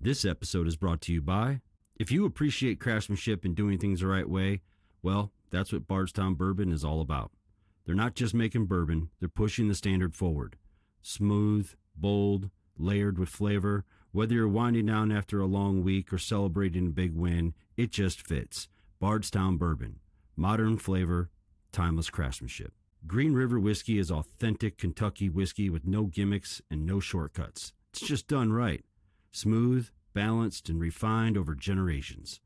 This episode is brought to you by, if you appreciate craftsmanship and doing things the right way, well, that's what Bardstown Bourbon is all about. They're not just making bourbon, they're pushing the standard forward. Smooth, bold, layered with flavor. Whether you're winding down after a long week or celebrating a big win, it just fits. Bardstown Bourbon. Modern flavor, timeless craftsmanship. Green River Whiskey is authentic Kentucky whiskey with no gimmicks and no shortcuts. It's just done right. Smooth, balanced, and refined over generations.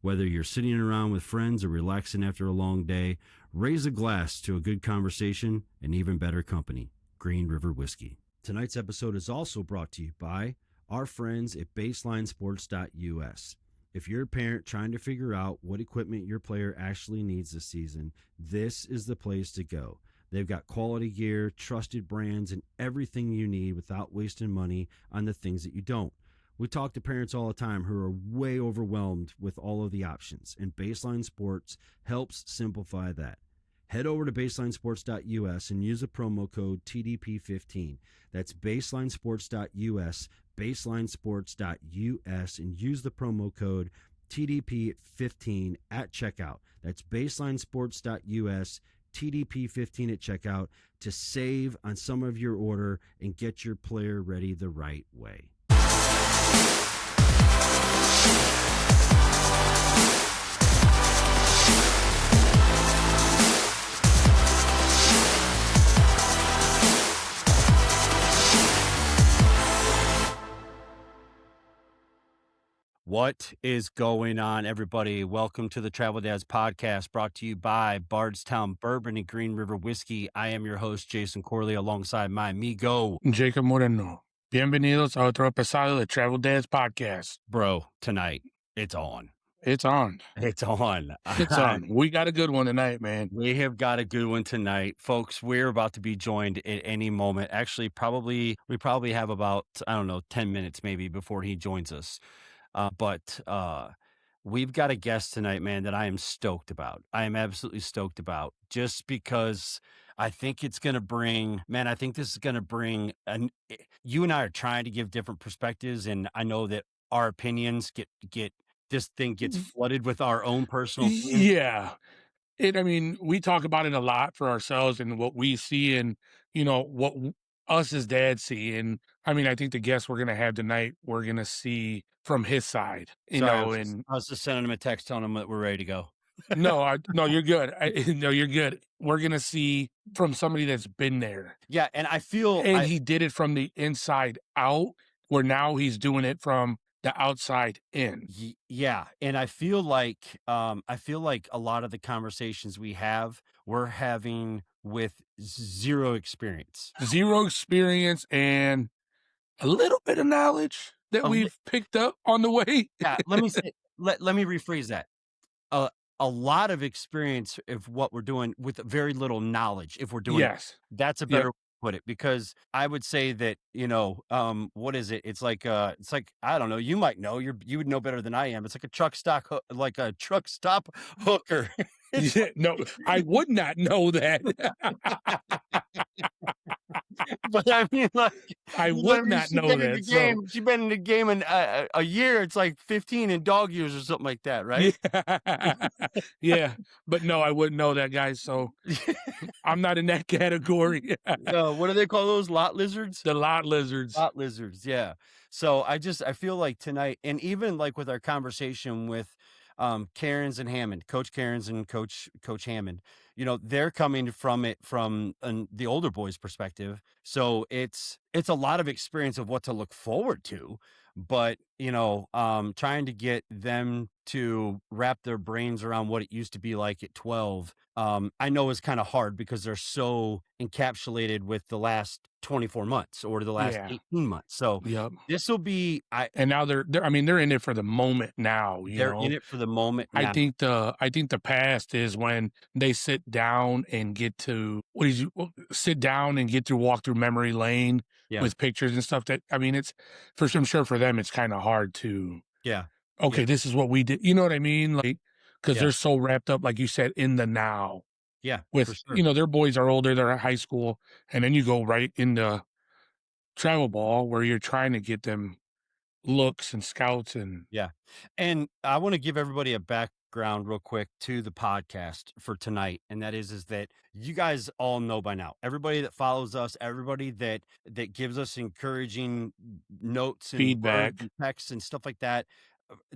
Whether you're sitting around with friends or relaxing after a long day, raise a glass to a good conversation and even better company. Green River Whiskey. Tonight's episode is also brought to you by our friends at BaselineSports.us. If you're a parent trying to figure out what equipment your player actually needs this season, this is the place to go. They've got quality gear, trusted brands, and everything you need without wasting money on the things that you don't. We talk to parents all the time who are way overwhelmed with all of the options, and Baseline Sports helps simplify that. Head over to BaselineSports.us and use the promo code TDP15. That's BaselineSports.us, BaselineSports.us, and use the promo code TDP15 at checkout. That's BaselineSports.us, TDP15 at checkout to save on some of your order and get your player ready the right way. What is going on, everybody? Welcome to the Travel Dads podcast, brought to you by Bardstown Bourbon and Green River Whiskey. I am your host, Jason Corley, alongside my amigo, Jacob Moreno. Bienvenidos a otro episodio de Travel Dads podcast. Bro, tonight, it's on. It's on. It's on. It's on. We got a good one tonight, man. We have got a good one tonight. Folks, we're about to be joined at any moment. Actually, we probably have about, 10 minutes maybe before he joins us. But we've got a guest tonight, man, that I am stoked about. I am absolutely stoked about, just because I think it's going to bring, man, I think this is going to bring, you and I are trying to give different perspectives, and I know that our opinions get this thing gets flooded with our own personal opinions. Yeah. We talk about it a lot for ourselves and what we see and, what us as dads see. And I think the guest we're going to have tonight, we're going to see from his side, I was just sending him a text telling him that we're ready to go. No, you're good. You're good. We're going to see from somebody that's been there. Yeah. And I feel, he did it from the inside out, where now he's doing it from the outside in. Yeah. And I feel like a lot of the conversations we're having with zero experience And a little bit of knowledge that we've picked up on the way. Yeah. Let me rephrase that. A lot of experience of what we're doing with very little knowledge. If we're doing it, that's a better way to put it, because I would say that, what is it? It's like, I don't know, you might know, you would know better than I am. It's like a truck stop hooker. No, I would not know that. But I mean, like, I would not know that. She's been in the game in a year. It's like 15 in dog years or something like that, right? Yeah, but no, I wouldn't know that, guys. So I'm not in that category. No, what do they call those? Lot lizards? The lot lizards. Lot lizards, yeah. So I feel like tonight, and even like with our conversation with Cairns and Hammond, Coach Cairns and Coach Hammond, they're coming from it from the older boys' perspective. So it's a lot of experience of what to look forward to, but trying to get them to wrap their brains around what it used to be like at 12, I know is kind of hard, because they're so encapsulated with the last 24 months or the last 18 months. So this will be, and now they're in it for the moment now. They're in it for the moment now. I think the past is when they sit down and get to walk through memory lane with pictures and stuff. That, it's I'm sure for them, it's kind of hard to, this is what we did. You know what I mean? Like, because they're so wrapped up, like you said, in the now. Yeah. With, their boys are older, they're at high school, and then you go right into travel ball, where you're trying to get them looks and scouts and Yeah. And I want to give everybody a background real quick to the podcast for tonight. And that is that you guys all know by now, everybody that follows us, everybody that gives us encouraging notes and words feedback. and texts and stuff like that.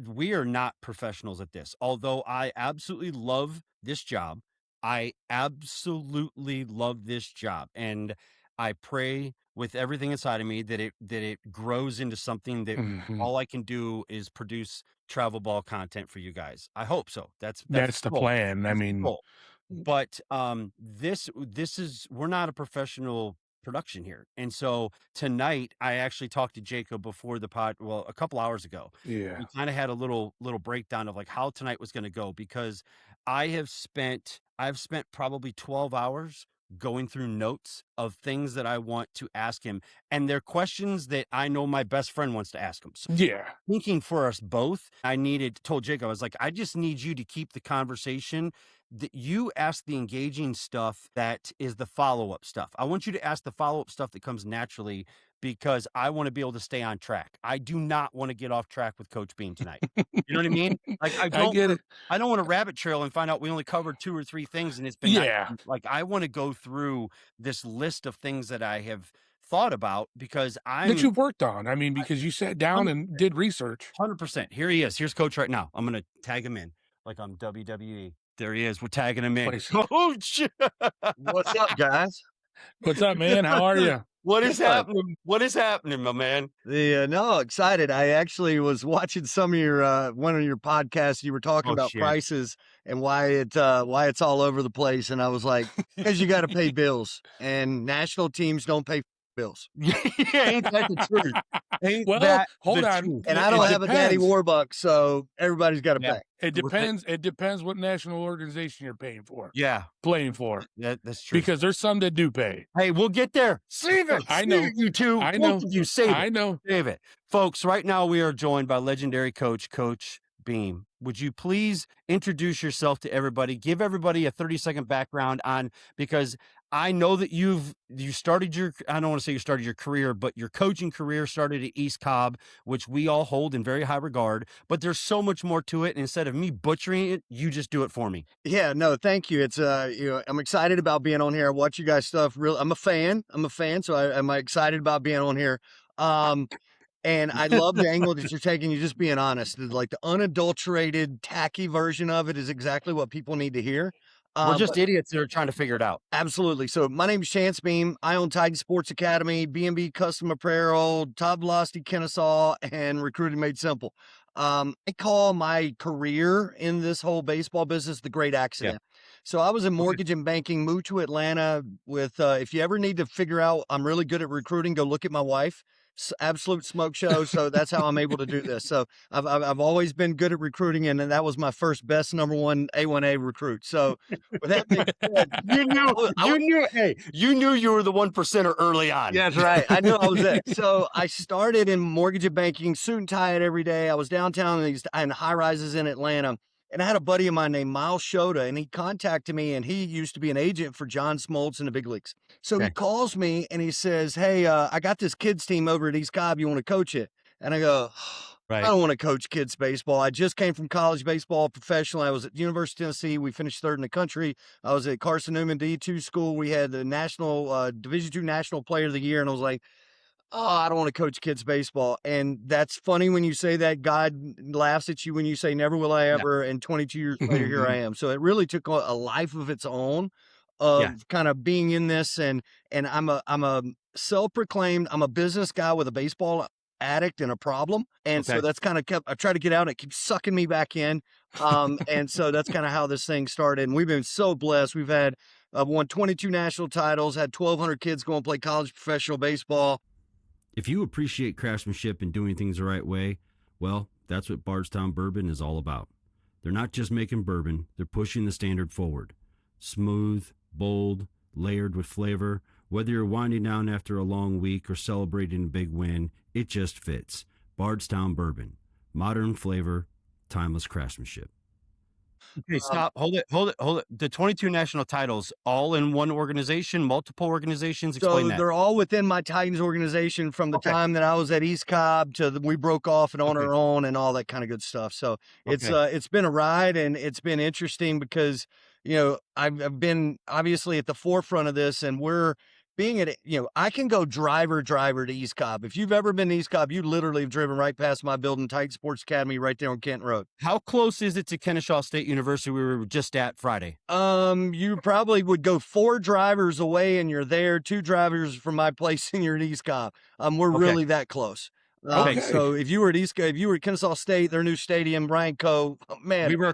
We are not professionals at this. Although I absolutely love this job. I absolutely love this job. And I pray with everything inside of me that it grows into something that Mhm. all I can do is produce travel ball content for you guys. I hope so. That's That's the the goal. plan. I That's the mean, goal. But this is we're not a professional production here. And so tonight I actually talked to Jacob before the pod, well, a couple hours ago. yeah. We kind of had a little breakdown of like how tonight was going to go because I've spent probably 12 hours going through notes of things that I want to ask him, and they're questions that I know my best friend wants to ask him. So Yeah. thinking for us both, told Jacob, I was like, I just need you to keep the conversation that you ask the engaging stuff that is the follow-up stuff. I want you to ask the follow-up stuff that comes naturally because I want to be able to stay on track. I do not want to get off track with Coach Bean tonight. You know what I mean? Like I get it. I don't want to rabbit trail and find out we only covered 2 or 3 things and it's been Yeah. like I want to go through this list of things that I have thought about because That I'm you've worked on. I mean, because you sat down and did research. 100%. Here he is. Here's Coach right now. I'm gonna tag him in like on WWE. There he is. We're tagging him in. Place. Coach, What's up, guys? What's up, man? How are you? what is Good. happening? What is happening, my man? No, excited. I actually was watching some of your one of your podcasts. You were talking Oh, about shit. prices and why it's all over the place. And I was like, because you got to pay bills, and national teams don't pay bills. Ain't that the truth? Ain't Well, that hold the on. truth? And It I don't have a daddy depends. Warbucks, so everybody's got to Yeah. pay. It depends. It depends what national organization you're paying for, Yeah, playing for, that's true. because there's some that do pay. Hey, we'll get there. Save it. I know. Save it, you two. I Both know. of you, save it. I know. Save it. Folks, right now we are joined by legendary Coach Beam. Would you please introduce yourself to everybody? Give everybody a 30-second background on, because I know that you started your, I don't want to say you started your career, but your coaching career started at East Cobb, which we all hold in very high regard, but there's so much more to it. And instead of me butchering it, you just do it for me. Yeah, no, thank you. It's I'm excited about being on here. I watch you guys stuff. I'm a fan. So I'm excited about being on here. And I love the angle that you're taking. You're just being honest. Like the unadulterated, tacky version of it is exactly what people need to hear. We're just But idiots that are trying to figure it out. absolutely. So my name is Chance Beam. I own Titan Sports Academy, B&B Custom Apparel, Top Velocity Kennesaw, and Recruiting Made Simple. I call my career in this whole baseball business the great accident. So I was in mortgage and banking, moved to Atlanta with, if you ever need to figure out, I'm really good at recruiting, go look at my wife. Absolute smoke show. So that's how I'm able to do this. So I've always been good at recruiting, and that was my first best number one A1A recruit. So with that being said, you knew you were the 1%er early on. yeah, that's right. I knew I was it. So I started in mortgage and banking, suit and tie it every day. I was downtown in high rises in Atlanta. And I had a buddy of mine named Miles Shota, and he contacted me, and he used to be an agent for John Smoltz in the big leagues. So he Okay. calls me and he says, "Hey, I got this kids team over at East Cobb. You want to coach it?" And I go, I Right. don't want to coach kids baseball. I just came from college baseball professionally. I was at University of Tennessee. We finished third in the country. I was at Carson Newman D2 school. We had the national Division II National Player of the Year, and I was like, oh, I don't want to coach kids baseball. And that's funny when you say that. God laughs at you when you say, never will I ever. And 22 years later, here I am. So it really took a life of its own of kind of being in this. And I'm a self-proclaimed, I'm a business guy with a baseball addict and a problem. And so that's kind of I try to get out and it keeps sucking me back in. And so that's kind of how this thing started. And we've been so blessed. We've had won 22 national titles, had 1,200 kids go and play college professional baseball. If you appreciate craftsmanship and doing things the right way, well, that's what Bardstown Bourbon is all about. They're not just making bourbon, they're pushing the standard forward. Smooth, bold, layered with flavor. Whether you're winding down after a long week or celebrating a big win, it just fits. Bardstown Bourbon. Modern flavor, timeless craftsmanship. Okay, stop. Hold it. The 22 national titles, all in one organization, multiple organizations. Explain So that. they're all within my Titans organization from the Okay. time that I was at East Cobb to we broke off and on Okay. our own and all that kind of good stuff. So Okay. it's been a ride and it's been interesting because, I've been obviously at the forefront of this, and we're being at, I can go driver to East Cobb. If you've ever been to East Cobb, you literally have driven right past my building, Titan Sports Academy, right there on Kenton Road. How close is it to Kennesaw State University we were just at Friday? You probably would go 4 drivers away and you're there, 2 drivers from my place and you're at East Cobb. We're Okay. really that close. Okay. So if you were at if you were at Kennesaw State, their new stadium, Brian Coe, man, We were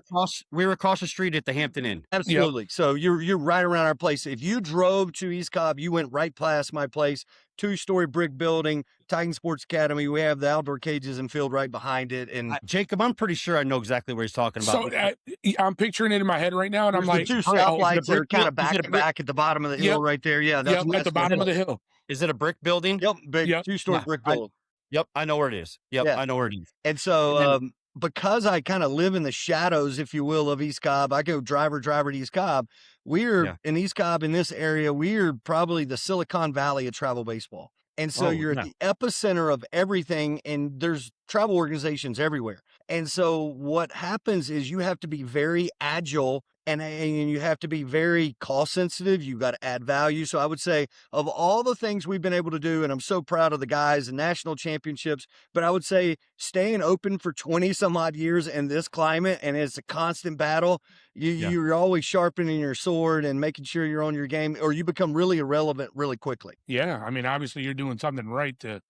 across the street at the Hampton Inn. absolutely. So you're right around our place. If you drove to East Cobb, you went right past my place. 2-story brick building, Titan Sports Academy. We have the outdoor cages and field right behind it. And Jacob, I'm pretty sure I know exactly what he's talking about. So I'm picturing it in my head right now, and I'm there's like, the 2 oh, stoplights the that are kind of brick- is back it a to brick- back at the bottom of the hill Yep. right there. Yeah, yep, that's at the bottom of the hill. Is it a brick building? Yep, big Yep. 2-story Yeah, brick I- building. Yep, I know where it is. Yep, Yeah. I know where it is. And so, And then- because I kind of live in the shadows, if you will, of East Cobb, I go driver to East Cobb. We're Yeah. in East Cobb in this area. We're probably the Silicon Valley of travel baseball. And so Oh, you're yeah. at the epicenter of everything, and there's travel organizations everywhere. And so what happens is you have to be very agile and you have to be very cost sensitive. You've got to add value. So I would say of all the things we've been able to do, and I'm so proud of the guys and national championships, but I would say staying open for 20 some odd years in this climate, and it's a constant battle. You're always sharpening your sword and making sure you're on your game, or you become really irrelevant really quickly. Yeah, I mean, obviously you're doing something right to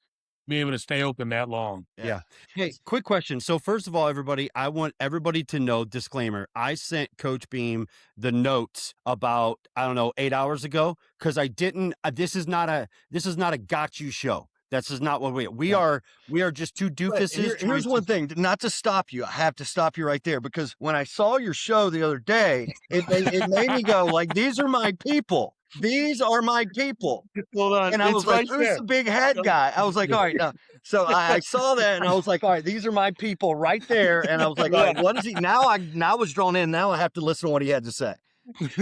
be able to stay open that long. Yeah. Hey, quick question. So first of all, everybody, I want everybody to know, disclaimer, I sent Coach Beam the notes about, I don't know, 8 hours ago, because I didn't, this is not a got you show. This is not what we are just two But doofuses. here's one thing, not to stop you. I have to stop you right there, because when I saw your show the other day, it made me go like, these are my people. These are my people. Hold on. And I was like, who's the big head guy? I was like, all right, now. So I saw that and I was like, all right, these are my people right there. And I was like, well, what is he? Now I was drawn in. Now I have to listen to what he had to say.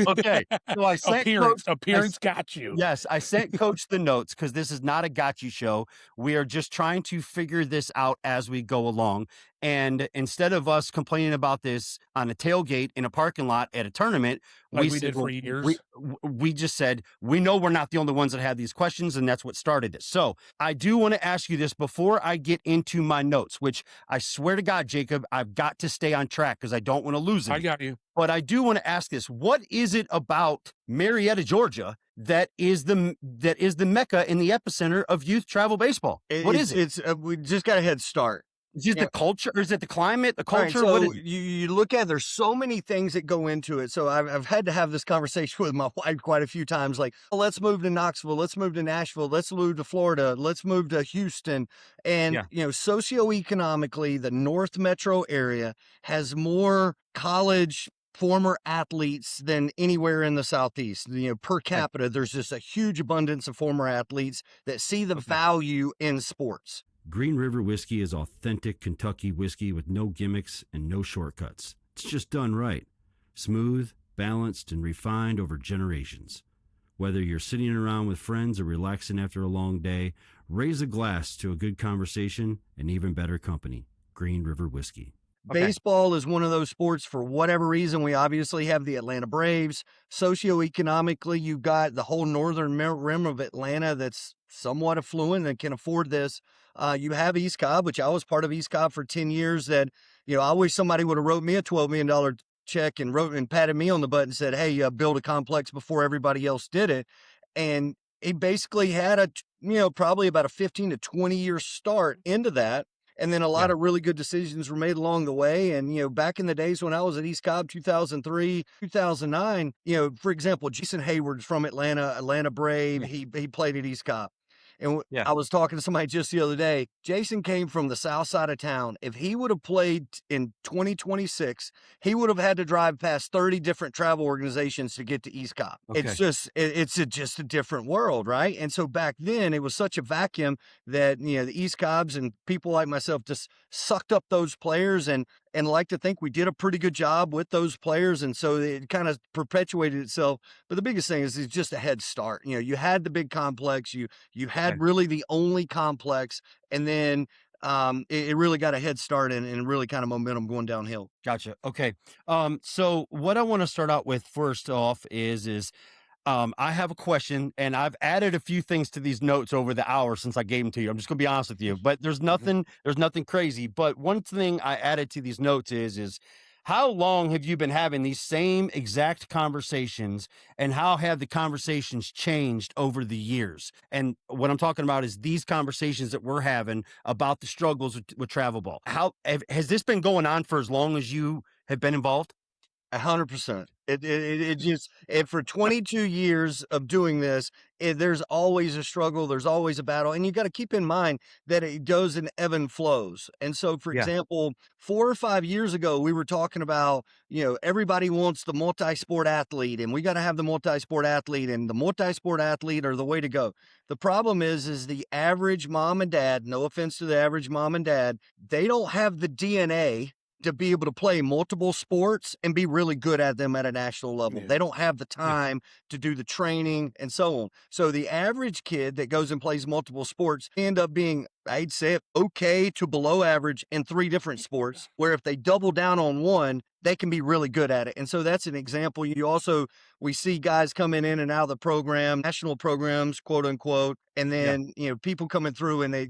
Okay. So I sent appearance got you. Yes, I sent Coach the notes because this is not a got you show. We are just trying to figure this out as we go along. And instead of us complaining about this on a tailgate in a parking lot at a tournament, Like we said, did for well, years. we just said, we know we're not the only ones that have these questions, and that's what started this. So I do want to ask you this before I get into my notes, which I swear to God, Jacob, I've got to stay on track because I don't want to lose it. I got you. But I do want to ask this: what is it about Marietta, Georgia, that is the mecca in the epicenter of youth travel baseball? What is it? We just got a head start. Is it the culture? Or is it the climate? The All right, culture? so What is it? you look at, there's so many things that go into it. So I've had to have this conversation with my wife quite a few times. Like, oh, let's move to Knoxville, let's move to Nashville, let's move to Florida, let's move to Houston. And socioeconomically, the North Metro area has more college former athletes than anywhere in the Southeast. Per capita, there's just a huge abundance of former athletes that see the value in sports. Green River whiskey is authentic Kentucky whiskey with no gimmicks and no shortcuts. It's just done right. Smooth, balanced, and refined over generations. Whether you're sitting around with friends or relaxing after a long day, raise a glass to a good conversation and even better company. Green River whiskey. Okay. Baseball is one of those sports, for whatever reason. We obviously have the Atlanta Braves. Socioeconomically, you've got the whole northern rim of Atlanta that's somewhat affluent and can afford this. You have East Cobb, which I was part of East Cobb for 10 years, that, I wish somebody would have wrote me a $12 million check and patted me on the butt and said, hey, build a complex before everybody else did it. And he basically had probably about a 15 to 20 year start into that. And then a lot of really good decisions were made along the way. And, back in the days when I was at East Cobb, 2003, 2009, for example, Jason Hayward's from Atlanta Brave. He played at East Cobb. And Yeah. I was talking to somebody just the other day. Jason came from the south side of town. If he would have played in 2026, he would have had to drive past 30 different travel organizations to get to East Cobb. Okay. It's just just a different world, right? And so back then it was such a vacuum that the East Cobbs and people like myself just sucked up those players and like to think we did a pretty good job with those players, and so it kind of perpetuated itself. But the biggest thing is it's just a head start. You had the big complex, you had really the only complex, and then it really got a head start and really kind of momentum going downhill. Gotcha. Okay. So what I want to start out with first off is I have a question, and I've added a few things to these notes over the hour since I gave them to you. I'm just gonna be honest with you, but there's nothing crazy. But one thing I added to these notes is how long have you been having these same exact conversations, and how have the conversations changed over the years? And what I'm talking about is these conversations that we're having about the struggles with travel ball. How has this been going on for as long as you have been involved? 100%. It just, and for 22 years of doing this, there's always a struggle. There's always a battle. And you got to keep in mind that it goes in ebb and flows. And so, for example, 4 or 5 years ago, we were talking about, everybody wants the multi-sport athlete, and we got to have the multi-sport athlete, and the multi-sport athlete are the way to go. The problem is the average mom and dad, no offense to the average mom and dad, they don't have the DNA to be able to play multiple sports and be really good at them at a national level. They don't have the time to do the training and so on. So the average kid that goes and plays multiple sports end up being, I'd say, okay to below average in 3 different sports, where if they double down on one, they can be really good at it. And so that's an example. We see guys coming in and out of the program, national programs, quote unquote. And then, people coming through, and they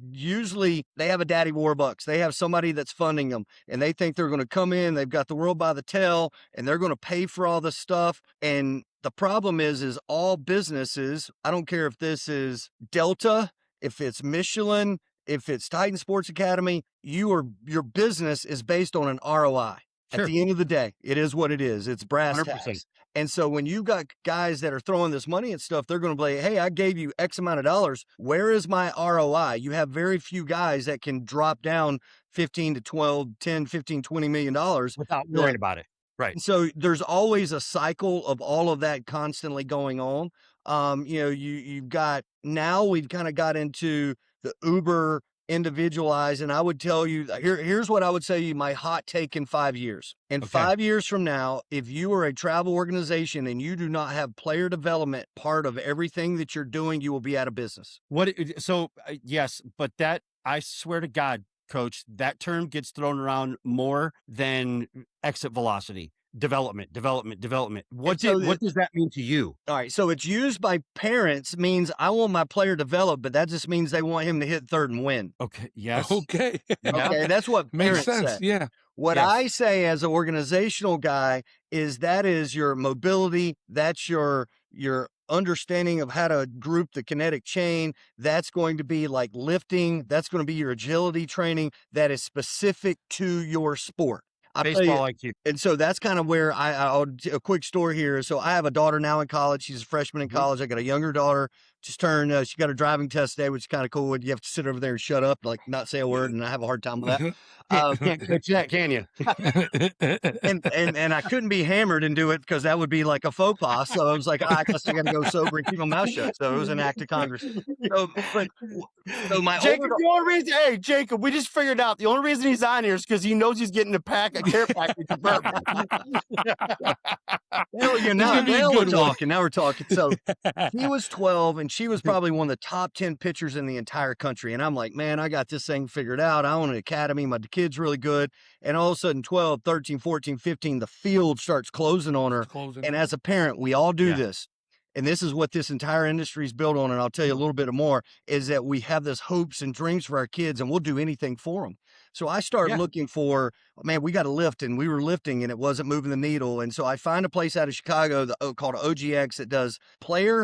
have a daddy Warbucks. They have somebody that's funding them, and they think they're going to come in. They've got the world by the tail, and they're going to pay for all this stuff. And the problem is all businesses, I don't care if this is Delta, if it's Michelin, if it's Titan Sports Academy, your business is based on an ROI. At the end of the day, it is what it is. It's brass 100%. tacks. And so when you got guys that are throwing this money at stuff, they're going to be like, hey, I gave you X amount of dollars. Where is my ROI? You have very few guys that can drop down 15 to 12, 10, 15, 20 million dollars Without worrying about it. Right. And so there's always a cycle of all of that constantly going on. You've got, now we've kind of got into the uber individualized, and I would tell you, here's what I would say, my hot take in 5 years. In 5 years from now, if you are a travel organization and you do not have player development part of everything that you're doing, you will be out of business. Yes, but that, I swear to God, Coach, that term gets thrown around more than exit velocity. Development. What does that mean to you? All right. So it's used by parents, means I want my player developed, but that just means they want him to hit third and win. Okay. Yes. Okay. Okay. That's what Makes parents sense. say. Yeah. What I say as an organizational guy is that is your mobility. That's your understanding of how to group the kinetic chain. That's going to be like lifting. That's going to be your agility training that is specific to your sport. Baseball IQ. And so that's kind of where a quick story here. So I have a daughter now in college. She's a freshman in college. I got a younger daughter, just turned, she got her driving test today, which is kind of cool. You have to sit over there and shut up, like not say a word. And I have a hard time with that. Can't coach that, can you? and I couldn't be hammered and do it because that would be like a faux pas. So I was like, I guess I got to go sober and keep my mouth shut. So it was an act of Congress. So my Jacob, the only reason, hey, Jacob, we just figured out the only reason he's on here is because he knows he's getting a care package of bourbon. Now we're talking. Now we're talking. So he was 12, and she was probably one of the top 10 pitchers in the entire country. And I'm like, man, I got this thing figured out. I own an academy. My kid's really good. And all of a sudden, 12, 13, 14, 15, the field starts closing on her. And as a parent, we all do this. And this is what this entire industry is built on. And I'll tell you a little bit more, is that we have this hopes and dreams for our kids, and we'll do anything for them. So I started looking for, man, we got to lift, and we were lifting and it wasn't moving the needle. And so I find a place out of Chicago called OGX that does player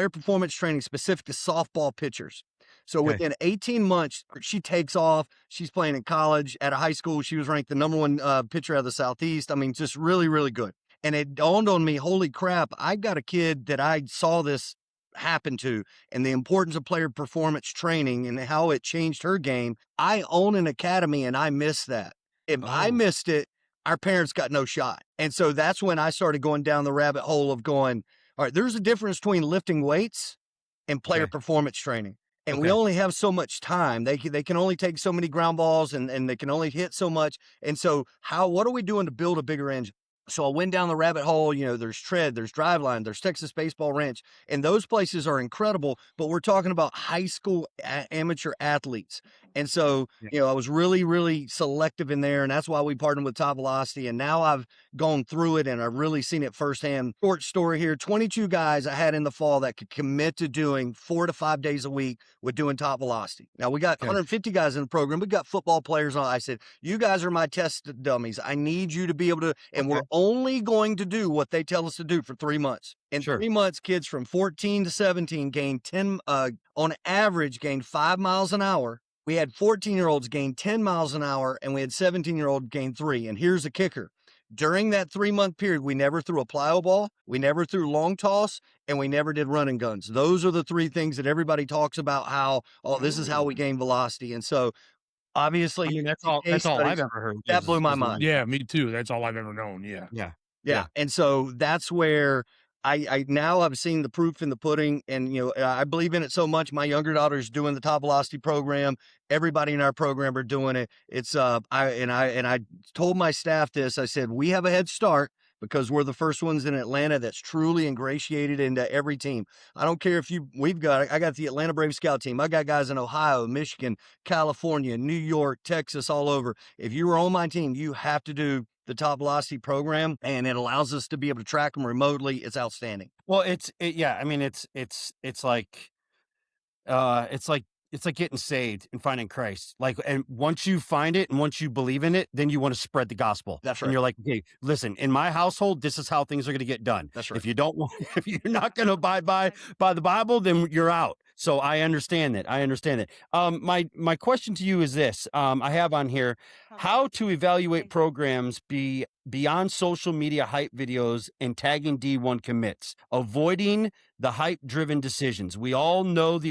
performance training specific to softball pitchers. So within 18 months, she takes off. She's playing in college. At a high school, she was ranked the number 1 pitcher out of the Southeast. I mean, just really, really good. And it dawned on me, holy crap, I got a kid that I saw this happened to, and the importance of player performance training and how it changed her game. I own an academy and I missed that. If I missed it, our parents got no shot. And so that's when I started going down the rabbit hole of going, all right, there's a difference between lifting weights and player performance training. And we only have so much time. They can only take so many ground balls and they can only hit so much. And so what are we doing to build a bigger engine? So I went down the rabbit hole. There's Tread, there's Driveline, there's Texas Baseball Ranch, and those places are incredible. But we're talking about high school amateur athletes. And so, I was really, really selective in there, and that's why we partnered with Top Velocity. And now I've gone through it, and I've really seen it firsthand. Short story here: 22 guys I had in the fall that could commit to doing 4 to 5 days a week with doing Top Velocity. Now we got 150 guys in the program. We got football players on. I said, you guys are my test dummies. I need you to be able to, and we're only going to do what they tell us to do for 3 months. In 3 months, kids from 14 to 17 gained on average, gained 5 miles an hour. We had 14-year-olds gain 10 miles an hour, and we had 17-year-olds gain 3. And here's the kicker. During that 3-month period, we never threw a plyo ball, we never threw long toss, and we never did running guns. Those are the 3 things that everybody talks about how, this is how we gain velocity. And so, obviously, I mean, that's all I've ever heard. That blew my mind. Yeah, me too. That's all I've ever known. Yeah. And so that's where I now I've seen the proof in the pudding, and I believe in it so much. My younger daughter's doing the Top Velocity program. Everybody in our program are doing it. It's I told my staff this. I said, we have a head start because we're the first ones in Atlanta that's truly ingratiated into every team. I don't care if I got the Atlanta Brave Scout team. I got guys in Ohio, Michigan, California, New York, Texas, all over. If you were on my team, you have to do the Top Velocity program, and it allows us to be able to track them remotely. It's outstanding. Well, it's like getting saved and finding Christ. And once you find it and once you believe in it, then you want to spread the gospel. That's right. And you're like, okay, listen, in my household, this is how things are going to get done. That's right. If you're not going to abide by the Bible, then you're out. So I understand that. My question to you is this. I have on here how to evaluate programs beyond social media hype videos and tagging D1 commits, avoiding the hype-driven decisions. We all know of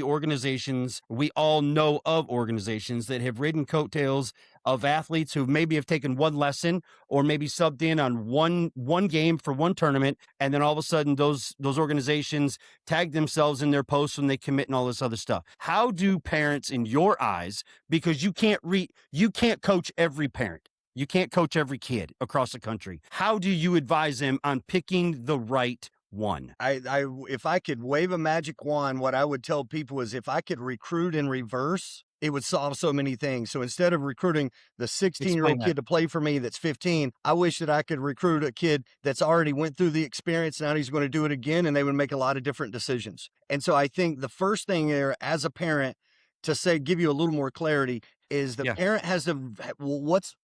organizations that have ridden coattails of athletes who maybe have taken one lesson or maybe subbed in on one game for one tournament, and then all of a sudden those organizations tag themselves in their posts when they commit and all this other stuff. How do parents, in your eyes, because you can't coach every parent, you can't coach every kid across the country, how do you advise them on picking the right one? If I could wave a magic wand, what I would tell people is if I could recruit in reverse, it would solve so many things. So instead of recruiting the 16-year-old kid to play for me that's 15, I wish that I could recruit a kid that's already went through the experience. Now he's going to do it again, and they would make a lot of different decisions. And so I think the first thing there as a parent to give you a little more clarity is the parent has to, what's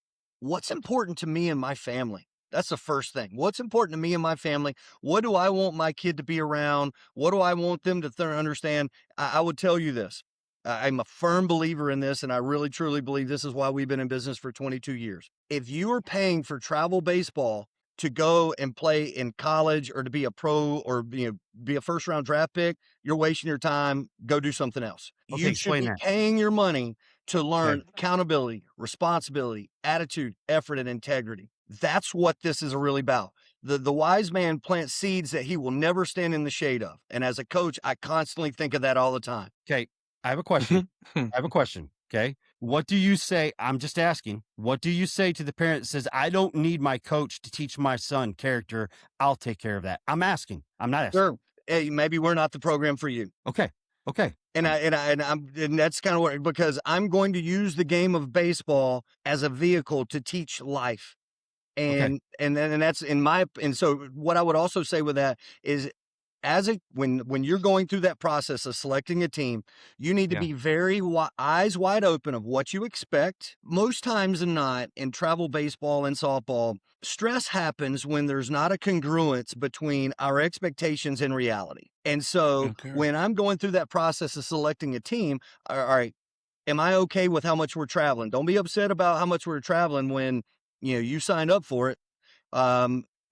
important to me and my family? That's the first thing. What's important to me and my family? What do I want my kid to be around? What do I want them to understand? I would tell you this. I'm a firm believer in this, and I really, truly believe this is why we've been in business for 22 years. If you are paying for travel baseball to go and play in college or to be a pro or be a first-round draft pick, you're wasting your time. Go do something else. Okay, you should be paying your money to learn accountability, responsibility, attitude, effort, and integrity. That's what this is really about. The wise man plants seeds that he will never stand in the shade of. And as a coach, I constantly think of that all the time. Okay, I have a question. Okay. What do you say? I'm just asking. What do you say to the parent that says, I don't need my coach to teach my son character. I'll take care of that. I'm asking. I'm not asking. Sure. Hey, maybe we're not the program for you. Okay. And that's kind of what, because I'm going to use the game of baseball as a vehicle to teach life. And that's and so what I would also say with that is when you're going through that process of selecting a team, you need to be very eyes wide open of what you expect. Most times than not, in travel baseball and softball, stress happens when there's not a congruence between our expectations and reality. And so when I'm going through that process of selecting a team, all right, am I okay with how much we're traveling? Don't be upset about how much we're traveling when you signed up for it.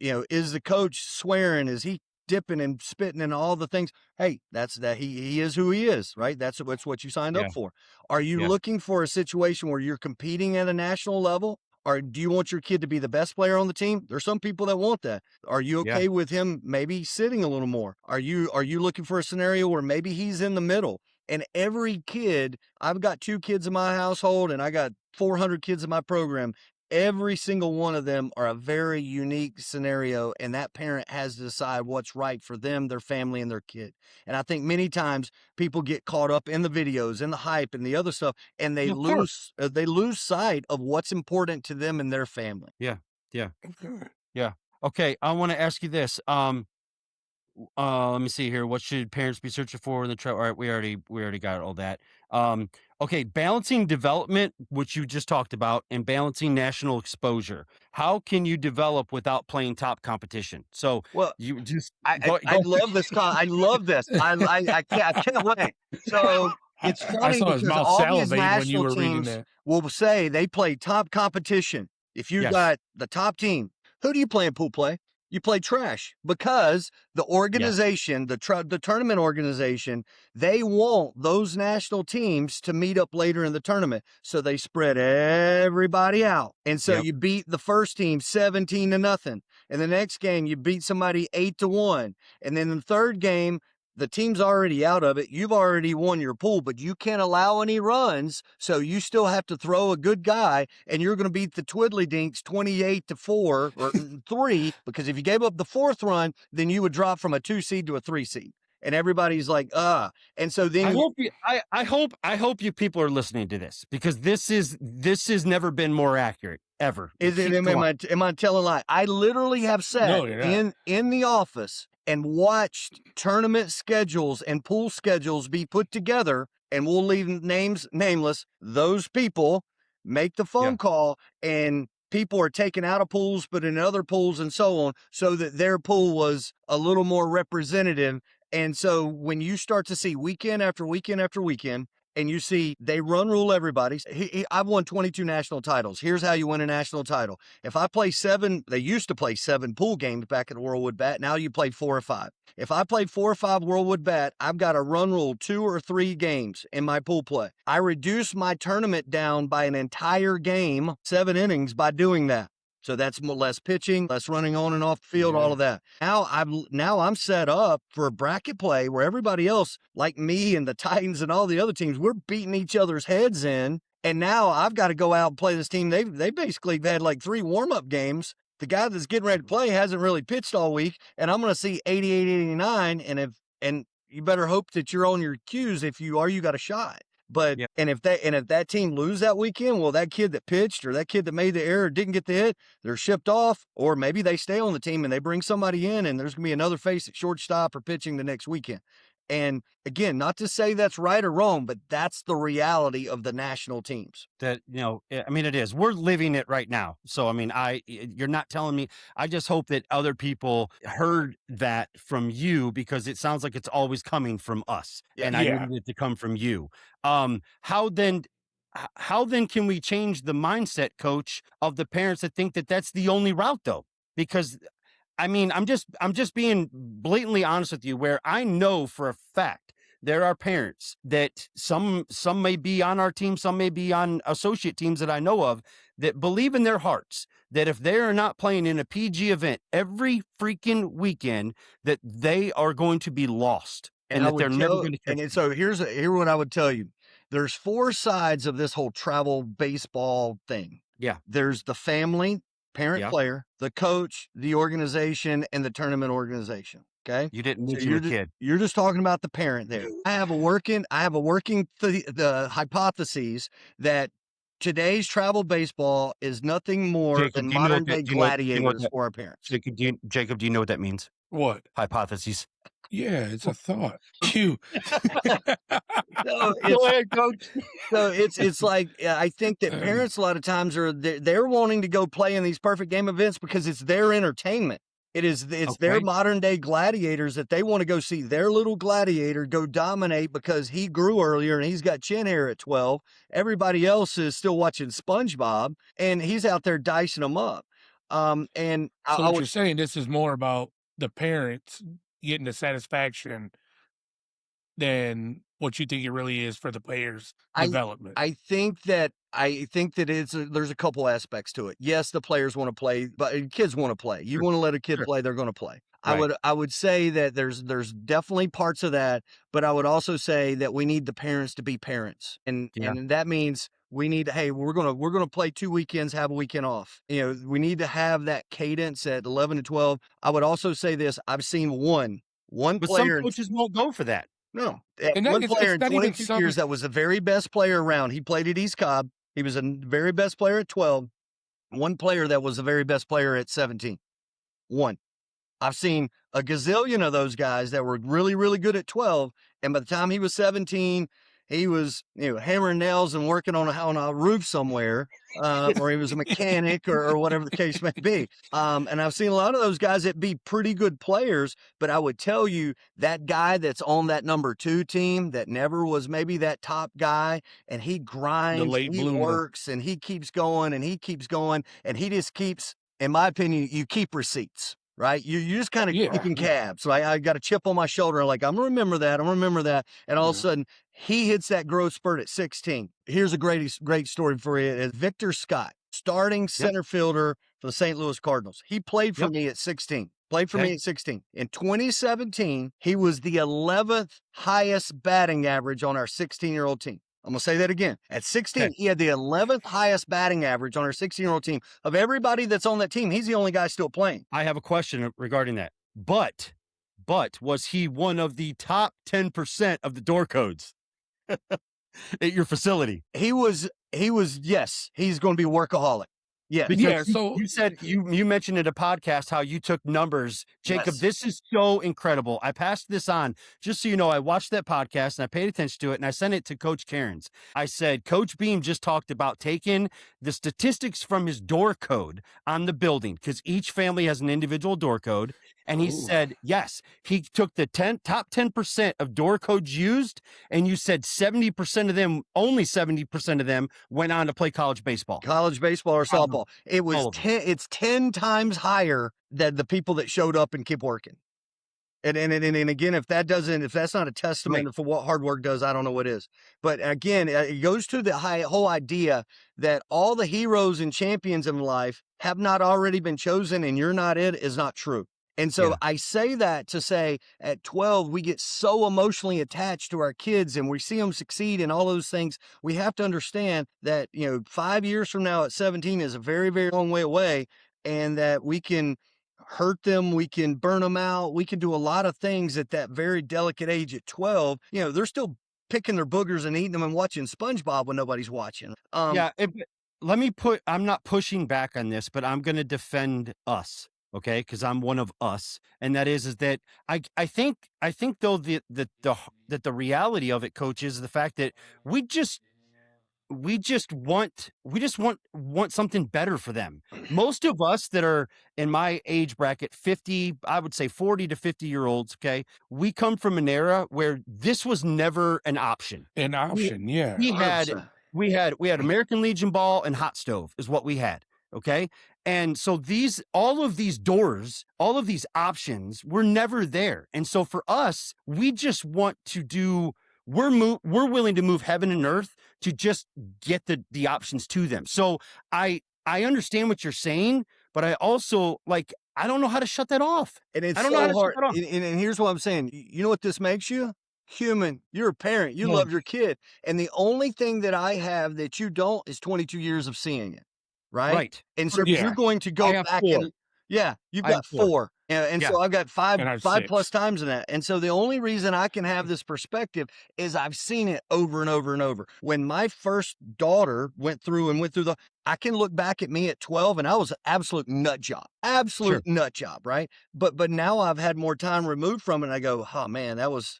Is the coach swearing? Is he dipping and spitting and all the things. Hey, that's that he is who he is, right? That's what you signed Yeah. up for. Are you Yeah. looking for a situation where you're competing at a national level? Or do you want your kid to be the best player on the team? There's some people that want that. Are you Yeah. okay with him maybe sitting a little more? Are you looking for a scenario where maybe he's in the middle? And every kid, I've got 2 kids in my household and I got 400 kids in my program. Every single one of them are a very unique scenario, and that parent has to decide what's right for them, their family, and their kid. And I think many times people get caught up in the videos and the hype and the other stuff, and they Of course. lose sight of what's important to them and their family. Yeah. Yeah. Okay. Yeah. Okay. I want to ask you this. Let me see here. What should parents be searching for in the travel? All right, we already got all that. Okay, balancing development, which you just talked about, and balancing national exposure. How can you develop without playing top competition? So Well, you just I go. love this. I love this. I can't wait. So it's I funny saw his because mouth all these salivate when you national were reading teams that. will say they play top competition. If you Yes. got the top team, who do you play in pool play? You play trash because the organization, the tournament organization, they want those national teams to meet up later in the tournament. So they spread everybody out. And so Yep. you beat the first team 17-0. And the next game, you beat somebody 8-1. And then the third game, the team's already out of it. You've already won your pool, but you can't allow any runs. So you still have to throw a good guy, and you're going to beat the Twiddly Dinks 28-4 or 3, because if you gave up the fourth run, then you would drop from a 2 seed to a 3 seed. And everybody's like, And so then I hope you people are listening to this, because this has never been more accurate ever. am I telling a lie? I literally have sat No, you're not. in the office and watched tournament schedules and pool schedules be put together, and we'll leave names nameless. Those people make the phone Yeah. call, and people are taken out of pools, but in other pools and so on, so that their pool was a little more representative. And so when you start to see weekend after weekend after weekend, and you see they run rule everybody. I've won 22 national titles. Here's how you win a national title. If I play 7, they used to play 7 pool games back at Worldwood Bat. Now you play 4 or 5. If I play 4 or 5 Worldwood Bat, I've got to run rule 2 or 3 games in my pool play. I reduce my tournament down by an entire game, 7 innings, by doing that. So that's less pitching, less running on and off the field, all of that. Now I'm set up for a bracket play where everybody else, like me and the Titans and all the other teams, we're beating each other's heads in. And now I've got to go out and play this team. They basically had like 3 warm-up games. The guy that's getting ready to play hasn't really pitched all week, and I'm going to see 88, 89, and you better hope that you're on your cues. If you are, you got a shot. But Yep. and if that team lose that weekend, well, that kid that pitched or that kid that made the error didn't get the hit, they're shipped off, or maybe they stay on the team and they bring somebody in, and there's gonna be another face at shortstop or pitching the next weekend. And again, not to say that's right or wrong, but that's the reality of the national teams. That, I mean, it is. We're living it right now. So, I mean, you're not telling me. I just hope that other people heard that from you, because it sounds like it's always coming from us, and I needed it to come from you. How then can we change the mindset, Coach, of the parents that think that that's the only route, though? Because I mean, I'm just being blatantly honest with you, where I know for a fact there are parents that some may be on our team, some may be on associate teams that I know of, that believe in their hearts that if they are not playing in a PG event every freaking weekend, that they are going to be lost, and that they're never going to catch. And so here's what I would tell you. There's 4 sides of this whole travel baseball thing. Yeah. There's the family, parent, Yeah. player, the coach, the organization, and the tournament organization. Okay. You didn't mention you're the kid. You're just talking about the parent there. I have a working the hypotheses that today's travel baseball is nothing more Jacob, than do you know what modern that- day do you know what- gladiators for our parents. Jacob, do you know what that means? What? Hypotheses. Yeah, it's a thought. Q. So Go ahead, Coach. So it's like, I think that parents a lot of times they're wanting to go play in these perfect game events because it's their entertainment. It's their Okay. modern day gladiators that they want to go see their little gladiator go dominate because he grew earlier and he's got chin hair at 12. Everybody else is still watching SpongeBob and he's out there dicing them up. And So what you're saying, this is more about the parents getting the satisfaction than what you think it really is for the players' development. I think that there's a couple aspects to it. Yes, the players want to play, but kids want to play. You Sure. want to let a kid Sure. play, they're going to play. Right. I would say that there's definitely parts of that, but I would also say that we need the parents to be parents. And that means we need hey, we're going to play 2 weekends, have a weekend off. We need to have that cadence at 11 to 12. I would also say this, I've seen one But some player coaches won't go for that. No, And one it's player in not even 22 years that was the very best player around. He played at East Cobb. He was a very best player at 12. One player that was the very best player at 17. One. I've seen a gazillion of those guys that were really, really good at 12. And by the time he was 17, he was, hammering nails and working on a roof somewhere, or he was a mechanic or whatever the case may be. And I've seen a lot of those guys that be pretty good players, but I would tell you that guy that's on that number 2 team that never was maybe that top guy, and he grinds, late he bloomer. works, and he keeps going, and he keeps going, and he just keeps, in my opinion, you keep receipts. Right? You just kind of keeping cabs. So I got a chip on my shoulder. Like, I'm going to remember that. I'm going to remember that. And all of a sudden, he hits that growth spurt at 16. Here's a great story for you. It's Victor Scott, starting center fielder for the St. Louis Cardinals. He played for me at 16. Played for me at 16. In 2017, he was the 11th highest batting average on our 16-year-old team. I'm going to say that again. At 16, he had the 11th highest batting average on our 16-year-old team. Of everybody that's on that team, he's the only guy still playing. I have a question regarding that. But was he one of the top 10% of the door codes at your facility? He was, yes, he's going to be a workaholic. Yes. Because you said you mentioned in a podcast how you took numbers. Jacob, this is so incredible. I passed this on just so you know. I watched that podcast and I paid attention to it and I sent it to Coach Cairns. I said, Coach Beam just talked about taking the statistics from his door code on the building because each family has an individual door code. And he said, yes, he took the top 10% of door codes used, and you said 70% of them, only 70% of them went on to play college baseball. College baseball or softball. It was it's 10 times higher than the people that showed up and keep working. And again, if that's not a testament for what hard work does, I don't know what is. But again, it goes to the whole idea that all the heroes and champions in life have not already been chosen and you're not it is not true. And so I say that to say at 12, we get so emotionally attached to our kids and we see them succeed and all those things. We have to understand that, 5 years from now at 17 is a very, very long way away, and that we can hurt them. We can burn them out. We can do a lot of things at that very delicate age at 12. They're still picking their boogers and eating them and watching SpongeBob when nobody's watching. I'm not pushing back on this, but I'm going to defend us. Okay, because I'm one of us, and that is that I think though that the reality of it, Coach, is the fact that we just want something better for them. Most of us that are in my age bracket, 50, I would say 40 to 50-year-olds. Okay, we come from an era where this was never an option. We had American Legion ball and hot stove is what we had. Okay. And so all of these doors, all of these options were never there. And so for us, we just want to we're willing to move heaven and earth to just get the options to them. So I understand what you're saying, but I also I don't know how to shut that off. And it's I don't know how to hard. shut that off. And here's what I'm saying. You know what this makes you? Human. You're a parent. You love your kid. And the only thing that I have that you don't is 22 years of seeing it. Right. And so you're going to go back and you've got 4. And so I've got 5 plus times in that. And so the only reason I can have this perspective is I've seen it over and over and over. When my first daughter went through I can look back at me at 12 and I was an absolute nut job. Nut job, right? But now I've had more time removed from it and I go, oh man, that was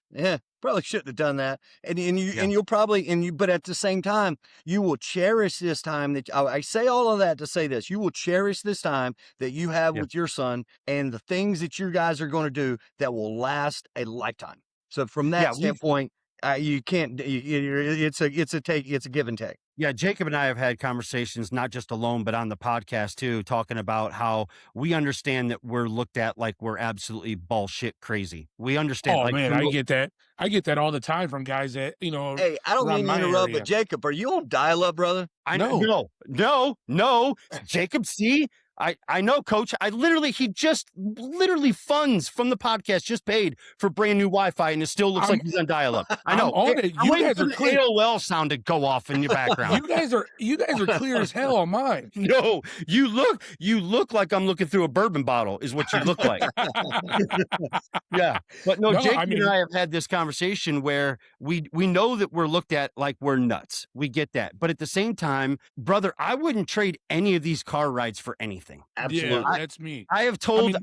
probably shouldn't have done that. And you'll probably but at the same time, you will cherish this time that I say all of that to say this. You will cherish this time that you have with your son and the things that you guys are going to do that will last a lifetime. So from that standpoint, You can't. It's a give and take. Yeah, Jacob and I have had conversations, not just alone, but on the podcast too, talking about how we understand that we're looked at like we're absolutely bullshit crazy. We understand. Oh like man, I get that. I get that all the time from guys that Hey, I don't around mean to my interrupt, area. but Jacob, are you on dial-up, brother? No. Jacob, see, I know, Coach. He just literally funds from the podcast just paid for brand new Wi-Fi, and it still looks like he's on dial-up. I know. I'm on it. I'm You waiting guys for are the clear. AOL sound to go off in your background. You guys are clear as hell on mine. No, you look like I'm looking through a bourbon bottle, is what you look like. Yeah, but no, Jacob and I have had this conversation where we know that we're looked at like we're nuts. We get that, but at the same time, brother, I wouldn't trade any of these car rides for anything. Absolutely. Yeah, that's me. I've told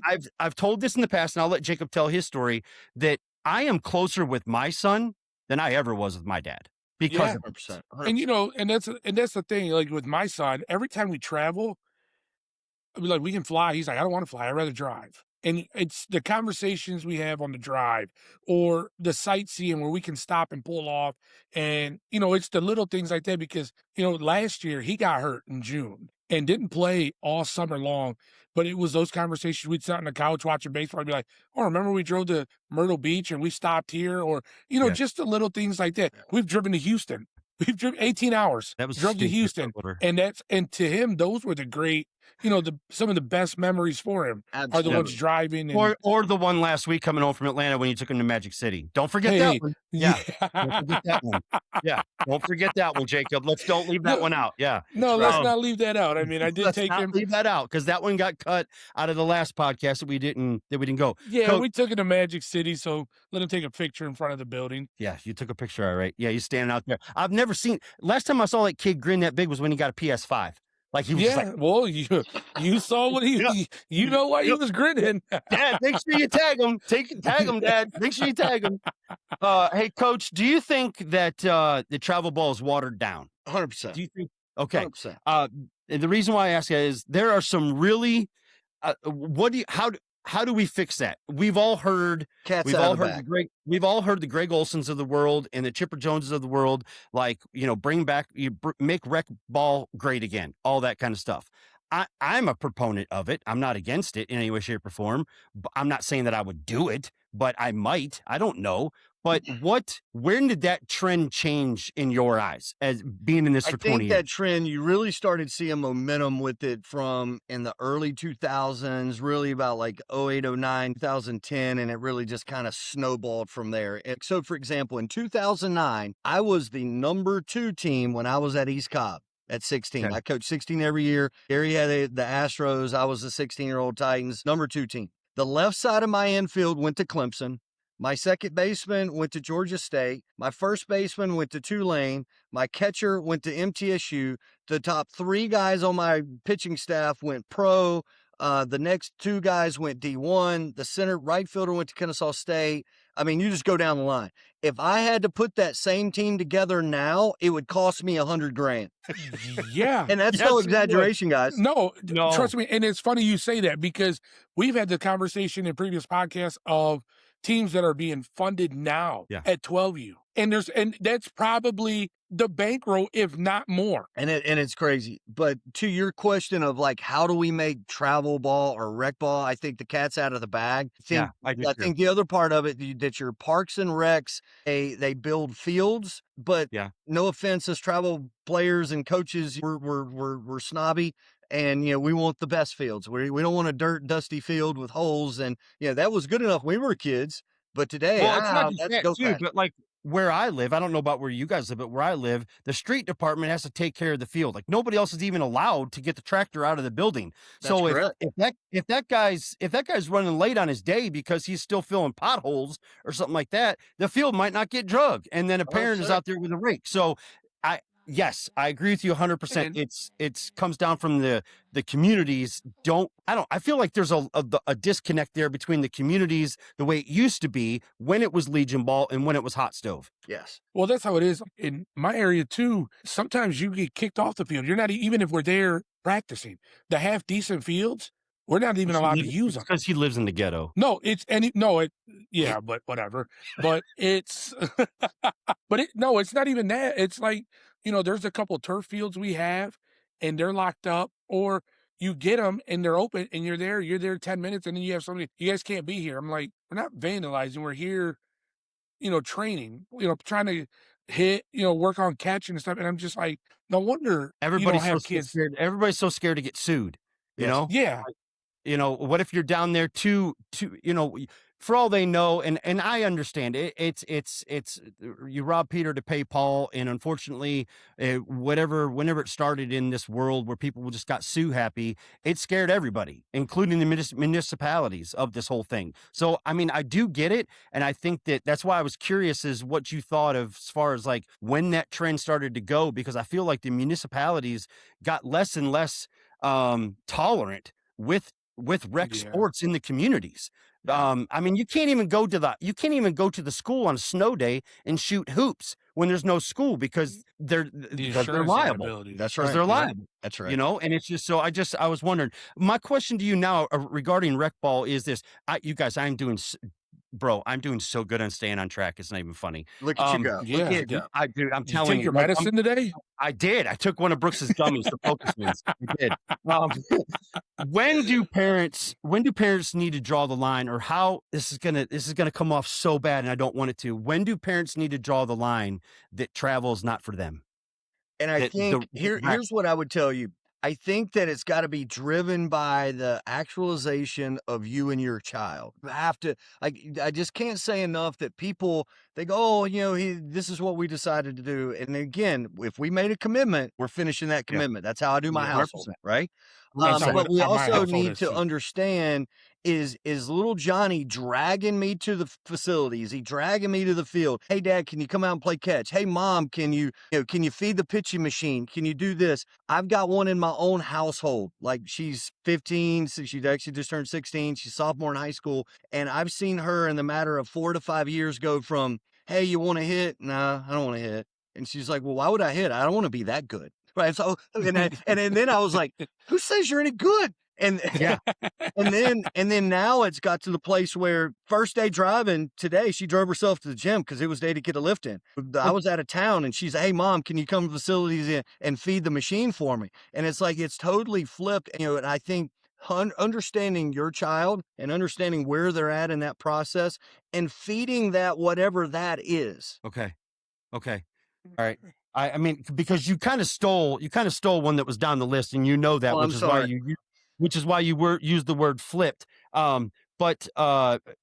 this in the past, and I'll let Jacob tell his story, that I am closer with my son than I ever was with my dad. Because 100%. And that's the thing. Like with my son, every time we travel, I'll be like, we can fly. He's like, I don't want to fly. I'd rather drive. And it's the conversations we have on the drive or the sightseeing where we can stop and pull off. And, it's the little things like that because, last year he got hurt in June and didn't play all summer long. But it was those conversations. We'd sit on the couch watching baseball. I'd be like, oh, remember we drove to Myrtle Beach and we stopped here? Or, just the little things like that. We've driven to Houston. We've driven 18 hours. That was drove to Houston. And to him, those were the great, some of the best memories for him are the ones driving. And, or the one last week coming home from Atlanta when you took him to Magic City. Don't forget that one. Yeah. Don't forget that one. Yeah. Don't forget that one, Jacob. Don't leave that one out. Yeah. No, let's not leave that out. I mean, I did take him. Leave that out because that one got cut out of the last podcast that we didn't go. Yeah, we took him to Magic City, so let him take a picture in front of the building. Yeah, you took a picture, all right. Yeah, he's standing out there. I've never seen. Last time I saw that kid grin that big was when he got a PS5. Like he was just like, well, you saw what you know why he was grinning. Dad, make sure you tag him. Tag him, Dad. Make sure you tag him. Hey, Coach, do you think that the travel ball is watered down? 100%. Do you think? Okay. 100%. And the reason why I ask that is there are some really. How do we fix that? We've all heard We've all heard the Greg Olsons of the world and the Chipper Joneses of the world, like, make rec ball great again, all that kind of stuff. I'm a proponent of it. I'm not against it in any way, shape, or form. I'm not saying that I would do it, but I might. I don't know. But when did that trend change in your eyes as being in this for 20 years? I think that trend, you really started seeing momentum with it from in the early 2000s, really about like 08, 09, 2010, and it really just kind of snowballed from there. And so, for example, in 2009, I was the number 2 team when I was at East Cobb. At 16. Okay. I coached 16 every year. Gary had the Astros. I was the 16-year-old Titans, number 2 team. The left side of my infield went to Clemson. My second baseman went to Georgia State. My first baseman went to Tulane. My catcher went to MTSU. The top 3 guys on my pitching staff went pro. The next 2 guys went D1. The center right fielder went to Kennesaw State. I mean, you just go down the line. If I had to put that same team together now, it would cost me $100,000. Yeah. And that's no exaggeration, guys. No, trust me. And it's funny you say that because we've had the conversation in previous podcasts of teams that are being funded now at 12U. And that's probably the bankroll, if not more. And it's crazy. But to your question of like, how do we make travel ball or rec ball? I think the cat's out of the bag. I think the other part of it that your parks and recs, they build fields, but no offense as travel players and coaches, we're snobby. And, we want the best fields. We don't want a dirt, dusty field with holes. And, that was good enough when we were kids. But today, it's not just that too, but like where I live, I don't know about where you guys live, but where I live, the street department has to take care of the field. Like nobody else is even allowed to get the tractor out of the building. So if that guy's running late on his day because he's still filling potholes or something like that, the field might not get drug. And then a parent is out there with a rake. So yes, I agree with you 100%. It's comes down from the communities. I feel like there's a disconnect there between the communities, the way it used to be when it was Legion Ball and when it was Hot Stove. Yes. Well, that's how it is in my area too. Sometimes you get kicked off the field. You're not, even if we're there practicing, the half decent fields, we're not even allowed to use them because he lives in the ghetto. No, yeah, but whatever. But it's, it's not even that. It's like, there's a couple turf fields we have, and they're locked up, or you get them and they're open, and you're there 10 minutes, and then you have somebody, you guys can't be here. I'm like, we're not vandalizing. We're here, training, trying to hit, work on catching and stuff. And I'm just like, no wonder Everybody's you don't have kids. scared. Everybody's so scared to get sued. You know? Yeah. What if you're down there for all they know, and I understand it's you rob Peter to pay Paul, and unfortunately, whenever it started in this world where people just got sue happy, it scared everybody, including the municipalities of this whole thing. So, I mean, I do get it, and I think that's why I was curious is what you thought of as far as like when that trend started to go, because I feel like the municipalities got less and less tolerant with rec sports in the communities. I mean, you can't even go to the school on a snow day and shoot hoops when there's no school because they're liable. That's right. They're liable. That's right. And it's just I was wondering. My question to you now regarding rec ball is this: I'm doing so good on staying on track. It's not even funny. Look at you go. Yeah, I do. I'm telling you. Take your medicine today? I did. I took one of Brooks's gummies, the focus ones. I did. When do parents need to draw the line, or how this is gonna come off so bad, and I don't want it to? When do parents need to draw the line that travel is not for them? And I think here's what I would tell you. I think that it's got to be driven by the actualization of you and your child. You have to, I just can't say enough that people, they go, oh, this is what we decided to do. And again, if we made a commitment, we're finishing that commitment. That's how I do my household, right? But we also need to understand is little Johnny dragging me to the facility? Is he dragging me to the field? Hey, Dad, can you come out and play catch? Hey, Mom, can you feed the pitching machine? Can you do this? I've got one in my own household. Like, she's 15, so she actually just turned 16. She's sophomore in high school. And I've seen her in the matter of 4 to 5 years go from, hey, you want to hit? Nah, I don't want to hit. And she's like, well, why would I hit? I don't want to be that good. Right. So, and then I was like, who says you're any good? And yeah. and then now it's got to the place where first day driving today, she drove herself to the gym because it was day to get a lift in. I was out of town and she's, hey, Mom, can you come to facilities and feed the machine for me? And it's like, it's totally flipped. And I think understanding your child and understanding where they're at in that process and feeding that, whatever that is. Okay. All right. I mean, because you kind of stole one that was down the list, and that, which is why you used the word flipped. But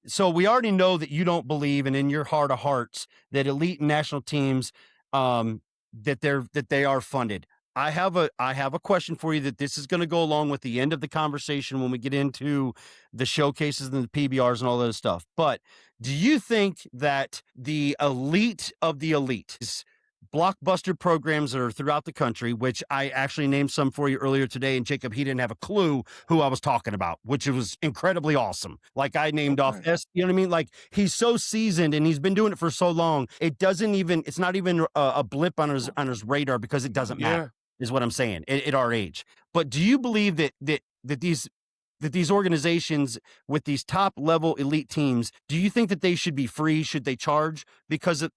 so we already know that you don't believe, and in your heart of hearts, that elite national teams, that they are funded. I have a question for you that this is going to go along with the end of the conversation when we get into the showcases and the PBRs and all that stuff. But do you think that the elite of the elite is blockbuster programs that are throughout the country, which I actually named some for you earlier today, and Jacob, he didn't have a clue who I was talking about, which was incredibly awesome. Like I named off you know what I mean? Like he's so seasoned and he's been doing it for so long. It's not even a blip on his radar because it doesn't matter, is what I'm saying at our age. But do you believe that these organizations with these top level elite teams, do you think that they should be free? Should they charge? Because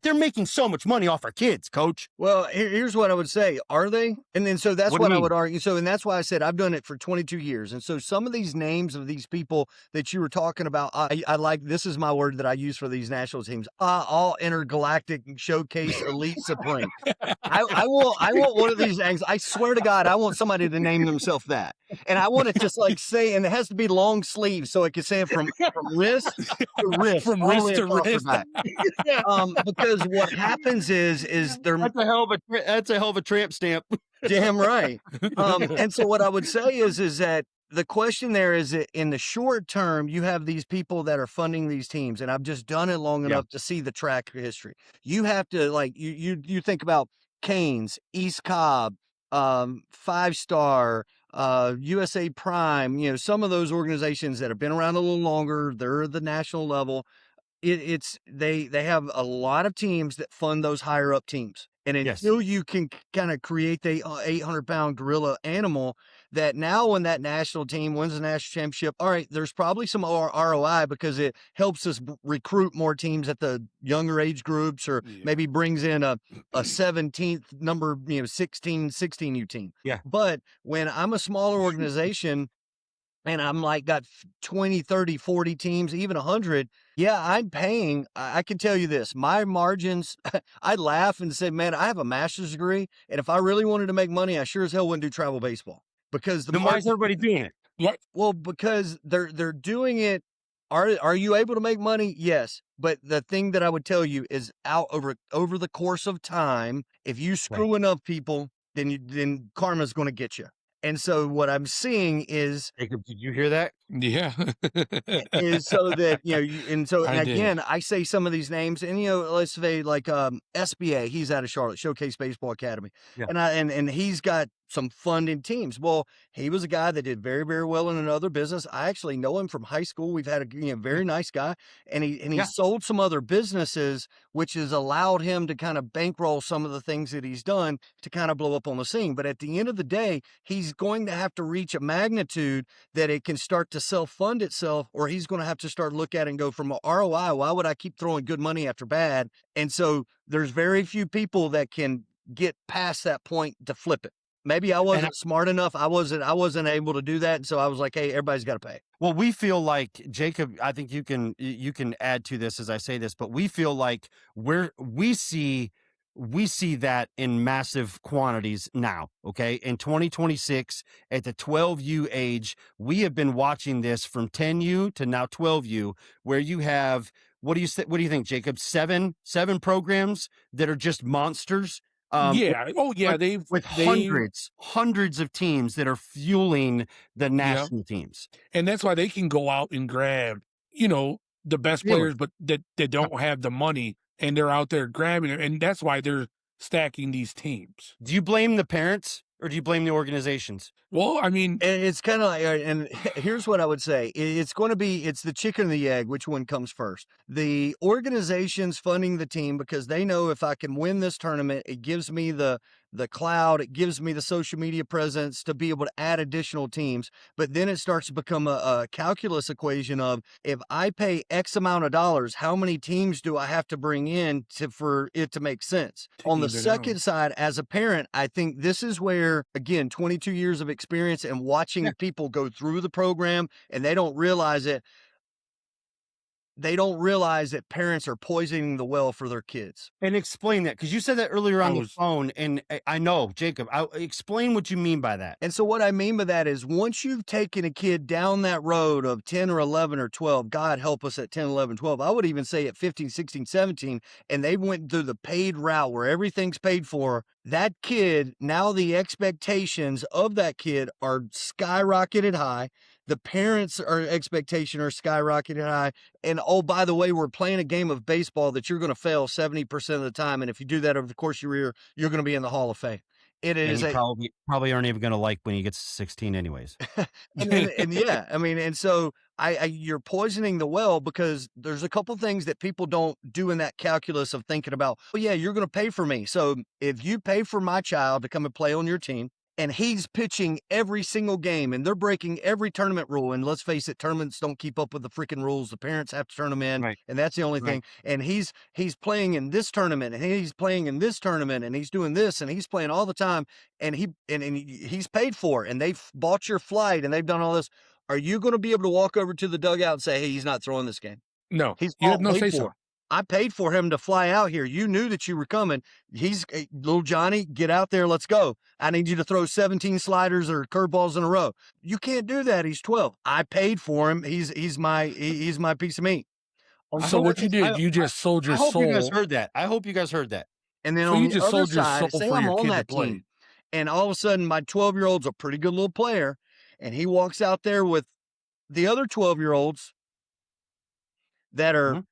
they're making so much money off our kids, Coach. Well, here's what I would say. Are they? And then, so that's what I would argue. So, and that's why I said I've done it for 22 years. And so some of these names of these people that you were talking about, I like, this is my word that I use for these national teams, all intergalactic showcase elite supreme. I want one of these things. I swear to God, I want somebody to name themselves that. And I want to just like say, and it has to be long sleeves so it can say from wrist to wrist. From wrist to wrist. Because what happens is that's a hell of a tramp stamp. Damn right. And so what I would say is that the question there is that in the short term, you have these people that are funding these teams, and I've just done it long enough to see the track history. You have to like you think about Canes, East Cobb, 5-Star, USA Prime, some of those organizations that have been around a little longer, they're the national level. They have a lot of teams that fund those higher up teams. And until you can kind of create the 800-pound gorilla animal, that now when that national team wins the national championship, all right, there's probably some ROI because it helps us recruit more teams at the younger age groups, or maybe brings in a 17th number, 16U team. Yeah. But when I'm a smaller organization and I'm like got 20, 30, 40 teams, even 100, yeah, I'm paying. I can tell you this, my margins, I laugh and say, man, I have a master's degree. And if I really wanted to make money, I sure as hell wouldn't do travel baseball, because the Then why is everybody doing it? well, because they're doing it. Are you able to make money? Yes. But the thing that I would tell you is out over the course of time, if you screw enough people, then karma's going to get you. And so what I'm seeing is, Jacob, did you hear that? Yeah. is so that, and I did. again, I say some of these names, and, let's say like, SBA, he's out of Charlotte, Showcase Baseball Academy. Yeah. And he's got some funding teams. Well, he was a guy that did very, very well in another business. I actually know him from high school. We've had a very nice guy, and he sold some other businesses, which has allowed him to kind of bankroll some of the things that he's done to kind of blow up on the scene. But at the end of the day, he's going to have to reach a magnitude that it can start to self-fund itself, or he's going to have to start look at it and go, from a ROI, why would I keep throwing good money after bad? And so there's very few people that can get past that point to flip it. Maybe I wasn't smart enough. I wasn't able to do that. And so I was like, hey, everybody's got to pay. Well, we feel like, Jacob, I think you can add to this as I say this, but we feel like we see that in massive quantities now. Okay. In 2026, at the 12U age, we have been watching this from 10U to now 12U, where you have, what do you think, Jacob? Seven programs that are just monsters. With hundreds of teams that are fueling the national teams, and that's why they can go out and grab, the best players, but that don't have the money, and they're out there grabbing it, and that's why they're stacking these teams. Do you blame the parents or do you blame the organizations? Well, I mean, and it's kind of like, and here's what I would say. It's the chicken or the egg. Which one comes first? The organization's funding the team because they know if I can win this tournament, it gives me the cloud, it gives me the social media presence to be able to add additional teams. But then it starts to become a calculus equation of, if I pay X amount of dollars, how many teams do I have to bring in for it to make sense? On the second side, as a parent, I think this is where, again, 22 years of experience and watching people go through the program, and they don't realize it. They don't realize that parents are poisoning the well for their kids. And explain that, because you said that earlier on the phone, and I know, Jacob, explain what you mean by that. And so what I mean by that is, once you've taken a kid down that road of 10 or 11 or 12, God help us at 10, 11, 12, I would even say at 15, 16, 17, and they went through the paid route where everything's paid for, that kid, now the expectations of that kid are skyrocketed high. The parents' expectation are skyrocketed high. And, oh, by the way, we're playing a game of baseball that you're going to fail 70% of the time. And if you do that over the course of your career, you're going to be in the Hall of Fame. It is probably aren't even going to like when he gets to 16 anyways. and yeah, I mean, and so you're poisoning the well, because there's a couple things that people don't do in that calculus of thinking about, well, yeah, you're going to pay for me. So if you pay for my child to come and play on your team, and he's pitching every single game, and they're breaking every tournament rule. And let's face it, tournaments don't keep up with the freaking rules. The parents have to turn them in, and that's the only thing. And he's playing in this tournament, and he's playing in this tournament, and he's doing this, and he's playing all the time, and he's paid for, and they've bought your flight, and they've done all this. Are you going to be able to walk over to the dugout and say, hey, he's not throwing this game? No, he's you have no say for. so. I paid for him to fly out here. You knew that you were coming. Little Johnny, get out there. Let's go. I need you to throw 17 sliders or curveballs in a row. You can't do that. He's 12. I paid for him. He's my piece of meat. So what you did, you just sold your soul. I hope you guys heard that. I hope you guys heard that. And then on the other side, say I'm on that team, and all of a sudden my 12-year-old's a pretty good little player, and he walks out there with the other 12-year-olds that are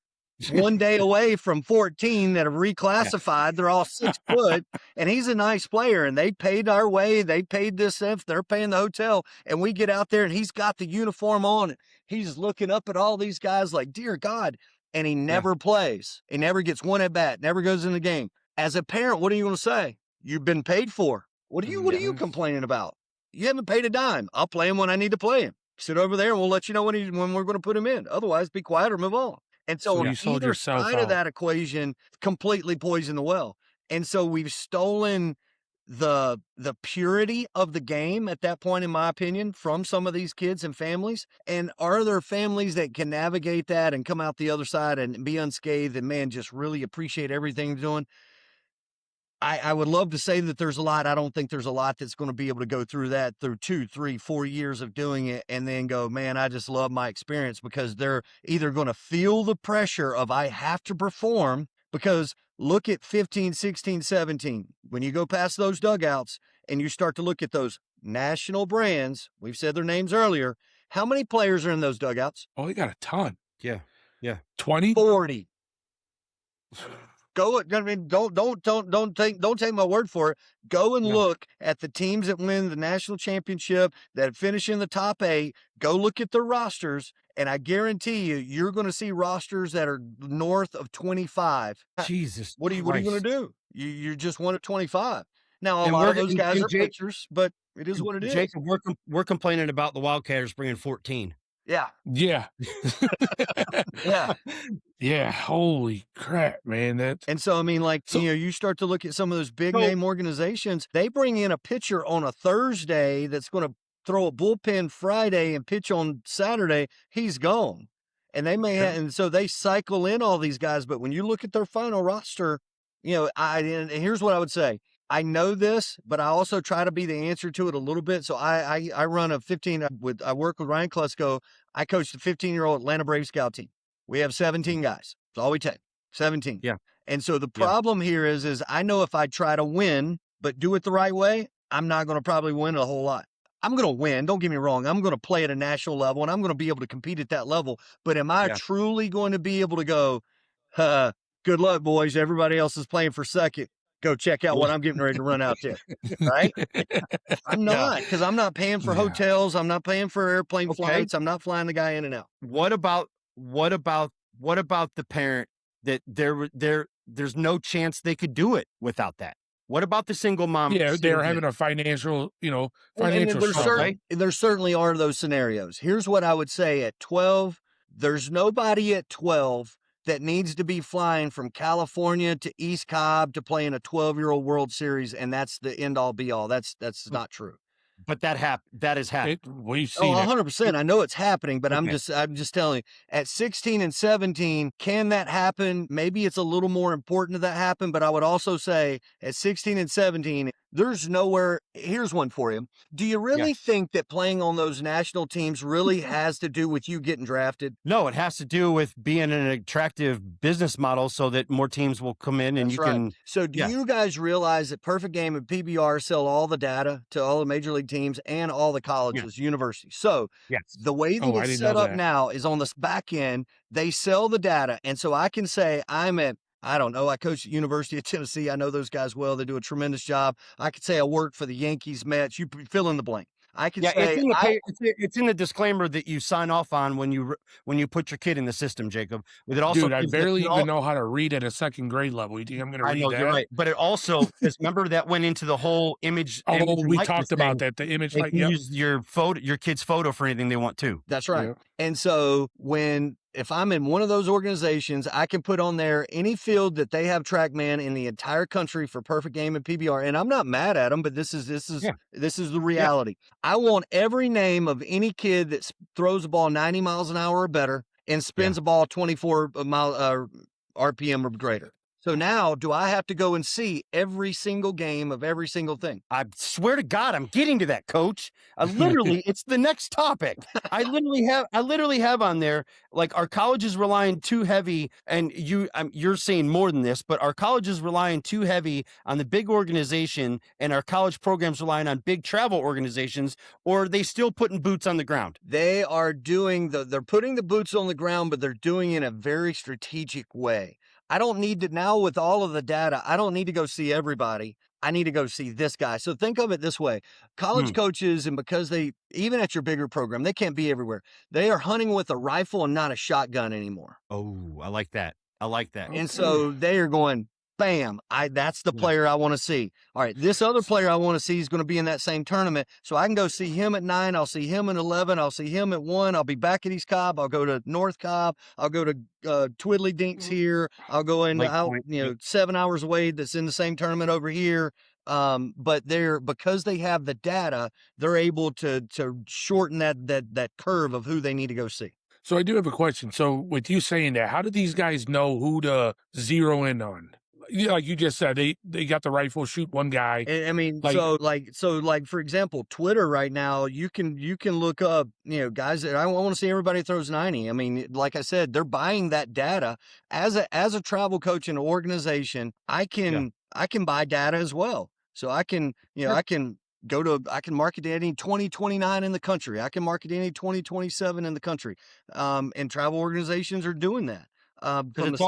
one day away from 14 that have reclassified. They're all 6 foot, and he's a nice player, and they paid our way. They paid this if they're paying the hotel, and we get out there and he's got the uniform on. He's looking up at all these guys like, dear God. And he never plays. He never gets one at bat, never goes in the game. As a parent, what are you going to say? You've been paid for. What are you complaining about? You haven't paid a dime. I'll play him when I need to play him. Sit over there and we'll let you know when we're going to put him in. Otherwise, be quiet or move on. And so, So on you sold either yourself side of out. that equation, completely poison the well. And so we've stolen the purity of the game at that point, in my opinion, from some of these kids and families. And are there families that can navigate that and come out the other side and be unscathed and, man, just really appreciate everything they're doing? I would love to say that there's a lot. I don't think there's a lot that's going to be able to go through that through 2, 3, 4 years of doing it and then go, man, I just love my experience, because they're either going to feel the pressure of I have to perform, because look at 15, 16, 17. When you go past those dugouts and you start to look at those national brands, we've said their names earlier, how many players are in those dugouts? Oh, he got a ton. Yeah. 20? 40. Go. I mean, don't take my word for it. Go and look at the teams that win the national championship, that finish in the top 8. Go look at their rosters, and I guarantee you're going to see rosters that are north of 25. Jesus, What are you going to do? You're just one of 25. Now, a And lot we're of those getting- guys and are Jake- pitchers, but it is what it is. Jacob, we're complaining about the Wildcatters bringing 14. Yeah, Yeah. yeah. Yeah. Holy crap, man. And so, I mean, like, you start to look at some of those big name organizations, they bring in a pitcher on a Thursday that's going to throw a bullpen Friday and pitch on Saturday. He's gone. And they may have, and so they cycle in all these guys. But when you look at their final roster, and here's what I would say. I know this, but I also try to be the answer to it a little bit. So I run a 15 I work with Ryan Klusko. I coach the 15-year-old Atlanta Braves scout team. We have 17 guys. That's all we take. 17. Yeah. And so the problem here is I know if I try to win, but do it the right way, I'm not going to probably win a whole lot. I'm going to win. Don't get me wrong. I'm going to play at a national level and I'm going to be able to compete at that level. But am I truly going to be able to go, good luck, boys. Everybody else is playing for second. Go check out what I'm getting ready to run out there. Right? I'm not, because I'm not paying for hotels. I'm not paying for airplane flights. I'm not flying the guy in and out. What about the parent that there's no chance they could do it without that? What about the single mom? Yeah, they're having a financial There struggle, right? There certainly are those scenarios. Here's what I would say at 12, there's nobody at 12 that needs to be flying from California to East Cobb to play in a 12-year-old World Series, and that's the end-all be-all. That's not true. But that is happening. We've seen 100%. I know it's happening, but I'm just telling you, at 16 and 17, can that happen? Maybe it's a little more important to that happen, but I would also say at 16 and 17, there's nowhere. Here's one for you. Do you really think that playing on those national teams really has to do with you getting drafted? No, it has to do with being an attractive business model so that more teams will come in and can. So do you guys realize that Perfect Game and PBR sell all the data to all the major league teams and all the colleges, universities? So the way that it's set up now is on this back end, they sell the data. And so I can say I don't know. I coach at University of Tennessee. I know those guys well. They do a tremendous job. I could say I work for the Yankees, Mets. You fill in the blank. I can say it's in the disclaimer that you sign off on when you put your kid in the system, Jacob. It also Dude, I barely even know how to read at a second grade level. You think I'm going to read that? I know, you're right. But it also, remember that went into the whole image. We talked about that. The image, they can use your kid's photo for anything they want to. That's right. Yeah. And so if I'm in one of those organizations, I can put on there any field that they have TrackMan in the entire country for Perfect Game and PBR. And I'm not mad at them, but this is the reality. I want every name of any kid that throws the ball 90 miles an hour or better and spins the ball 24 mile RPM or greater. So now, do I have to go and see every single game of every single thing? I swear to God, I'm getting to that, Coach. It's the next topic. I literally have on there, like, our colleges relying too heavy, and you're saying more than this, but our colleges relying too heavy on the big organization, and our college programs relying on big travel organizations, or are they still putting boots on the ground? They are they're putting the boots on the ground, but they're doing it in a very strategic way. I don't need to, now with all of the data, I don't need to go see everybody. I need to go see this guy. So think of it this way. College coaches, and because even at your bigger program, they can't be everywhere. They are hunting with a rifle and not a shotgun anymore. Oh, I like that. And so they are going, Bam, that's the Yeah. player I want to see. All right, this other player I want to see is going to be in that same tournament. So I can go see him at 9, I'll see him at 11, I'll see him at 1, I'll be back at East Cobb, I'll go to North Cobb, I'll go to Twiddly Dinks here, I'll go into Lake out, Point, 7 hours away that's in the same tournament over here. But because they have the data, they're able to shorten that curve of who they need to go see. So I do have a question. So with you saying that, how do these guys know who to zero in on? Like you just said, they got the rifle, shoot one guy. I mean, Like- so for example, Twitter right now, you can look up, guys that I want to see everybody throws 90. I mean, like I said, they're buying that data as a travel coach and organization. I can buy data as well. So I can, I can market to any 2029 in the country. I can market to any 2027 in the country. And travel organizations are doing that. Because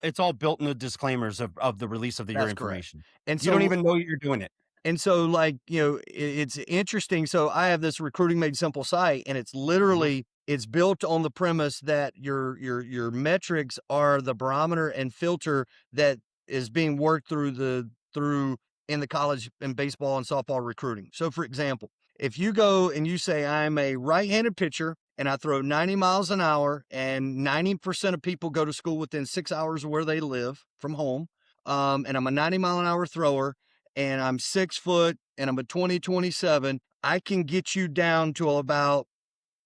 it's all built in the disclaimers of the release of your That's correct. information. And You don't even know you're doing it. And so, it's interesting. So I have this Recruiting Made Simple site, and it's literally it's built on the premise that your metrics are the barometer and filter that is being worked through in the college and baseball and softball recruiting. So, for example, if you go and you say I'm a right-handed pitcher and I throw 90 miles an hour, and 90% of people go to school within 6 hours of where they live from home, and I'm a 90-mile-an-hour thrower, and I'm 6 foot, and I'm a 2027, I can get you down to about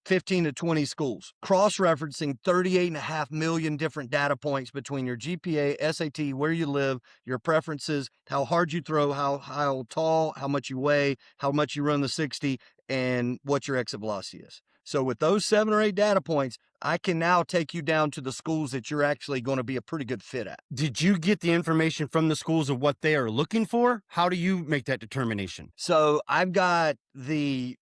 15 to 20 schools, cross-referencing 38.5 million different data points between your GPA, SAT, where you live, your preferences, how hard you throw, how tall, how much you weigh, how much you run the 60, and what your exit velocity is. So with those 7 or 8 data points, I can now take you down to the schools that you're actually going to be a pretty good fit at. Did you get the information from the schools of what they are looking for? How do you make that determination? So I've got the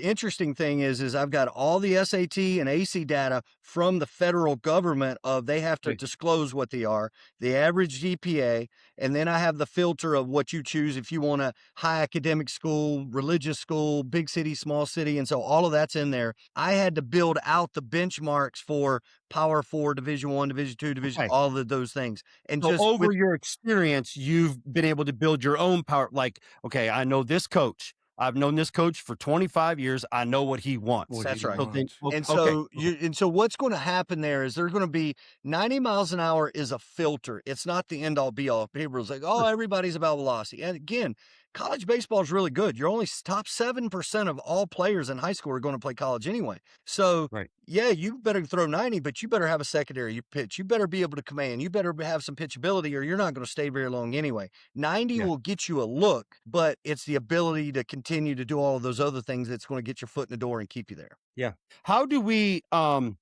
interesting thing is I've got all the SAT and AC data from the federal government of they have to disclose what they are, the average GPA, and then I have the filter of what you choose if you want a high academic school, religious school, big city, small city, and so all of that's in there. I had to build out the benchmarks for Power 4, Division 1, Division 2, Division, all of those things. And so just over your experience, you've been able to build your own power. Like, okay, I know this coach. I've known this coach for 25 years. I know what he wants. That's right. And so what's going to happen there is they're going to be 90 miles an hour is a filter. It's not the end all be all. People's like, oh, everybody's about velocity. And again, college baseball is really good. You're only top 7% of all players in high school are going to play college anyway. So yeah, you better throw 90, but you better have a secondary pitch. You better be able to command. You better have some pitchability or you're not going to stay very long anyway. 90 will get you a look, but it's the ability to continue to do all of those other things that's going to get your foot in the door and keep you there. Yeah. How do we, I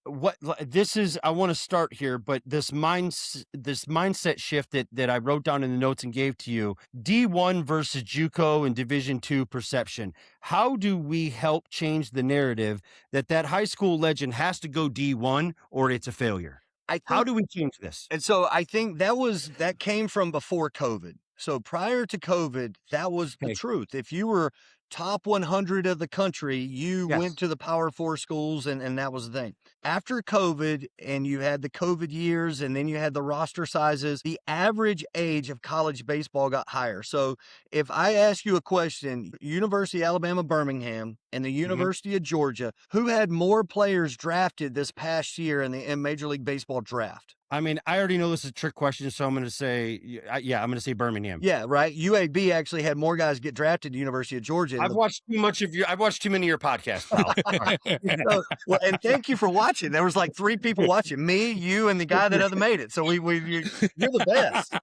want to start here, but this mindset shift that I wrote down in the notes and gave to you, D1 versus Juco and Division 2 perception. How do we help change the narrative that high school legend has to go D1 or it's a failure? How do we change this? And so I think that came from before COVID. So prior to COVID, that was the truth. If you were top 100 of the country, you went to the Power 4 schools, and that was the thing. After COVID, and you had the COVID years, and then you had the roster sizes, the average age of college baseball got higher. So if I ask you a question, University of Alabama, Birmingham, and the University of Georgia, who had more players drafted this past year in Major League Baseball draft? I mean, I already know this is a trick question, so I'm going to say, I'm going to say Birmingham. Yeah, right. UAB actually had more guys get drafted to University of Georgia. I've watched too many of your podcasts, pal. And thank you for watching. There was like 3 people watching, me, you, and the guy that other made it. So you're the best.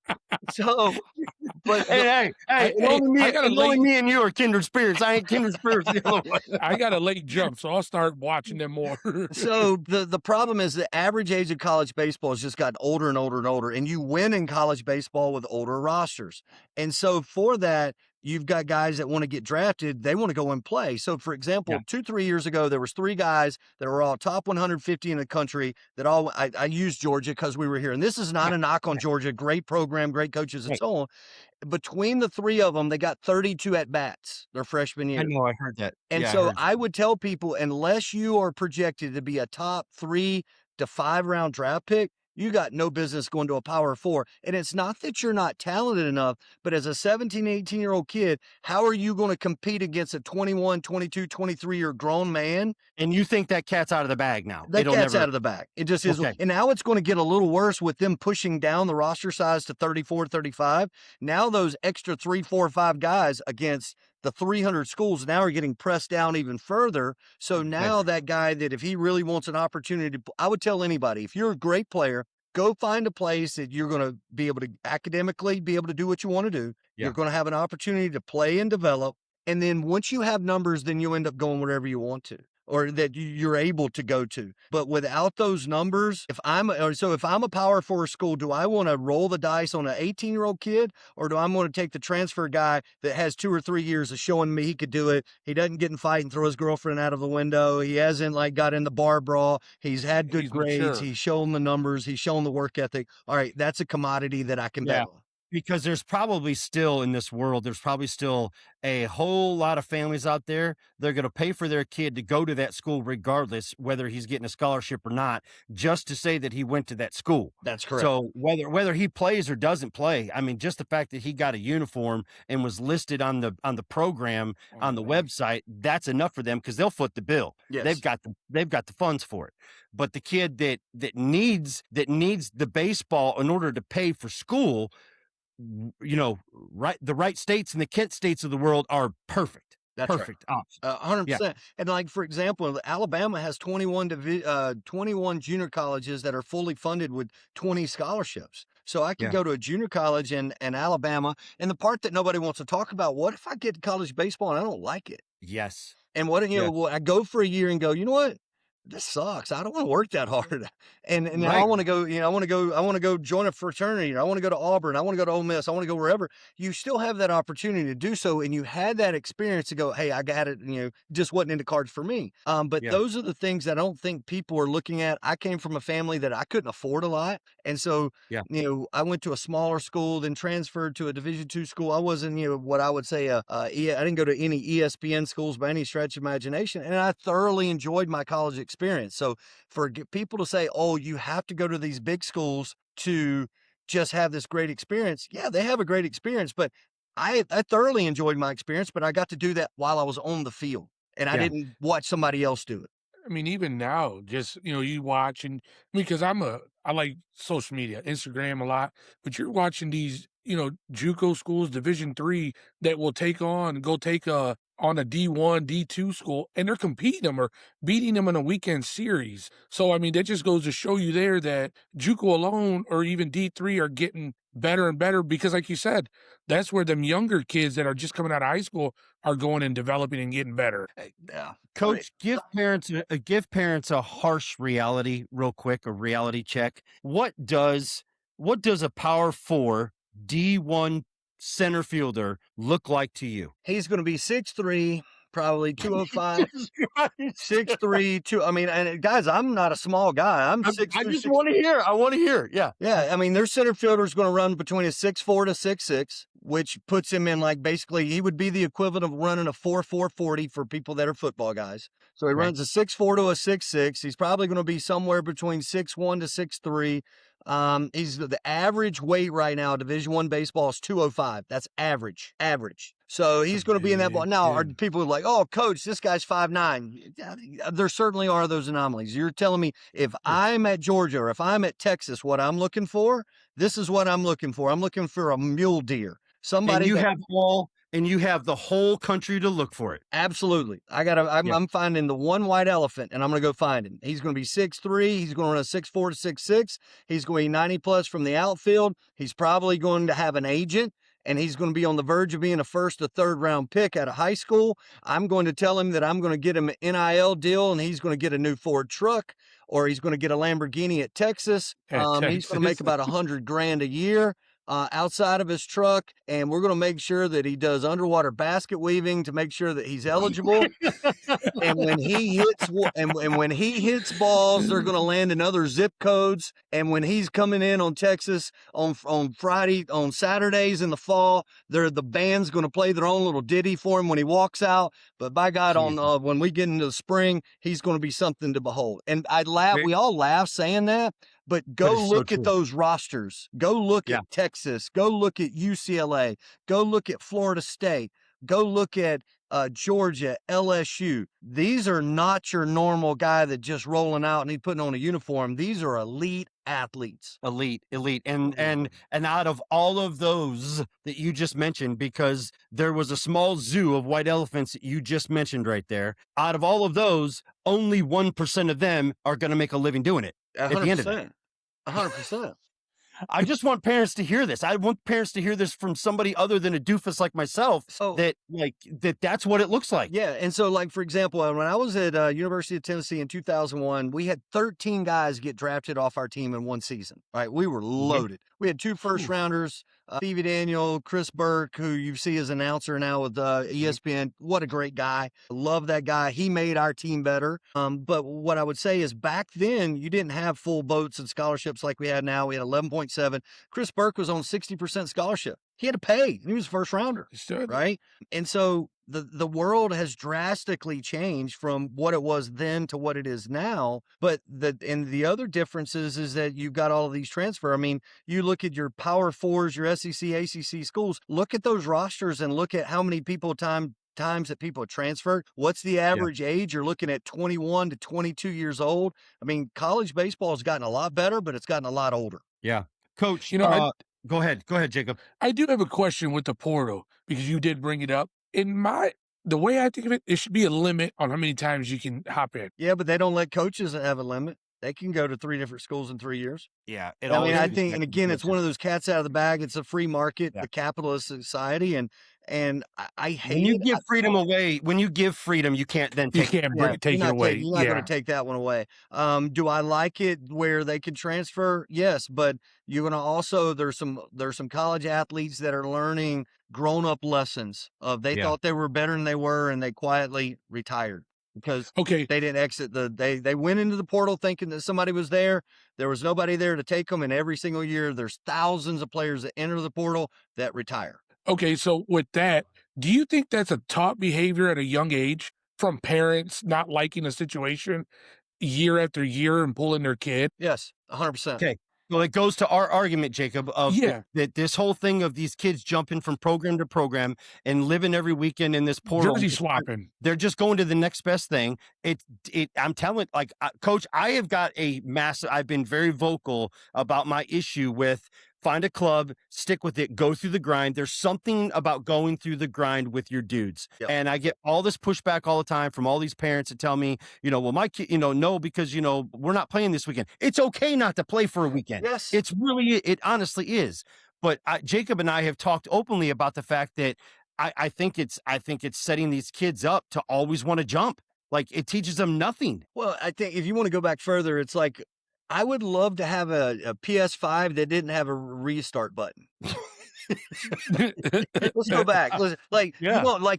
So, but hey, only me and you are kindred spirits. I ain't kindred spirits. The other one. I got a late jump, so I'll start watching them more. So the problem is the average age of college baseball has just gotten older and older and older, and you win in college baseball with older rosters. And so for that, you've got guys that want to get drafted. They want to go and play. So for example, 2-3 years ago, there was 3 guys that were all top 150 in the country that I used Georgia because we were here. And this is not a knock on Georgia. Great program, great coaches, and so on. Between the 3 of them, they got 32 at-bats their freshman year. I know, I heard that. And so I would tell people, unless you are projected to be a top 3 to 5 round draft pick, you got no business going to a Power 4. And it's not that you're not talented enough, but as a 17, 18-year-old kid, how are you going to compete against a 21, 22, 23-year grown man? And you think that cat's out of the bag now? That It'll cat's never. out of the bag. It just is. Okay. And now it's going to get a little worse with them pushing down the roster size to 34, 35. Now those extra 3, 4, 5 guys against the 300 schools now are getting pressed down even further. So now that guy that if he really wants an opportunity, I would tell anybody, if you're a great player, go find a place that you're going to be able to academically be able to do what you want to do. Yeah. You're going to have an opportunity to play and develop. And then once you have numbers, then you end up going wherever you want to, or that you're able to go to. But without those numbers, if I'm a Power 4 school, do I want to roll the dice on an 18-year-old kid, or do I want to take the transfer guy that has 2 or 3 years of showing me he could do it? He doesn't get in fight and throw his girlfriend out of the window. He hasn't got in the bar brawl. He's had good grades. Mature. He's shown the numbers. He's shown the work ethic. All right, that's a commodity that I can bet on. Because there's probably still in this world, there's probably still a whole lot of families out there. They're going to pay for their kid to go to that school, regardless whether he's getting a scholarship or not, just to say that he went to that school. That's correct. So whether he plays or doesn't play, I mean, just the fact that he got a uniform and was listed on the program on the website, that's enough for them because they'll foot the bill. Yes. They've got the funds for it. But the kid that needs the baseball in order to pay for school, the right states and the Kent states of the world are perfect. That's perfect option. 100%. Yeah. And for example, Alabama has 21 junior colleges that are fully funded with 20 scholarships. So I could go to a junior college in Alabama. And the part that nobody wants to talk about, what if I get to college baseball and I don't like it? Yes. And I go for a year and go, you know what? This sucks. I don't want to work that hard. And now I want to go, I want to go join a fraternity. I want to go to Auburn. I want to go to Ole Miss. I want to go wherever. You still have that opportunity to do so. And you had that experience to go, hey, I got it. Just wasn't in the cards for me. But those are the things that I don't think people are looking at. I came from a family that I couldn't afford a lot. And so, I went to a smaller school, then transferred to a Division II school. I wasn't, what I would say, I didn't go to any ESPN schools by any stretch of imagination. And I thoroughly enjoyed my college experience. So for people to say, oh, you have to go to these big schools to just have this great experience. Yeah, they have a great experience, but I thoroughly enjoyed my experience, but I got to do that while I was on the field and I didn't watch somebody else do it. I mean, even now, just, you watch because I like social media, Instagram a lot, but you're watching these, Juco schools, Division III that will on a D1, D2 school, and they're competing them or beating them in a weekend series. So, I mean, that just goes to show you there that Juco alone or even D3 are getting better and better because, like you said, that's where them younger kids that are just coming out of high school are going and developing and getting better. Yeah. Coach, give parents a harsh reality real quick, a reality check. What does a Power 4 D1 center fielder look like to you? He's going to be 6'3", probably 205, 6'3", 2. I mean, and guys, I'm not a small guy. I'm 6'3". I just want to hear. I want to hear. Yeah. Yeah. I mean, their center fielder is going to run between a 6'4" to 6'6", which puts him in basically he would be the equivalent of running a 4.4 40 for people that are football guys. So he runs a 6'4" to a 6'6". He's probably going to be somewhere between 6'1" to 6'3". He's the average weight right now, Division I baseball is 205. That's average. So he's going to be in that ball. Now, are people like, oh, coach, this guy's 5'9". There certainly are those anomalies. You're telling me if I'm at Georgia or if I'm at Texas, what I'm looking for, this is what I'm looking for. I'm looking for a mule deer. Somebody and you have the whole country to look for it. Absolutely. I'm finding the one white elephant and I'm going to go find him. He's going to be 6'3". He's going to run a 6'4" to 6'6". He's going to be 90 plus from the outfield. He's probably going to have an agent and he's going to be on the verge of being a first or third round pick out of high school. I'm going to tell him that I'm going to get him an NIL deal and he's going to get a new Ford truck or he's going to get a Lamborghini at Texas. He's going to make about $100,000 a year. Outside of his truck, and we're going to make sure that he does underwater basket weaving to make sure that he's eligible. And when he hits balls, they're going to land in other zip codes. And when he's coming in on Texas on Saturdays in the fall, the band's going to play their own little ditty for him when he walks out. But by God, when we get into the spring, he's going to be something to behold. And we all laugh saying that. But go it's so look at true. those rosters. Go look Yeah. at Texas. Go look at UCLA. Go look at Florida State. Go look at Georgia, LSU. These are not your normal guy that just rolling out and he putting on a uniform. These are elite athletes. Elite. And out of all of those that you just mentioned, because there was a small zoo of white elephants that you just mentioned right there, out of all of those, only 1% of them are going to make a living doing it at the end of it. 100%. I just want parents to hear this. I want parents to hear this from somebody other than a doofus like myself. So that's what it looks like. Yeah, and so like for example, when I was at University of Tennessee in 2001, we had 13 guys get drafted off our team in one season. Right, we were loaded. We had 2 first rounders, Stevie Daniel, Chris Burke, who you see as announcer now with ESPN. What a great guy! Love that guy. He made our team better. But what I would say is back then you didn't have full boats and scholarships like we had now. We had 11.7. Chris Burke was on 60% scholarship. He had to pay. He was a first rounder, right? And so the world has drastically changed from what it was then to what it is now. But the other differences is that you've got all of these transfer. I mean, you look at your Power Fours, your SEC, ACC schools. Look at those rosters and look at how many times that people transferred. What's the average age? You're looking at 21 to 22 years old. I mean, college baseball has gotten a lot better, but it's gotten a lot older. Yeah, Coach. Go ahead, Jacob. I do have a question with the portal because you did bring it up. The way I think of it, it should be a limit on how many times you can hop in. Yeah, but they don't let coaches have a limit. They can go to 3 different schools in 3 years. Yeah. I think, and again, it's one of those cats out of the bag. It's a free market, the capitalist society. And I hate when you give freedom away, when you give freedom, you can't then take it away. You're not going to take that one away. Do I like it where they can transfer? Yes, but you're going to also, there's some college athletes that are learning grown-up lessons of they thought they were better than they were, and they quietly retired because they didn't exit they went into the portal thinking that somebody was there. There was nobody there to take them. And every single year there's thousands of players that enter the portal that retire. Okay, so with that, do you think that's a taught behavior at a young age from parents not liking a situation year after year and pulling their kid? Yes, 100%. Okay. Well, it goes to our argument, Jacob, of that this whole thing of these kids jumping from program to program and living every weekend in this portal. Jersey swapping. They're just going to the next best thing. I'm telling, Coach, I have got I've been very vocal about my issue with find a club, stick with it, go through the grind. There's something about going through the grind with your dudes. Yep. And I get all this pushback all the time from all these parents that tell me, well, my kid, no, because, we're not playing this weekend. It's okay not to play for a weekend. Yes. It honestly is. But Jacob and I have talked openly about the fact that I think it's setting these kids up to always want to jump. Like it teaches them nothing. Well, I think if you want to go back further, it's like, I would love to have a PS5 that didn't have a restart button. Let's go back.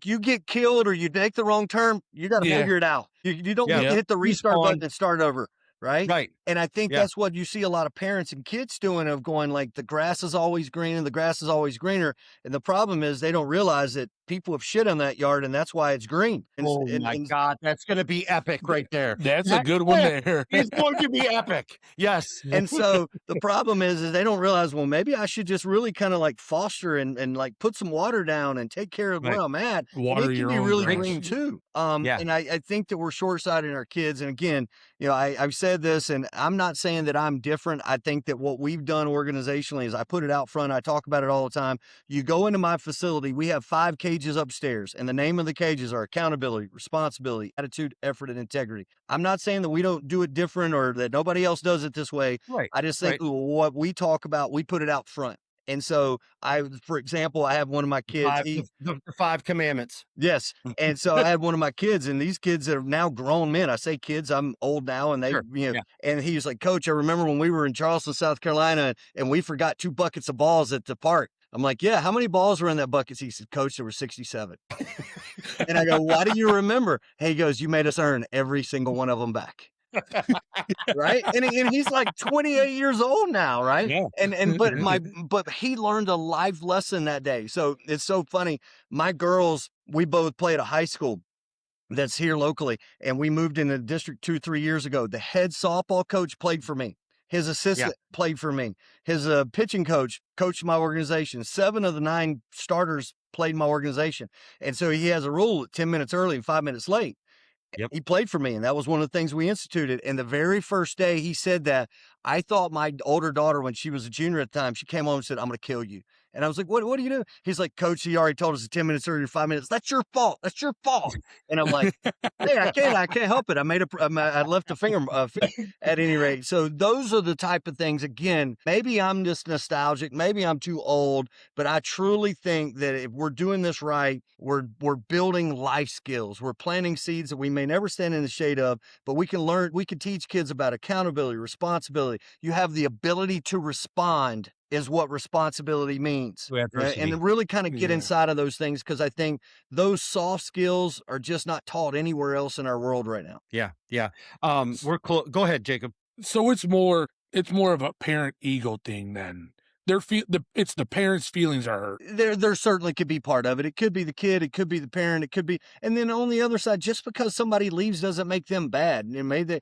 You get killed or you make the wrong turn, you got to figure it out. You don't hit the restart button and start over. Right. And I think that's what you see a lot of parents and kids doing, of going like, the grass is always green and the grass is always greener. And the problem is they don't realize that people have shit on that yard and that's why it's green. And, God, that's going to be epic right there. That's a good one there. It's going to be epic. Yes. And so the problem is they don't realize, well, maybe I should just really kind of like foster and like put some water down and take care of where I'm at. Water it can be really green too. And I think that we're short-sighted in our kids. And again, I've said this, and I'm not saying that I'm different. I think that what we've done organizationally is I put it out front. I talk about it all the time. You go into my facility, we have 5 cages upstairs, and the name of the cages are accountability, responsibility, attitude, effort, and integrity. I'm not saying that we don't do it different or that nobody else does it this way. Right. I just think what we talk about, we put it out front. And so for example, I have one of my kids. The 5 commandments. Yes. And so I had one of my kids, and these kids are now grown men. I say kids, I'm old now. And and he's like, Coach, I remember when we were in Charleston, South Carolina, and we forgot 2 buckets of balls at the park. I'm like, yeah, how many balls were in that bucket? He said, Coach, there were 67. And I go, why do you remember? He goes, you made us earn every single one of them back. Right. And he's like 28 years old now. Right. Yeah. But he learned a life lesson that day. So it's so funny. My girls, we both play at a high school that's here locally, and we moved into District 2 3 years ago. The head softball coach played for me. His assistant played for me. His pitching coach coached my organization. 7 of the 9 starters played in my organization. And so he has a rule 10 minutes early and 5 minutes late. Yep. He played for me, and that was one of the things we instituted. And the very first day he said that, I thought my older daughter, when she was a junior at the time, she came home and said, "I'm going to kill you." And I was like, what do you do? He's like, "Coach, he already told us 10 minutes earlier, 5 minutes. That's your fault. That's your fault." And I'm like, "Hey, I can't help it. I left a finger at any rate." So those are the type of things. Again, maybe I'm just nostalgic. Maybe I'm too old, but I truly think that if we're doing this right, we're building life skills. We're planting seeds that we may never stand in the shade of, but we can teach kids about accountability, responsibility. You have the ability to respond is what responsibility means. And really kind of get inside of those things, because I think those soft skills are just not taught anywhere else in our world right now. Yeah. Go ahead, Jacob. So it's more of a parent ego thing then. It's the parents' feelings are hurt. There certainly could be part of it. It could be the kid, it could be the parent, it could be, and then on the other side, just because somebody leaves doesn't make them bad. They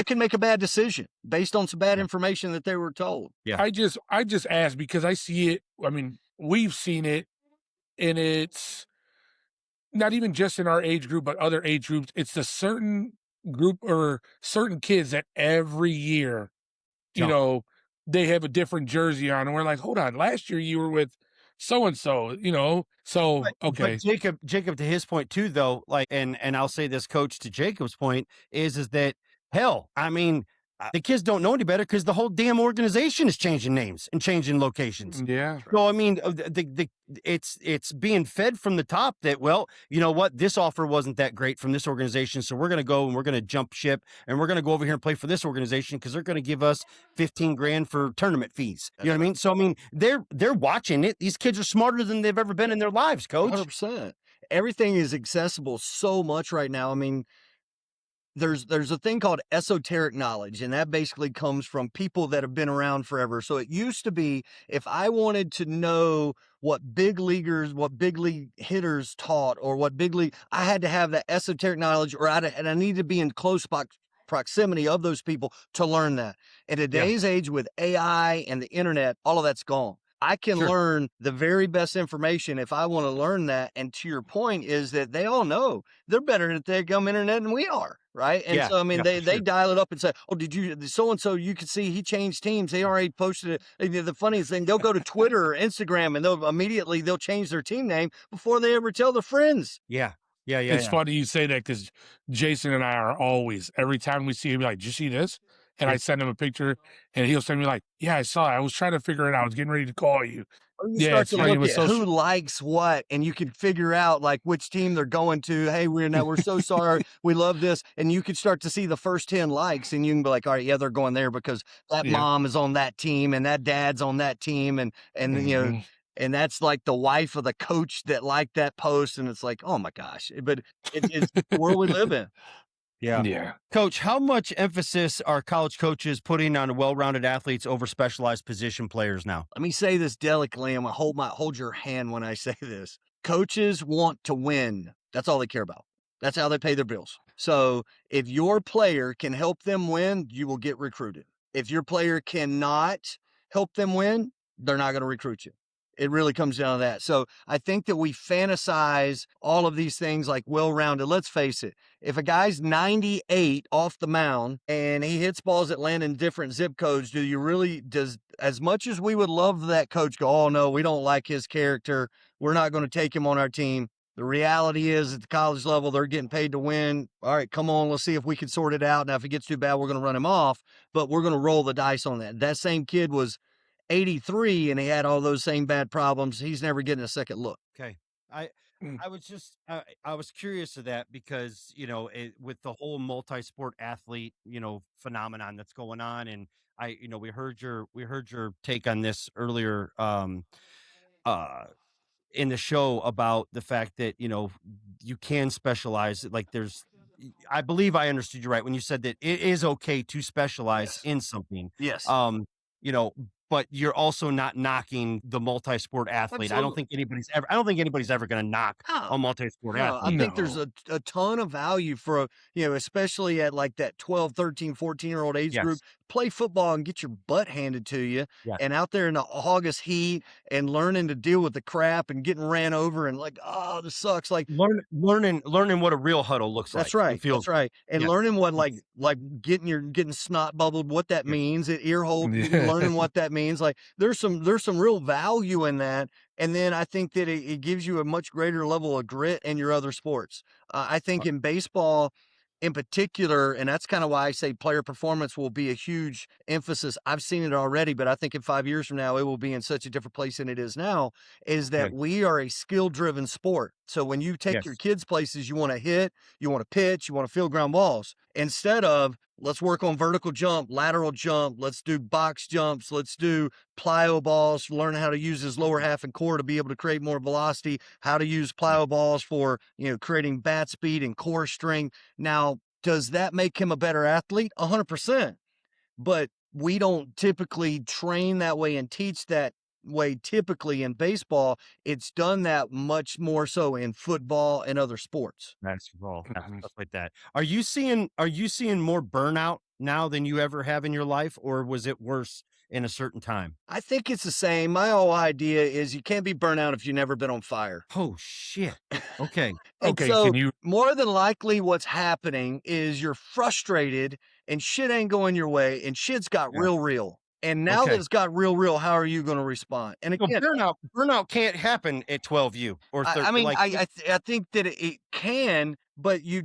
can make a bad decision based on some bad information that they were told. Yeah. I just ask because I see it. I mean, we've seen it, and it's not even just in our age group, but other age groups. It's a certain group or certain kids that every year, they have a different jersey on, and we're like, hold on, last year you were with so-and-so, so, okay. But Jacob, to his point too, though, and I'll say this, Coach, to Jacob's point is that, hell, I mean, the kids don't know any better because the whole damn organization is changing names and changing locations. Yeah. So, I mean, it's being fed from the top that, well, you know what, this offer wasn't that great from this organization, so we're going to go and we're going to jump ship and we're going to go over here and play for this organization because they're going to give us $15,000 for tournament fees. You know what I mean? So, I mean, they're watching it. These kids are smarter than they've ever been in their lives, Coach. 100%. Everything is accessible so much right now. I mean, there's a thing called esoteric knowledge, and that basically comes from people that have been around forever. So it used to be, if I wanted to know what big league hitters taught, or I had to have that esoteric knowledge, and I needed to be in close proximity of those people to learn that. In today's age with AI and the internet, all of that's gone. I can learn the very best information if I want to learn that. And to your point is that they all know they're better at the damn internet than we are. Right. And so, I mean, they dial it up and say, "Oh, did you, so-and-so, you can see he changed teams. They already posted it." The funniest thing, they'll go to Twitter or Instagram and they'll change their team name before they ever tell their friends. Yeah. It's funny you say that, because Jason and I are always, every time we see him, like, "Did you see this?" And I send him a picture, and he'll send me like, "Yeah, I saw it. I was trying to figure it out. I was getting ready to call you." Or you start to look at who likes what, and you can figure out like which team they're going to. Hey, we're so sorry. We love this. And you can start to see the first 10 likes, and you can be like, all right, yeah, they're going there because that mom is on that team and that dad's on that team. And and that's like the wife of the coach that liked that post. And it's like, oh my gosh, but it's the world we live in. Yeah. Coach, how much emphasis are college coaches putting on well-rounded athletes over specialized position players now? Let me say this delicately. I'm going to hold your hand when I say this. Coaches want to win. That's all they care about. That's how they pay their bills. So if your player can help them win, you will get recruited. If your player cannot help them win, they're not going to recruit you. It really comes down to that. So I think that we fantasize all of these things like well-rounded. Let's face it. If a guy's 98 off the mound and he hits balls that land in different zip codes, does as much as we would love that coach go, "Oh no, we don't like his character, we're not going to take him on our team." The reality is at the college level, they're getting paid to win. All right, come on, let's see if we can sort it out. Now, if it gets too bad, we're going to run him off, but we're going to roll the dice on that. That same kid was 83 and he had all those same bad problems. He's never getting a second look. Okay. I was curious of that because, with the whole multi-sport athlete, phenomenon that's going on. And we heard your take on this earlier, in the show about the fact that, you can specialize. Like I believe I understood you right when you said that it is okay to specialize in something. Yes. But you're also not knocking the multi-sport athlete. Absolutely. I don't think anybody's ever going to knock a multi-sport athlete. I think there's a ton of value for, especially at like that 12, 13, 14-year-old age group, play football and get your butt handed to you, Yeah. and out there in the August heat and learning to deal with the crap and getting ran over and like, oh, this sucks. Like learning what a real huddle looks that's like. right. That's right. And yeah. learning what like getting snot bubbled, what that means, at ear hole, learning what that means. Like there's some real value in that. And then I think that it gives you a much greater level of grit in your other sports. I think in baseball in particular, and that's kind of why I say player performance will be a huge emphasis. I've seen it already, but I think in 5 years from now, it will be in such a different place than it is now, is that we are a skill-driven sport. So when you take your kids places, you want to hit, you want to pitch, you want to field ground balls, instead of let's work on vertical jump, lateral jump, let's do box jumps, let's do plyo balls, learn how to use his lower half and core to be able to create more velocity, how to use plyo balls for, creating bat speed and core strength. Now, does that make him a better athlete? 100%. But we don't typically train that way and teach that way typically in baseball. It's done that much more so in football and other sports. Basketball, stuff like that. Are you seeing more burnout now than you ever have in your life, or was it worse in a certain time? I think it's the same. My whole idea is you can't be burnt out if you've never been on fire. Oh shit. Okay. Okay, so can you- more than likely what's happening is you're frustrated and shit ain't going your way and shit's got real. And now that it's got real, how are you going to respond? And again, burnout can't happen at 12U or 13. I mean, I think that it can, but you've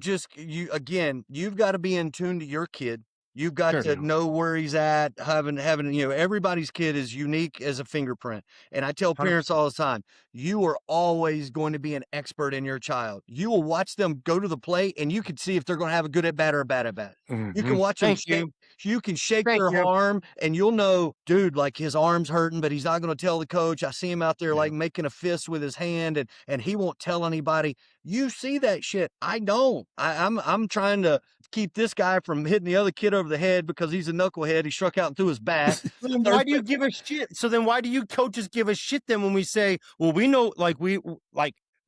got to be in tune to your kid. You've got to know where he's at, having, everybody's kid is unique as a fingerprint. And I tell parents all the time, you are always going to be an expert in your child. You will watch them go to the plate and you can see if they're going to have a good at bat or a bad at bat. You can watch them. You can shake their arm and you'll know, dude, like his arm's hurting, but he's not going to tell the coach. I see him out there like making a fist with his hand and he won't tell anybody. You see that shit. I don't. I'm trying to keep this guy from hitting the other kid over the head because he's a knucklehead. He struck out and threw his bat. Then why do you give a shit? So then why do you coaches give a shit then when we say, well, we know,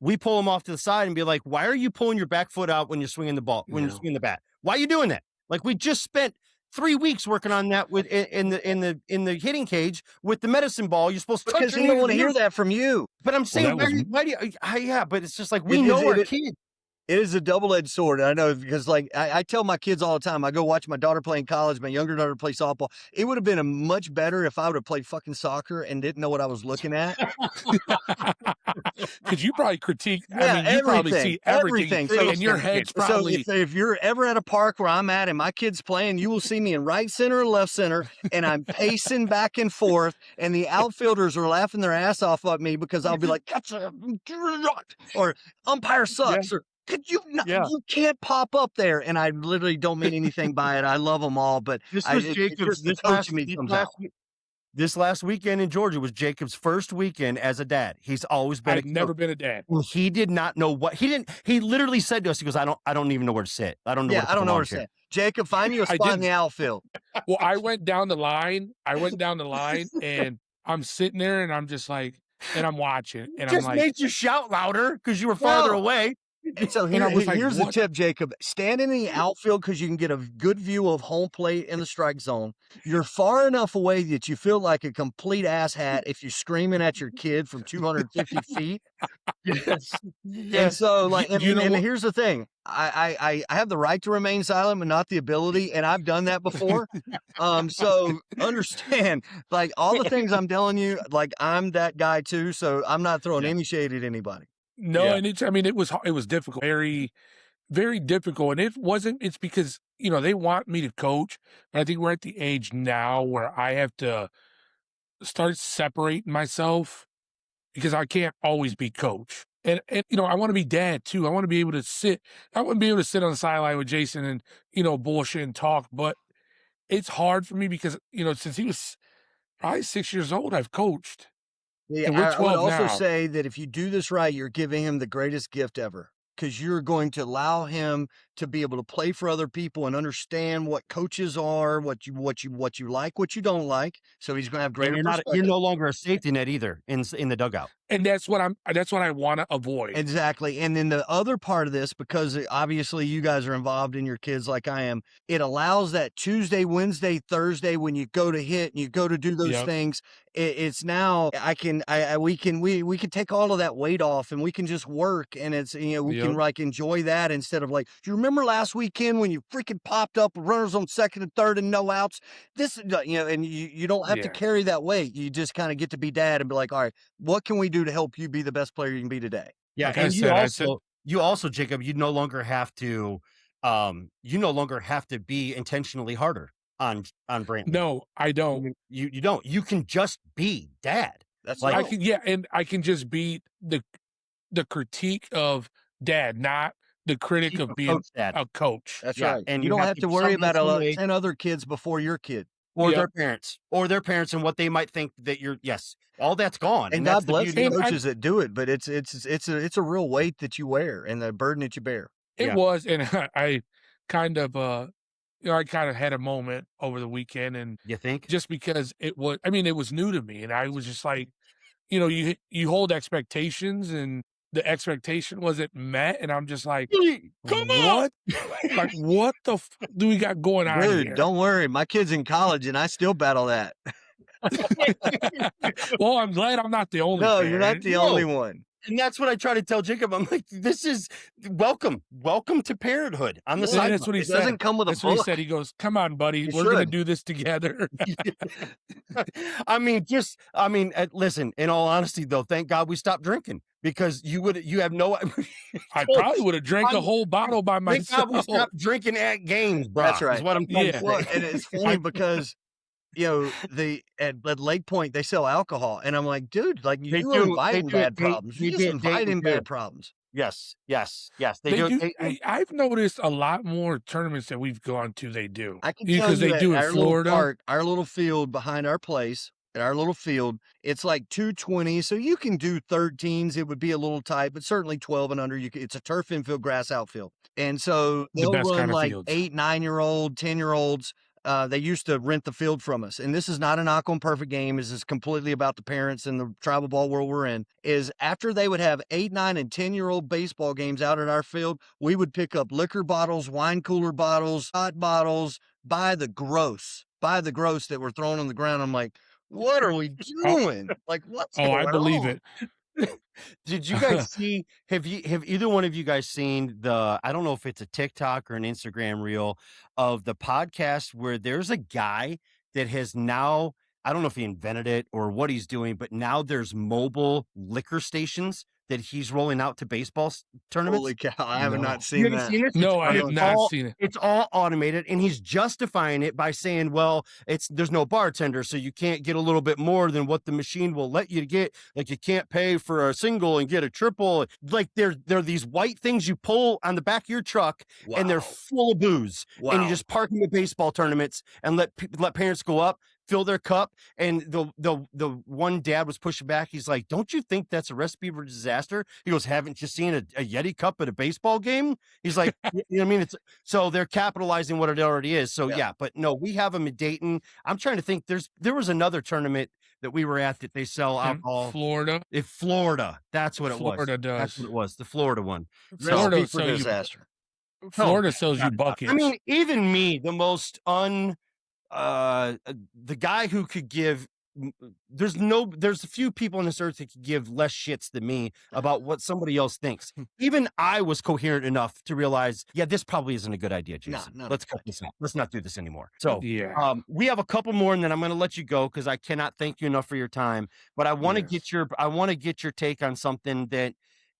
we pull him off to the side and be like, why are you pulling your back foot out when you're swinging the ball, when you're swinging the bat? Why are you doing that? Like we just spent 3 weeks working on that with in the hitting cage with the medicine ball. You're supposed to because he don't want to hear that from you. But I'm saying, why do you? Yeah, but it's just like we know our kid. It is a double-edged sword. I know because like I tell my kids all the time, I go watch my daughter play in college, my younger daughter play softball. It would have been much better if I would have played fucking soccer and didn't know what I was looking at. Because you probably critique, you probably see everything. So in your head's probably. So if you're ever at a park where I'm at and my kid's playing, you will see me in right center or left center, and I'm pacing back and forth, and the outfielders are laughing their ass off at me because I'll be like, or umpire sucks, or could you not, you can't pop up there. And I literally don't mean anything by it. I love them all, but this last weekend in Georgia was Jacob's first weekend as a dad. He's always been. I've never been a dad. Well, he did not know what he didn't. He literally said to us, he goes, I don't even know where to sit. I don't know. I don't know where to sit. Jacob, find you a spot in the outfield. Well, I went down the line and I'm sitting there and I'm just like, and I'm watching and just I'm like, made you shout louder because you were farther away. And so here's the tip, Jacob. Stand in the outfield because you can get a good view of home plate in the strike zone. You're far enough away that you feel like a complete asshat if you're screaming at your kid from 250 feet. Yes. And so, and here's the thing. I have the right to remain silent, but not the ability, and I've done that before. So understand, like all the things I'm telling you, like I'm that guy too. So I'm not throwing any shade at anybody. No, and it was difficult, very, very difficult. And it's because, they want me to coach, but I think we're at the age now where I have to start separating myself because I can't always be coach. And I want to be dad too. I want to be able to sit on the sideline with Jason and, bullshit and talk, but it's hard for me because, since he was probably 6 years old, I've coached. Yeah, I would also say that if you do this right, you're giving him the greatest gift ever because you're going to allow him to be able to play for other people and understand what coaches are, what you like, what you don't like. So he's going to have greater perspective. You're no longer a safety net either in the dugout. And that's what I want to avoid. Exactly. And then the other part of this, because obviously you guys are involved in your kids like I am, it allows that Tuesday, Wednesday, Thursday when you go to hit and you go to do those Yep. things. It's now we can take all of that weight off and we can just work, and it's we can Yep. like enjoy that instead of like, do you remember last weekend when you freaking popped up with runners on second and third and no outs? This and you don't have to Yeah. carry that weight. You just kind of get to be dad and be like, all right, what can we do to help you be the best player you can be today? Yeah, Like I and said, you also, Jacob, you no longer have to be intentionally harder on Brantley. No, I don't. You don't. You can just be dad. That's I right. can, yeah, and I can just be the critique of dad, not the critic Keep of a being coach dad. a coach. That's Yeah, right. and you you don't have have to to be worry somebody about someday- 10 other kids before your kid. or Yep. their parents and what they might think that you're. Yes, all that's gone, And that's God the bless beauty the of it. coaches that do it, but it's a real weight that you wear and the burden that you bear. It Yeah. was, and I kind of I kind of had a moment over the weekend, and You think? just because it was new to me, and I was just like, you hold expectations, and the expectation wasn't met, and I'm just like, Come what? Like, what the do we got going on Dude, here? don't worry. My kid's in college and I still battle that. Well, I'm glad I'm not the only No, you're not parent. the No. only one. And that's what I try to tell Jacob. I'm like, this is welcome to parenthood on the Yeah, side. that's what he It said. doesn't come with a That's what he book. said. He goes, "Come on, buddy, You we're gonna should. do this together." Listen, in all honesty though, thank God we stopped drinking, because you have no I probably would have drank a whole bottle by thank God we myself. stopped drinking at games, bro. That's right. Is what I'm trying to Well, say. and it's funny because at Lake Point they sell alcohol, and I'm like, dude, like They you do- are inviting they do it- bad they- problems. they You just do- they inviting do. bad problems. Yes. They They do. do. I've noticed a lot more tournaments that we've gone to. They do. I can tell Because you they at do in our Florida. little park, our little field behind our place, at our little field, it's like 220. So you can do 13s. It would be a little tight, but certainly 12 and under. It's a turf infield, grass outfield. And so The they'll best run kind of like fields. 8, 9-year-old, 10-year-olds. They used to rent the field from us. And this is not a knock on perfect game. This is completely about the parents and the tribal ball world we're in. Is after they would have 8, 9, and 10-year-old baseball games out at our field, we would pick up liquor bottles, wine cooler bottles, hot bottles, by the gross that were thrown on the ground. I'm like, what are we doing? Like, what's Oh, going I believe on? it. Did you guys see? Have either one of you guys seen the? I don't know if it's a TikTok or an Instagram reel of the podcast where there's a guy that has now. I don't know if he invented it or what he's doing, but now there's mobile liquor stations that he's rolling out to baseball tournaments. Holy cow! I have No. not You seen haven't that. seen this? No, I have not seen it. It's all automated, and he's justifying it by saying, "Well, there's no bartender, so you can't get a little bit more than what the machine will let you get. Like you can't pay for a single and get a triple. Like they're these white things you pull on the back of your truck, and they're full of booze. Wow. And you just park them at baseball tournaments and let parents go up, fill their cup." And the one dad was pushing back. He's like, "Don't you think that's a recipe for disaster?" He goes, "Haven't you seen a Yeti cup at a baseball game?" He's like, "You know what I mean?" It's so they're capitalizing what it already is. So yeah, but no, we have them at Dayton. I'm trying to think. There was another tournament that we were at that they sell In alcohol. Florida. In Florida, that's what it was. Florida does. That's what it was. The Florida one. Florida Recipe for sells you. disaster. Florida sells you buckets. I mean, even me, the most the guy who could give there's a few people on this earth that could give less shits than me about what somebody else thinks. Even I was coherent enough to realize, yeah, this probably isn't a good idea, Jason. No, Let's cut this out. Let's not do this anymore. So yeah. we have a couple more, and then I'm going to let you go because I cannot thank you enough for your time. But I want to get your take on something that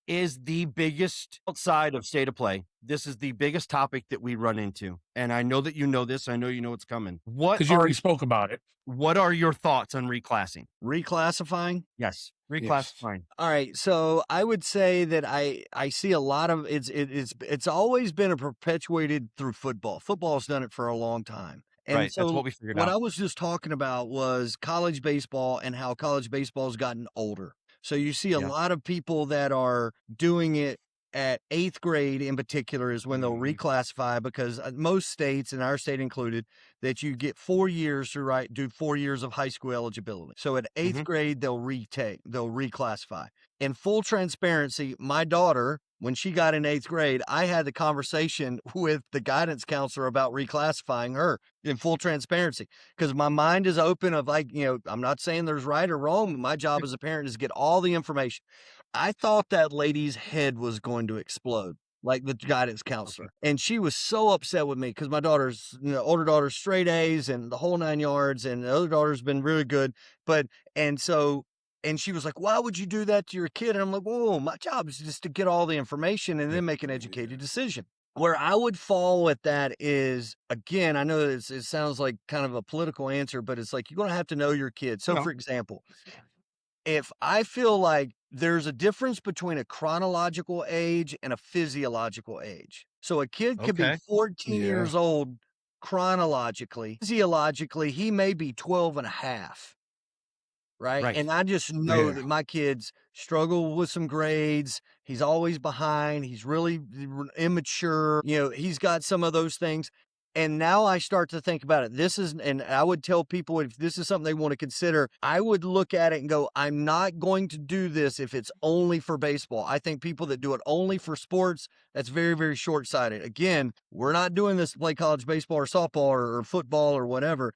is the biggest outside of state of play. This is the biggest topic that we run into. And I know that you know this. I know you know it's coming. Because you already spoke about it. What are your thoughts on reclassing? Reclassifying? Yes. Reclassifying. All right. So I would say that I see a lot of it's always been a perpetuated through football. Football's done it for a long time. And Right. so That's what we figured what out. I was just talking about was college baseball and how college baseball has gotten older. So you see a lot of people that are doing it at 8th grade in particular is when they'll reclassify, because most states, and our state included, that you get 4 years to do 4 years of high school eligibility. So at 8th grade, they'll reclassify. In full transparency, my daughter, when she got in 8th grade, I had the conversation with the guidance counselor about reclassifying her, in full transparency, because my mind is open of, like, I'm not saying there's right or wrong, but my job as a parent is to get all the information. I thought that lady's head was going to explode, like the guidance counselor. And she was so upset with me because my daughter's, older daughter's straight A's and the whole 9 yards, and the other daughter's been really good. And she was like, why would you do that to your kid? And I'm like, whoa, my job is just to get all the information and then make an educated decision. Where I would fall with that is, again, I know it sounds like kind of a political answer, but it's like, you're going to have to know your kid. So, for example, if I feel like there's a difference between a chronological age and a physiological age. So a kid could be 14 years old chronologically. Physiologically, he may be 12 and a half. Right. And I just know that my kids struggle with some grades. He's always behind. He's really immature. He's got some of those things. And now I start to think about it. And I would tell people, if this is something they want to consider, I would look at it and go, I'm not going to do this if it's only for baseball. I think people that do it only for sports, that's very, very short-sighted. Again, we're not doing this to play college baseball or softball or football or whatever.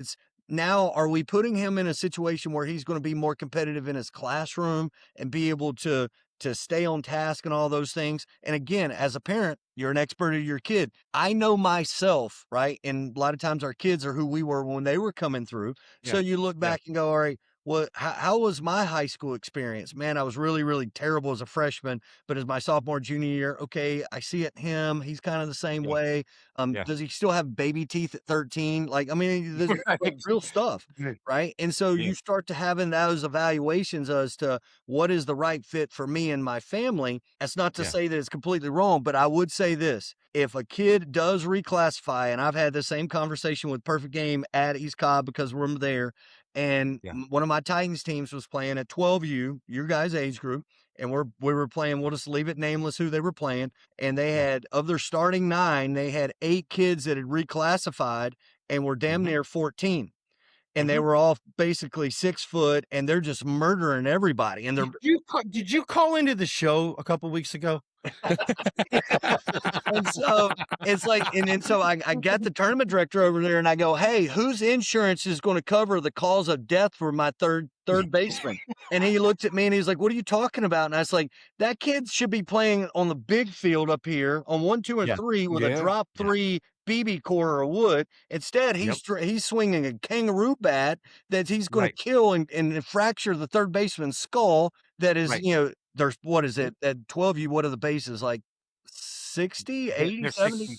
Now, are we putting him in a situation where he's going to be more competitive in his classroom and be able to stay on task and all those things? And again, as a parent, you're an expert of your kid. I know myself, right? And a lot of times our kids are who we were when they were coming through. So you look back and go, all right, well, how was my high school experience? Man, I was really, really terrible as a freshman, but as my sophomore, junior year, okay, I see it in him. He's kind of the same way. Does he still have baby teeth at 13? Like, I mean, there's like real stuff, right? And so you start to having those evaluations as to what is the right fit for me and my family. That's not to say that it's completely wrong, but I would say this. If a kid does reclassify, and I've had the same conversation with Perfect Game at East Cobb because we're there, and one of my Titans teams was playing at 12U, your guys' age group, and we were playing, we'll just leave it nameless who they were playing, and they had, of their starting 9, they had 8 kids that had reclassified and were damn near 14. And they were all basically 6 foot, and they're just murdering everybody. And did you call into the show a couple weeks ago? And so it's like, and so I got the tournament director over there, and I go, hey, whose insurance is going to cover the cause of death for my third baseman? And he looked at me and he's like, what are you talking about? And I was like, that kid should be playing on the big field up here on 1, 2, and 3 with a drop 3 BB core or wood. Instead, he's swinging a kangaroo bat that he's going to kill and fracture the third baseman's skull. That is, there's, what is it, at 12U, what are the bases, like 60, 80, 70?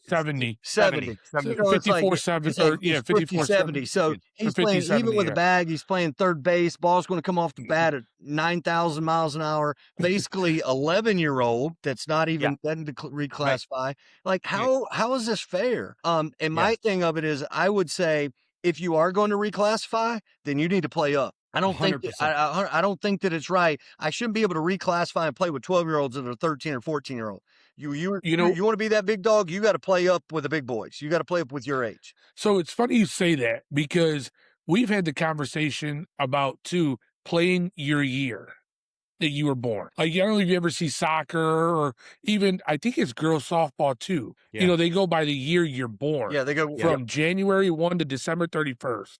70. 70. So 54, 7, 54, 70. So he's playing, even with a bag, he's playing third base. Ball's going to come off the bat at 9,000 miles an hour. Basically, 11-year-old that's not even doesn't reclassify. Like, how is this fair? And my thing of it is, I would say, if you are going to reclassify, then you need to play up. I don't think I don't think that it's right. I shouldn't be able to reclassify and play with 12-year-olds that are 13 or 14-year-old. You want to be that big dog, you got to play up with the big boys. You got to play up with your age. So it's funny you say that, because we've had the conversation about too playing your year that you were born. Like, I don't know if you ever see soccer, or even, I think it's girls softball too. They go by the year you're born. Yeah, they go from January 1 to December 31st.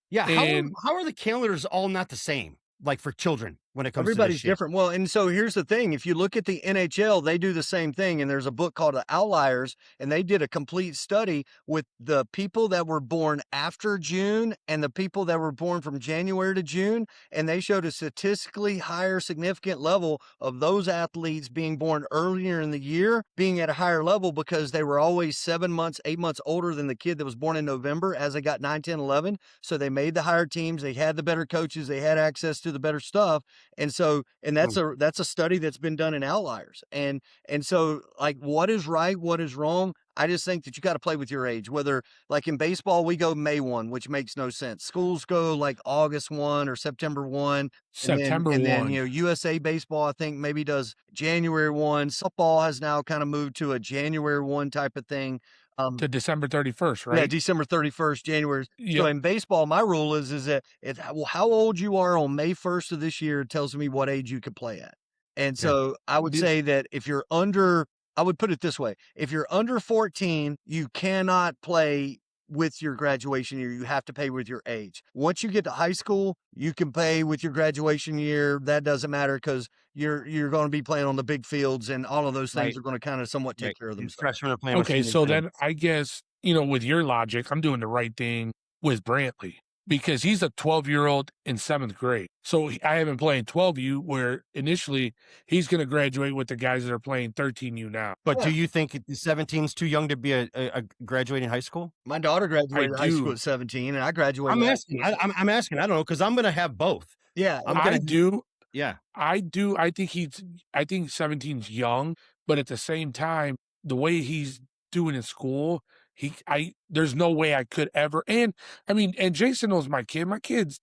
Yeah, how are the calendars all not the same? Like, for children, when it comes everybody's to this different. Well, and so here's the thing. If you look at the NHL, they do the same thing. And there's a book called The Outliers, and they did a complete study with the people that were born after June and the people that were born from January to June. And they showed a statistically higher significant level of those athletes being born earlier in the year, being at a higher level, because they were always 7 months, 8 months older than the kid that was born in November as they got 9, 10, 11. So they made the higher teams. They had the better coaches. They had access to the better stuff. And so, and that's a study that's been done in Outliers. And so, like, what is right, what is wrong? I just think that you got to play with your age. Whether like in baseball, we go May 1, which makes no sense. Schools go like August 1 or September 1. September And then, 1 USA baseball, I think maybe does January 1. Football has now kind of moved to a January 1 type of thing. to December 31st, Yeah, right? December 31st, January. So Yep. in baseball, my rule is that how old you are on May 1st of this year tells me what age you could play at. And so I would say that if you're I would put it this way: if you're under 14, you cannot play with your graduation year. You have to pay with your age. Once you get to high school, you can pay with your graduation year. That doesn't matter because you're going to be playing on the big fields, and all of those things Right. are going to kind of somewhat take Right. care of themselves. Freshmen are playing with Okay, seniors so now. then I guess, with your logic, I'm doing the right thing with Brantley because he's a 12-year-old in 7th grade. So I have him playing 12U, where initially he's going to graduate with the guys that are playing 13U now. But do you think 17 is too young to be a graduating high school? My daughter graduated high school do. at 17, and I graduated. I'm asking. I'm asking. I don't know because I'm going to have both. Yeah, I do. Yeah. I do. I think 17's young, but at the same time, the way he's doing in school, there's no way I could ever. And I mean, and Jason knows my kid. My kid's,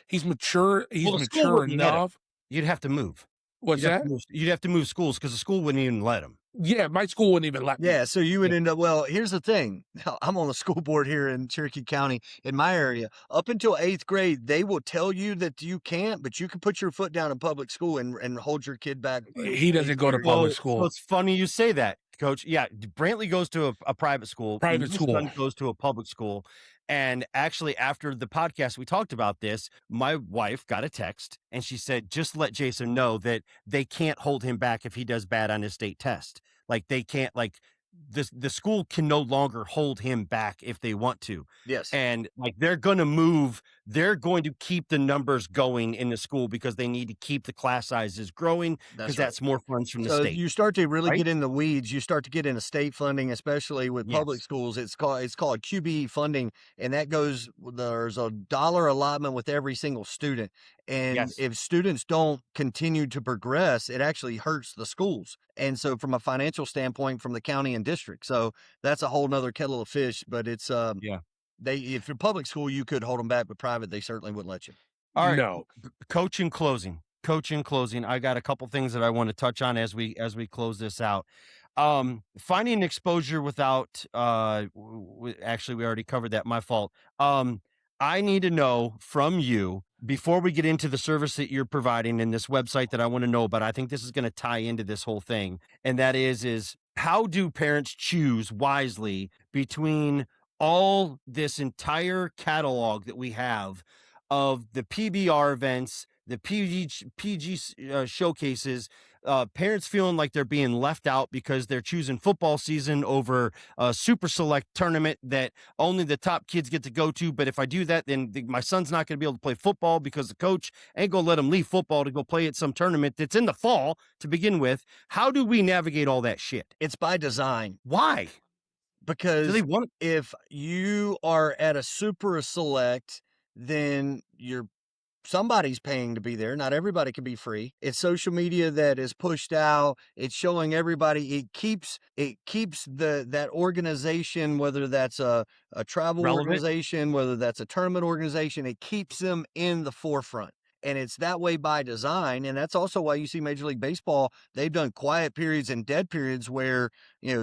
he's mature. He's Well, the school mature wouldn't let him. enough. You'd have to move. What's that? You'd have to move schools because the school wouldn't even let him. Yeah, my school wouldn't even let me. Yeah, so you would end up. Well, here's the thing. I'm on the school board here in Cherokee County in my area. Up until 8th grade, they will tell you that you can't, but you can put your foot down in public school and hold your kid back. He doesn't go to public school. So it's funny you say that, Coach. Yeah, Brantley goes to a private school. Private My school. son goes to a public school. And actually, after the podcast, we talked about this. My wife got a text and she said, just let Jason know that they can't hold him back if he does bad on his state test. Like they can't, like the school can no longer hold him back if they want to. Yes. And like they're going to move, they're going to keep the numbers going in the school because they need to keep the class sizes growing because that's more funds from the So state. you start to really right? get in the weeds. You start to get into state funding, especially with public Yes. schools. It's called QBE funding, and that goes. There's a dollar allotment with every single student, and Yes. if students don't continue to progress, it actually hurts the schools. And so, from a financial standpoint, from the county and district, so that's a whole nother kettle of fish. But it's if you're public school, you could hold them back, but private, they certainly wouldn't let you. All right. No. Coach in closing. I got a couple things that I want to touch on as we close this out. Finding exposure without actually we already covered that. My fault. I need to know from you before we get into the service that you're providing in this website that I want to know about. I think this is going to tie into this whole thing, and that is how do parents choose wisely between all this entire catalog that we have of the PBR events, the PG showcases, parents feeling like they're being left out because they're choosing football season over a super select tournament that only the top kids get to go to. But if I do that, then my son's not going to be able to play football because the coach ain't going to let him leave football to go play at some tournament that's in the fall to begin with. How do we navigate all that shit? It's by design. Why? Because they want if you are at a super select, then somebody's paying to be there. Not everybody can be free. It's social media that is pushed out. It's showing everybody. It keeps that organization, whether that's a travel relevant organization, whether that's a tournament organization, it keeps them in the forefront. And it's that way by design. And that's also why you see Major League Baseball, they've done quiet periods and dead periods where,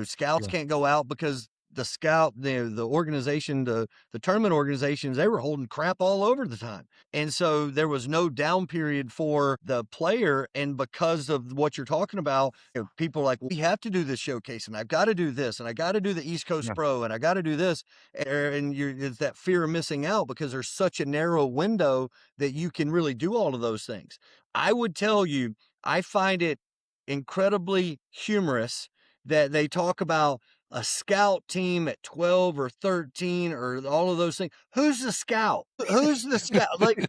scouts can't go out because the scout, the organization, the tournament organizations, they were holding crap all over the time. And so there was no down period for the player. And because of what you're talking about, people are like, we have to do this showcase and I've got to do this and I got to do the East Coast Pro and I got to do this. And it's that fear of missing out because there's such a narrow window that you can really do all of those things. I would tell you, I find it incredibly humorous that they talk about a scout team at 12 or 13 or all of those things. Who's the scout? Who's the scout? Like,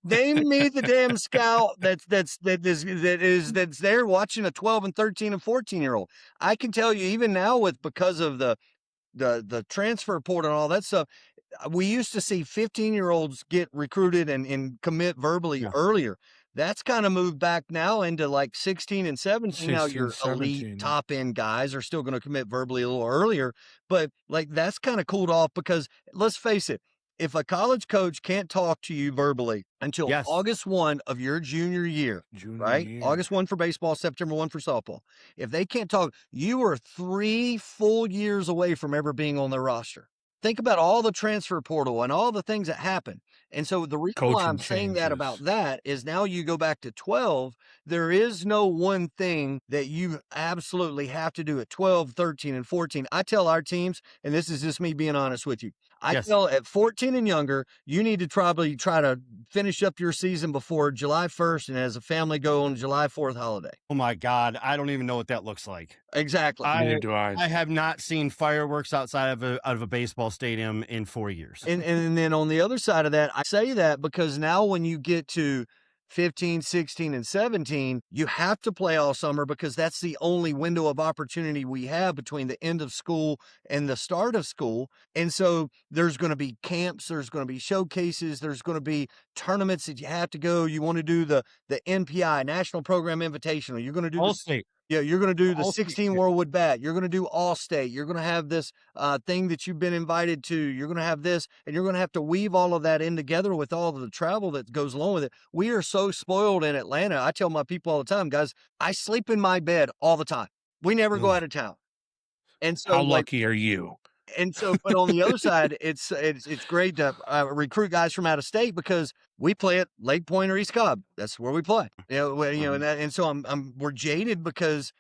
name me the damn scout that's there watching a 12 and 13 and 14-year-old. I can tell you even now because of the transfer portal and all that stuff, we used to see 15-year-olds get recruited and commit verbally earlier. That's kind of moved back now into like 16 and 17. Now 16, your elite 17. top end guys are still going to commit verbally a little earlier, but like that's kind of cooled off because let's face it, if a college coach can't talk to you verbally until Yes. August 1 of your junior year, Junior right? year. August 1 for baseball, September 1 for softball. If they can't talk, you are 3 full years away from ever being on their roster. Think about all the transfer portal and all the things that happen. And so the reason why I'm Coaching saying that about changes. that is now you go back to 12, there is no one thing that you absolutely have to do at 12, 13, and 14. I tell our teams, and this is just me being honest with you, I Yes. tell at 14 and younger, you need to probably try to finish up your season before July 1st and as a family go on July 4th holiday. Oh my God, I don't even know what that looks like. Exactly. Neither do I. I have not seen fireworks outside of a baseball stadium in 4 years. And then on the other side of that, I say that because now when you get to 15, 16, and 17, you have to play all summer because that's the only window of opportunity we have between the end of school and the start of school. And so there's going to be camps, there's going to be showcases, there's going to be tournaments that you have to go. You want to do the NPI, National Program Invitational. You're going to do All the state. yeah, you're going to do the All state 16 too. World Wood Bat. You're going to do All State. You're going to have this thing that you've been invited to. You're going to have this, and you're going to have to weave all of that in together with all of the travel that goes along with it. We are so spoiled in Atlanta. I tell my people all the time, guys, I sleep in my bed all the time. We never go out of town. And so, How like, lucky are you? and so, but on the other side, it's great to recruit guys from out of state because we play at Lake Point or East Cobb. That's where we play. And so we're jaded because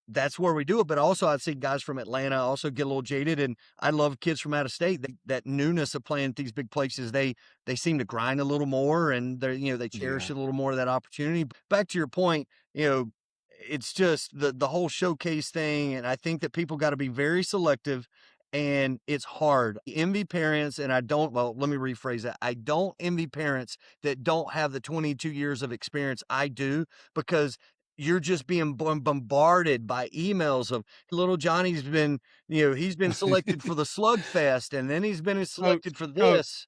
that's where we do it. But also I'd see guys from Atlanta also get a little jaded, and I love kids from out of state. That newness of playing at these big places, they seem to grind a little more, and they cherish Yeah. a little more of that opportunity. Back to your point, it's just the whole showcase thing, and I think that people got to be very selective. And it's hard. Envy parents, and let me rephrase that. I don't envy parents that don't have the 22 years of experience I do, because you're just being bombarded by emails of little Johnny's been, he's been selected for the Slugfest, and then he's been selected for this.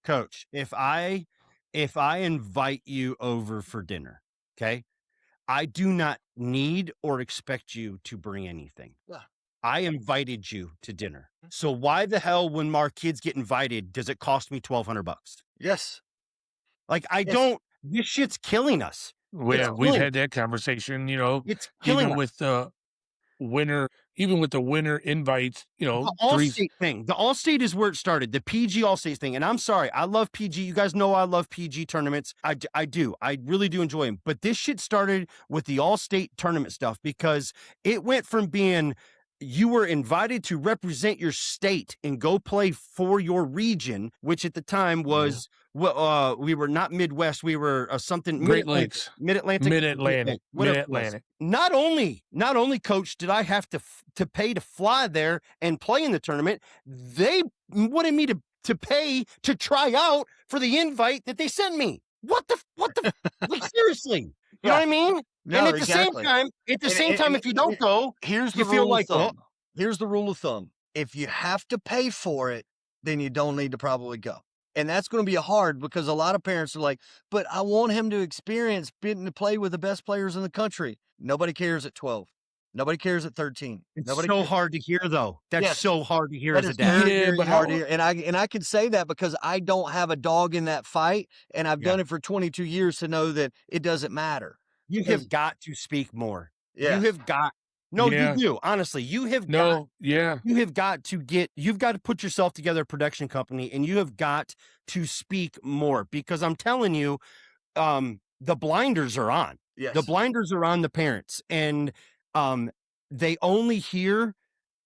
Coach, if I invite you over for dinner, okay, I do not need or expect you to bring anything. Yeah. I invited you to dinner. So why the hell, when our kids get invited, does it cost me $1,200? Yes. Like, Yes. this shit's killing us. We've had that conversation, It's killing even us. with the winner invites, The All-State thing. The All-State is where it started. The PG All-State thing. And I'm sorry, I love PG. You guys know I love PG tournaments. I do. I really do enjoy them. But this shit started with the All-State tournament stuff because it went from being you were invited to represent your state and go play for your region, which at the time was we were not Midwest, we were something Great Lakes, Mid-Atlantic, Mid-Atlantic. Not only, Coach, did I have to pay to fly there and play in the tournament, they wanted me to pay to try out for the invite that they sent me. What the like, seriously? You know what I mean? No, and at exactly. the same time, if you don't go, here's the you feel rule like, of thumb. Here's the rule of thumb. If you have to pay for it, then you don't need to probably go. And that's going to be hard because a lot of parents are like, but I want him to experience getting to play with the best players in the country. Nobody cares at 12. Nobody cares at 13. It's Nobody so cares. hard to hear, though. That's so hard to hear That as a is dad. very but hard to hear. And I can say that because I don't have a dog in that fight, and I've done it for 22 years to know that it doesn't matter. You have got to speak more. Yeah. You have got. No, you do. Honestly, you have you've got to put yourself together a production company, and you have got to speak more, because I'm telling you, the blinders are on. Yes. The blinders are on the parents, and they only hear,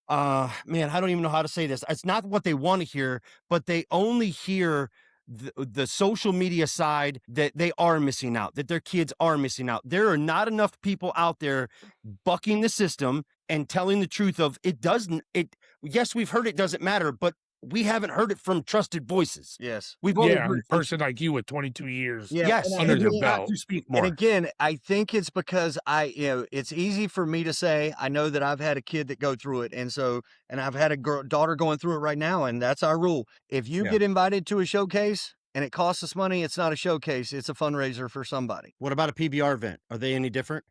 man, I don't even know how to say this. It's not what they want to hear, but they only hear the social media side that they are missing out, that their kids are missing out. There are not enough people out there bucking the system and telling the truth of yes, we've heard it doesn't matter, but we haven't heard it from trusted voices. Yes. We've only heard a person like you with 22 years under their belt. To speak more. And again, I think it's because it's easy for me to say, I know that I've had a kid that go through it. And I've had a daughter going through it right now. And that's our rule. If you get invited to a showcase and it costs us money, it's not a showcase. It's a fundraiser for somebody. What about a PBR event? Are they any different?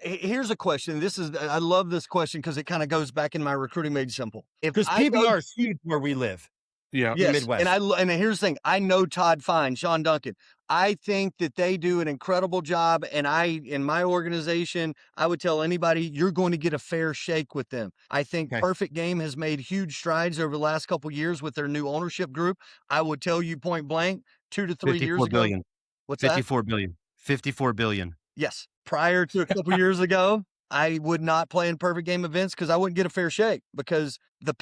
Here's a question. I love this question because it kind of goes back in my recruiting made simple. If Because I go PBR is huge where we live. Yeah. in the Yes, Midwest. and here's the thing. I know Todd Fine, Sean Duncan. I think that they do an incredible job, and in my organization, I would tell anybody you're going to get a fair shake with them. I think Okay. Perfect Game has made huge strides over the last couple years with their new ownership group. I would tell you point blank, 2 to 3 years 54 ago. billion. What's that? 54 billion. 54 billion. Yes. Prior to a couple years ago, I would not play in Perfect Game events because I wouldn't get a fair shake because the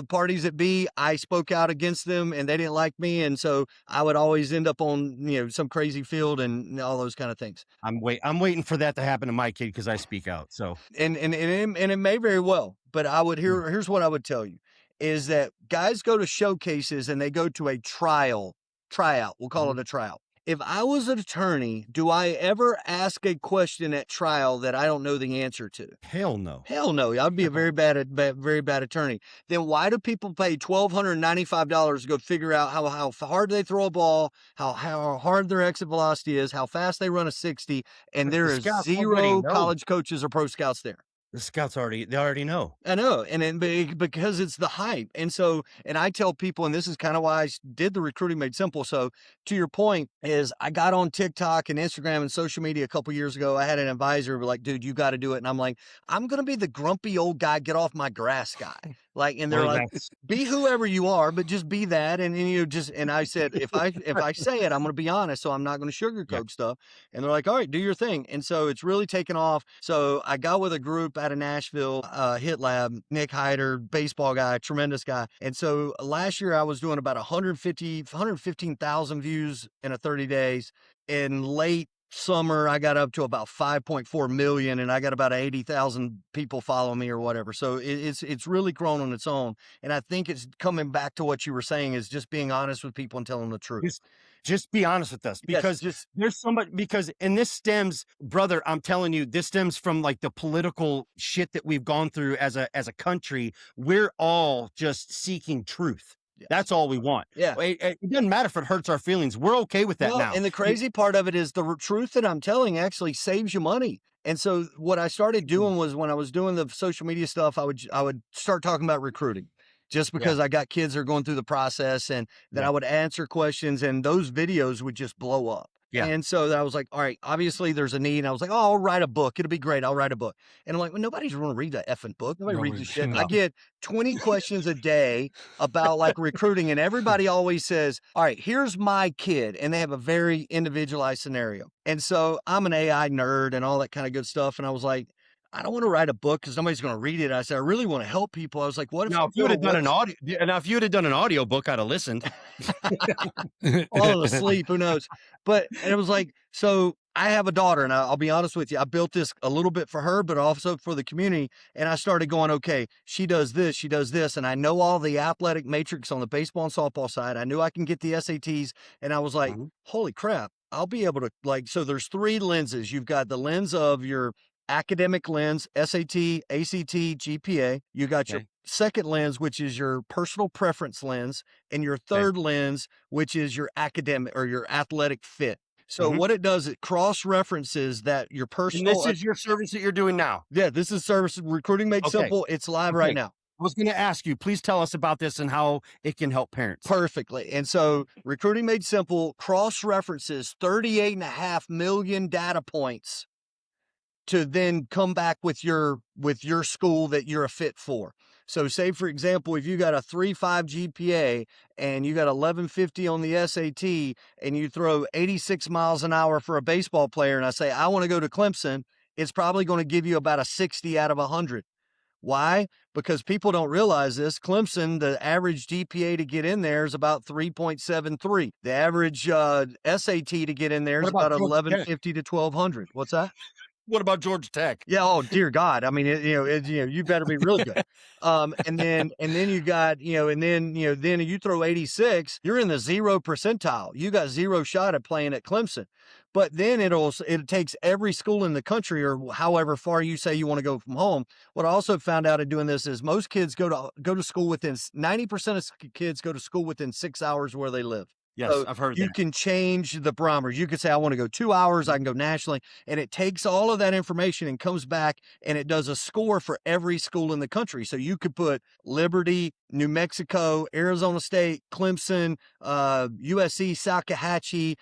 parties at B, I spoke out against them and they didn't like me. And so I would always end up on, some crazy field and all those kind of things. I'm waiting for that to happen to my kid because I speak out. So And it may very well, but here's what I would tell you is that guys go to showcases and they go to a tryout. We'll call it a tryout. If I was an attorney, do I ever ask a question at trial that I don't know the answer to? hell no. Hell no. I'd be a very bad attorney. Then why do people pay $1,295 to go figure out how hard they throw a ball, how hard their exit velocity is, how fast they run a 60, and there is scouts already zero know. college coaches or pro scouts there? The scouts they already know. I know, because it's the hype. And I tell people, and this is kind of why I did the recruiting made simple. So to your point is I got on TikTok and Instagram and social media a couple years ago. I had an advisor like, dude, you got to do it. And I'm like, I'm going to be the grumpy old guy, get off my grass guy. And they're like, be whoever you are, but just be that. And I said, if I say it, I'm going to be honest. So I'm not going to sugarcoat stuff. And they're like, all right, do your thing. And so it's really taken off. So I got with a group out of Nashville, Hit Lab, Nick Hyder, baseball guy, tremendous guy. And so last year I was doing about 115,000 views in a 30 days. In late summer, I got up to about 5.4 million and I got about 80,000 people following me or whatever. So it's really grown on its own. And I think it's coming back to what you were saying is just being honest with people and telling the truth. Just be honest with us because there's somebody and this stems, brother, I'm telling you, this stems from like the political shit that we've gone through as a country. We're all just seeking truth. Yes. That's all we want. Yeah. It doesn't matter if it hurts our feelings. We're okay with that now. And the crazy part of it is the truth that I'm telling actually saves you money. And so what I started doing was when I was doing the social media stuff, I would start talking about recruiting. Just because I got kids that are going through the process and that I would answer questions and those videos would just blow up. Yeah. And so I was like, all right, obviously there's a need. And I was like, oh, I'll write a book. It'll be great. I'll write a book. And I'm like, well, nobody's going to read that effing book. Nobody reads the shit. No. I get 20 questions a day about like recruiting. And everybody always says, all right, here's my kid. And they have a very individualized scenario. And so I'm an AI nerd and all that kind of good stuff. And I was like, I don't want to write a book because nobody's going to read it. I said, I really want to help people. I was like, what if if you would have done if you would have done an audio book, I'd have listened. All asleep, who knows? But it was like, so I have a daughter and I'll be honest with you. I built this a little bit for her, but also for the community. And I started going, okay, she does this. And I know all the athletic matrix on the baseball and softball side. I knew I can get the SATs. And I was like, holy crap, I'll be able to so there's 3 lenses. You've got the lens of your academic lens, SAT, ACT, GPA. You got your second lens, which is your personal preference lens, and your third lens, which is your academic or your athletic fit. So what it does, it cross-references that your personal... And this is your service that you're doing now? Yeah, this is service recruiting made simple. It's live right now. I was going to ask you, please tell us about this and how it can help parents. Perfectly. And so recruiting made simple cross-references 38.5 million data points to then come back with your school that you're a fit for. So say, for example, if you got a 3.5 GPA and you got 1150 on the SAT and you throw 86 miles an hour for a baseball player and I say, I want to go to Clemson, it's probably going to give you about a 60 out of 100. Why? Because people don't realize this. Clemson, the average GPA to get in there is about 3.73. The average SAT to get in there is about 1150 to 1200. What's that? What about Georgia Tech? Yeah. Oh, dear God. I mean, you better be really good. And then you got, then you throw 86, you're in the 0 percentile. You got 0 shot at playing at Clemson. But then it takes every school in the country or however far you say you want to go from home. What I also found out in doing this is most kids go to school within 90% of kids go to school within 6 hours where they live. Yes, So I've heard you that. can change the barometers. You could say, I want to go 2 hours. I can go nationally. And it takes all of that information and comes back and it does a score for every school in the country. So you could put Liberty, New Mexico, Arizona State, Clemson, USC, Salkehatchie,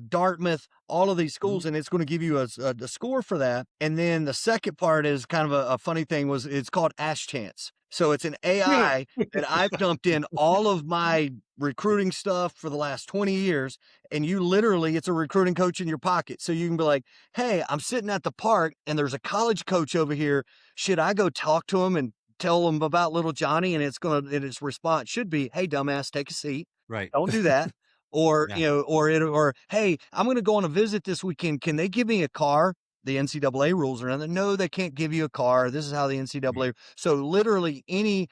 Dartmouth, all of these schools, and it's going to give you a score for that. And then the second part is kind of a funny thing was it's called Ash Chance. So it's an AI that I've dumped in all of my recruiting stuff for the last 20 years. And you literally, it's a recruiting coach in your pocket. So you can be like, hey, I'm sitting at the park and there's a college coach over here. Should I go talk to him and tell him about little Johnny? And its response should be, hey, dumbass, take a seat. Right. Don't do that. Or, Yeah. or hey, I'm going to go on a visit this weekend. Can they give me a car? The NCAA rules are nothing. No, they can't give you a car. This is how the NCAA. So literally any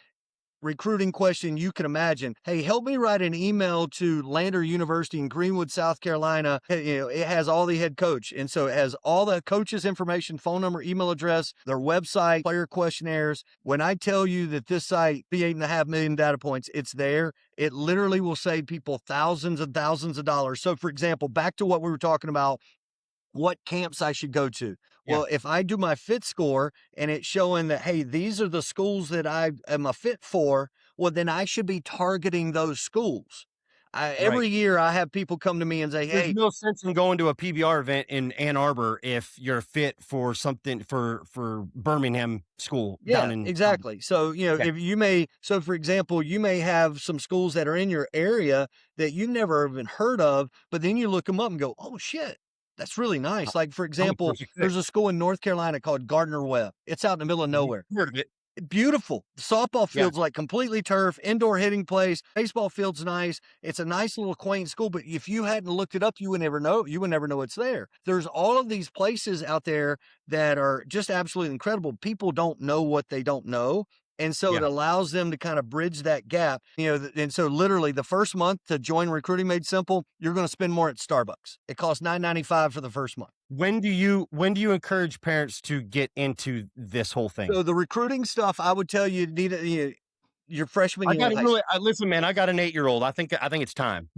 recruiting question you can imagine. Hey, help me write an email to Lander University in Greenwood, South Carolina. It has all the head coach. And so it has all the coach's information, phone number, email address, their website, player questionnaires. When I tell you that this site be 8.5 million data points, it's there. It literally will save people thousands and thousands of dollars. So for example, back to what we were talking about, what camps I should go to. Yeah. Well, if I do my fit score and it's showing that, hey, these are the schools that I am a fit for, well, then I should be targeting those schools. Every year I have people come to me and say, There's hey, no sense in going to a PBR event in Ann Arbor if you're fit for something for Birmingham school down in exactly. So, Okay. if you may, so for example, you may have some schools that are in your area that you never even heard of, but then you look them up and go, oh shit, that's really nice. Like for example, perfect fit. there's a school in North Carolina called Gardner-Webb. It's out in the middle of nowhere. Heard of it. Beautiful. The softball Yeah. field's like completely turf, indoor hitting place. Baseball field's nice. It's a nice little quaint school, but if you hadn't looked it up, you would never know. You would never know it's there. There's all of these places out there that are just absolutely incredible. People don't know what they don't know. And so it Yeah. allows them to kind of bridge that gap, and so literally the first month to join Recruiting Made Simple, you're going to spend more at Starbucks. It costs $9.95 for the first month. When do you encourage parents to get into this whole thing? So the recruiting stuff, I would tell you need your freshman I year. got really listen, man. I got an 8-year-old. I think it's time.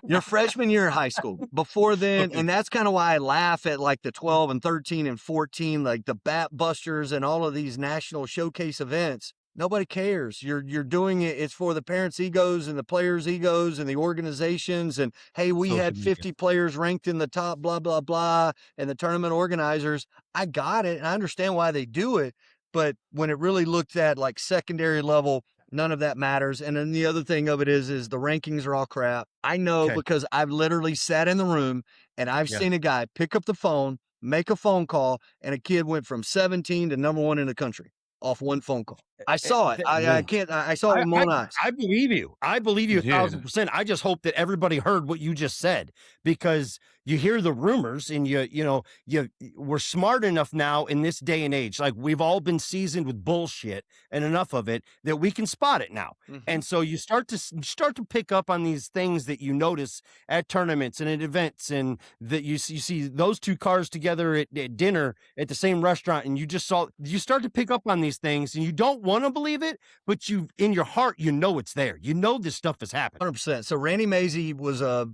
Your freshman year of high school. Before then, Okay. and that's kind of why I laugh at like the 12 and 13 and 14, like the Bat Busters and all of these national showcase events. Nobody cares. You're doing it. It's for the parents' egos and the players' egos and the organizations. And hey, we Social had media. 50 players ranked in the top, blah, blah, blah. And the tournament organizers, I got it. And I understand why they do it. But when it really looked at like secondary level, none of that matters. And then the other thing of it is the rankings are all crap. I know Okay. because I've literally sat in the room and I've Yeah. seen a guy pick up the phone, make a phone call, and a kid went from 17 to number 1 in the country off one phone call. I saw it. I saw it with my own eyes. I believe you. I believe you Yeah. 1,000%. I just hope that everybody heard what you just said, because you hear the rumors and we're smart enough now in this day and age. Like, we've all been seasoned with bullshit and enough of it that we can spot it now. And so you start to pick up on these things that you notice at tournaments and at events, and that you see those two cars together at dinner at the same restaurant, and you start to pick up on these things, and you don't want to believe it, but you, in your heart, it's there. This stuff is happening. 100%. So Randy Mazey was a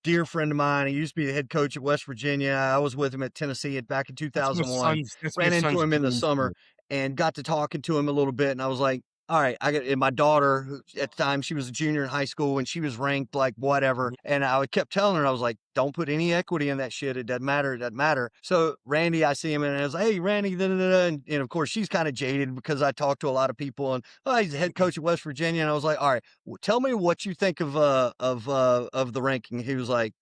dear friend of mine. He used to be the head coach at West Virginia. I was with him at Tennessee back in 2001. Ran into him in the summer and got to talking to him a little bit. And I was like, all right, and my daughter, who at the time, she was a junior in high school and she was ranked like whatever. And I kept telling her, I was like, don't put any equity in that shit. It doesn't matter. It doesn't matter. So Randy, I see him and I was like, hey, Randy, da, da, da, da. And of course she's kind of jaded because I talked to a lot of people and he's the head coach at West Virginia. And I was like, all right, well, tell me what you think of the ranking. He was like,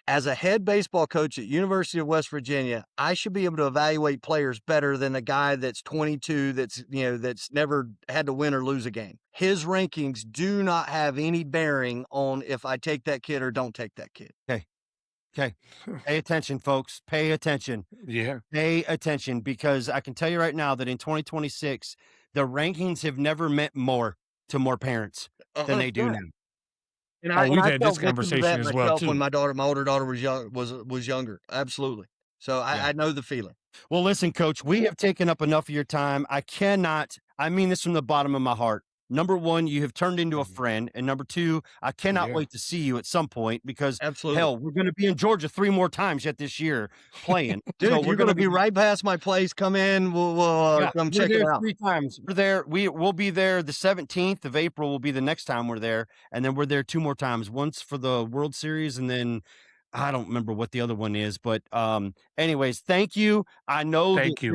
as a head baseball coach at University of West Virginia, I should be able to evaluate players better than a guy that's 22 that's never had to win or lose a game. His rankings do not have any bearing on if I take that kid or don't take that kid. Okay. Pay attention, folks. Pay attention. Yeah. Pay attention, because I can tell you right now that in 2026, the rankings have never meant more to more parents than they do now. And we've I had felt this victim to conversation that as well, myself too. when my older daughter was younger. Absolutely. So I know the feeling. Well, listen, Coach, we have taken up enough of your time. I mean this from the bottom of my heart. number one, you have turned into a Mhm. friend, and number two, I cannot Yeah. wait to see you at some point because Absolutely. hell, we're going to be in Georgia 3 more times yet this year playing. Dude, So you're we're going going to to be right past my place. Come in. We'll come we're check it there out. 3 times. We're there. We'll be there the 17th of April will be the next time we're there, and then we're there 2 more times. Once for the World Series, and then I don't remember what the other one is, but anyways, thank you. I know that Thank you.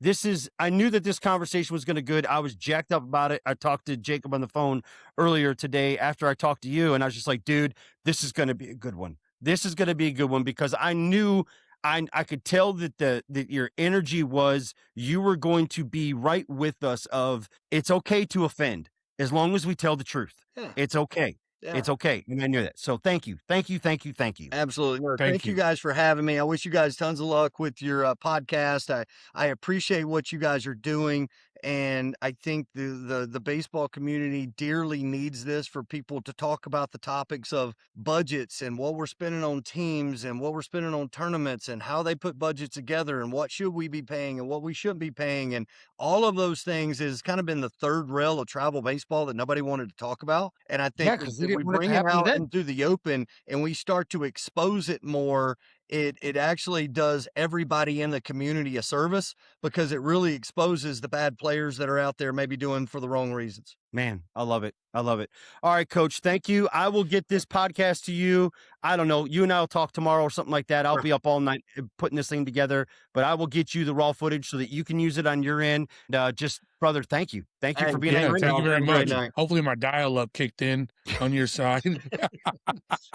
this is I knew that this conversation was going to good. I was jacked up about it. I talked to Jacob on the phone earlier today after I talked to you, and I was just like, dude, this is going to be a good one. This is going to be a good one because I knew I could tell that that your energy was you were going to be right with us of it's okay to offend as long as we tell the truth. Yeah. It's okay. Yeah. It's okay. And I knew that. So thank you. Thank you. Thank you. Thank you. Absolutely. No, Thank thank you you. guys for having me. I wish you guys tons of luck with your podcast. I appreciate what you guys are doing. And I think the baseball community dearly needs this for people to talk about the topics of budgets and what we're spending on teams and what we're spending on tournaments and how they put budgets together and what should we be paying and what we shouldn't be paying. And all of those things has kind of been the third rail of travel baseball that nobody wanted to talk about. And I think Yeah, because we if we didn't want it bring to it happen out then. into the open and we start to expose it more, it actually does everybody in the community a service because it really exposes the bad players that are out there maybe doing for the wrong reasons. Man, I love it. I love it. All right, coach. Thank you. I will get this podcast to you. I don't know. You and I will talk tomorrow or something like that. I'll be up all night putting this thing together, but I will get you the raw footage so that you can use it on your end. Just brother, thank you. Thank you for Hey, being Yeah, on. thank you very Have a great much. night. Hopefully my dial-up kicked in on your side.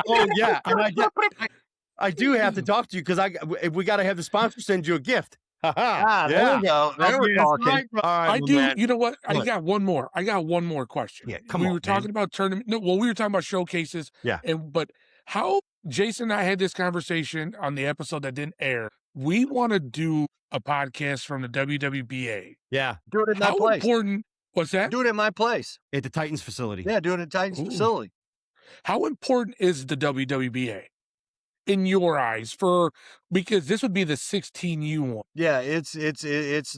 Oh yeah, and I do have to talk to you because we got to have the sponsor send you a gift. Ah, there Yeah. we go. Now we're That's talking. right, bro. All right, I my do. man. You know what? I What? got one more. I got one more question. Yeah, come we on, were talking about tournament. No, well, we were talking about showcases. Yeah. But how Jason and I had this conversation on the episode that didn't air. We want to do a podcast from the WWBA. Yeah, Do it at my How place. important was that? Do it at my place. at the Titans facility. Yeah, do it at Titans Ooh. facility. How important is the WWBA in your eyes because this would be the 16U one? Yeah, it's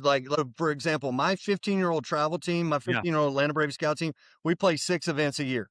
like, for example, my 15-year-old travel team, my Yeah. 15-year-old Atlanta Braves scout team, we play 6 events a year.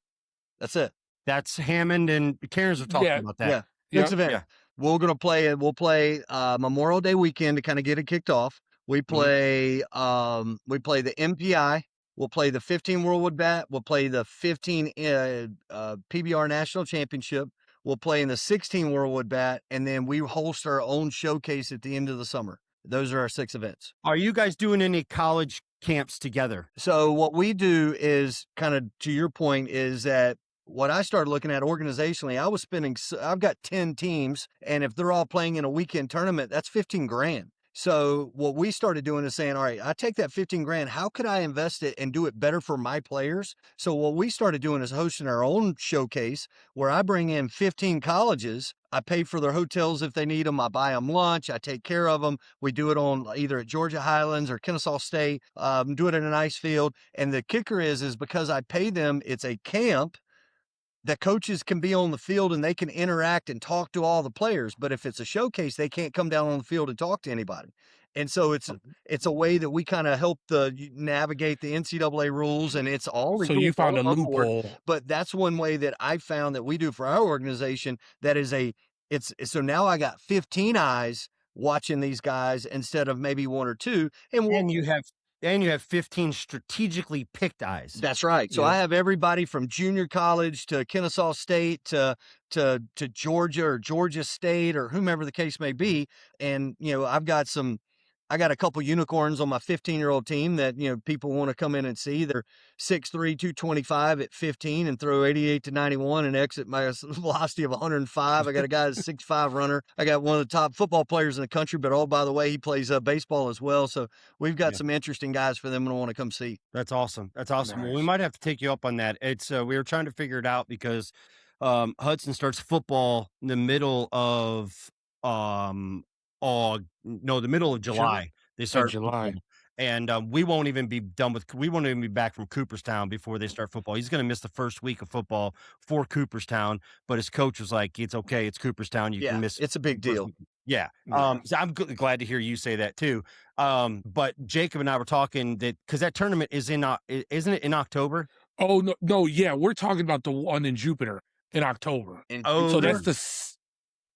That's it. That's Hammond and Cairns are talking Yeah. about that. Yeah, 6 Yep. events. Yeah. We'll play Memorial Day weekend to kind of get it kicked off. We play the MPI. We'll play the 15 Worldwood Bat. We'll play the 15 PBR National Championship. We'll play in the 16 Worldwood Bat, and then we host our own showcase at the end of the summer. Those are our 6 events. Are you guys doing any college camps together? So what we do is kind of to your point is that what I started looking at organizationally, I've got 10 teams, and if they're all playing in a weekend tournament, that's 15 grand. So what we started doing is saying, all right, I take that 15 grand. How could I invest it and do it better for my players? So what we started doing is hosting our own showcase where I bring in 15 colleges. I pay for their hotels if they need them. I buy them lunch. I take care of them. We do it on either at Georgia Highlands or Kennesaw State, do it in an ice field. And the kicker is because I pay them, it's a camp. The coaches can be on the field and they can interact and talk to all the players. But if it's a showcase, they can't come down on the field and talk to anybody. And so it's a way that we kind of help navigate the NCAA rules, and it's all So legal, you found a all on board. loophole. But that's one way that I found that we do for our organization. That is so now I got 15 eyes watching these guys instead of maybe 1 or 2. And you have 15 strategically picked eyes. That's right. So Yeah. I have everybody from junior college to Kennesaw State to Georgia or Georgia State or whomever the case may be. And, I got a couple unicorns on my 15-year-old team that, people want to come in and see. They're 6'3", 225 at 15 and throw 88 to 91 and exit my velocity of 105. I got a guy that's 6'5" runner. I got one of the top football players in the country, but oh, by the way, he plays baseball as well. So we've got some interesting guys for them to want to come see. That's awesome. That's awesome. Well, we Nice. might have to take you up on that. It's we were trying to figure it out because Hudson starts football in the middle of the middle of July. They start July. football. And we won't even be back from Cooperstown before they start football. He's going to miss the first week of football for Cooperstown, but his coach was like, "It's okay, it's Cooperstown. You can miss." It's a big deal. Yeah. Yeah. So I'm glad to hear you say that too. But Jacob and I were talking that because that tournament is isn't it in October? Oh no, yeah, we're talking about the one in Jupiter in October. Oh, So that's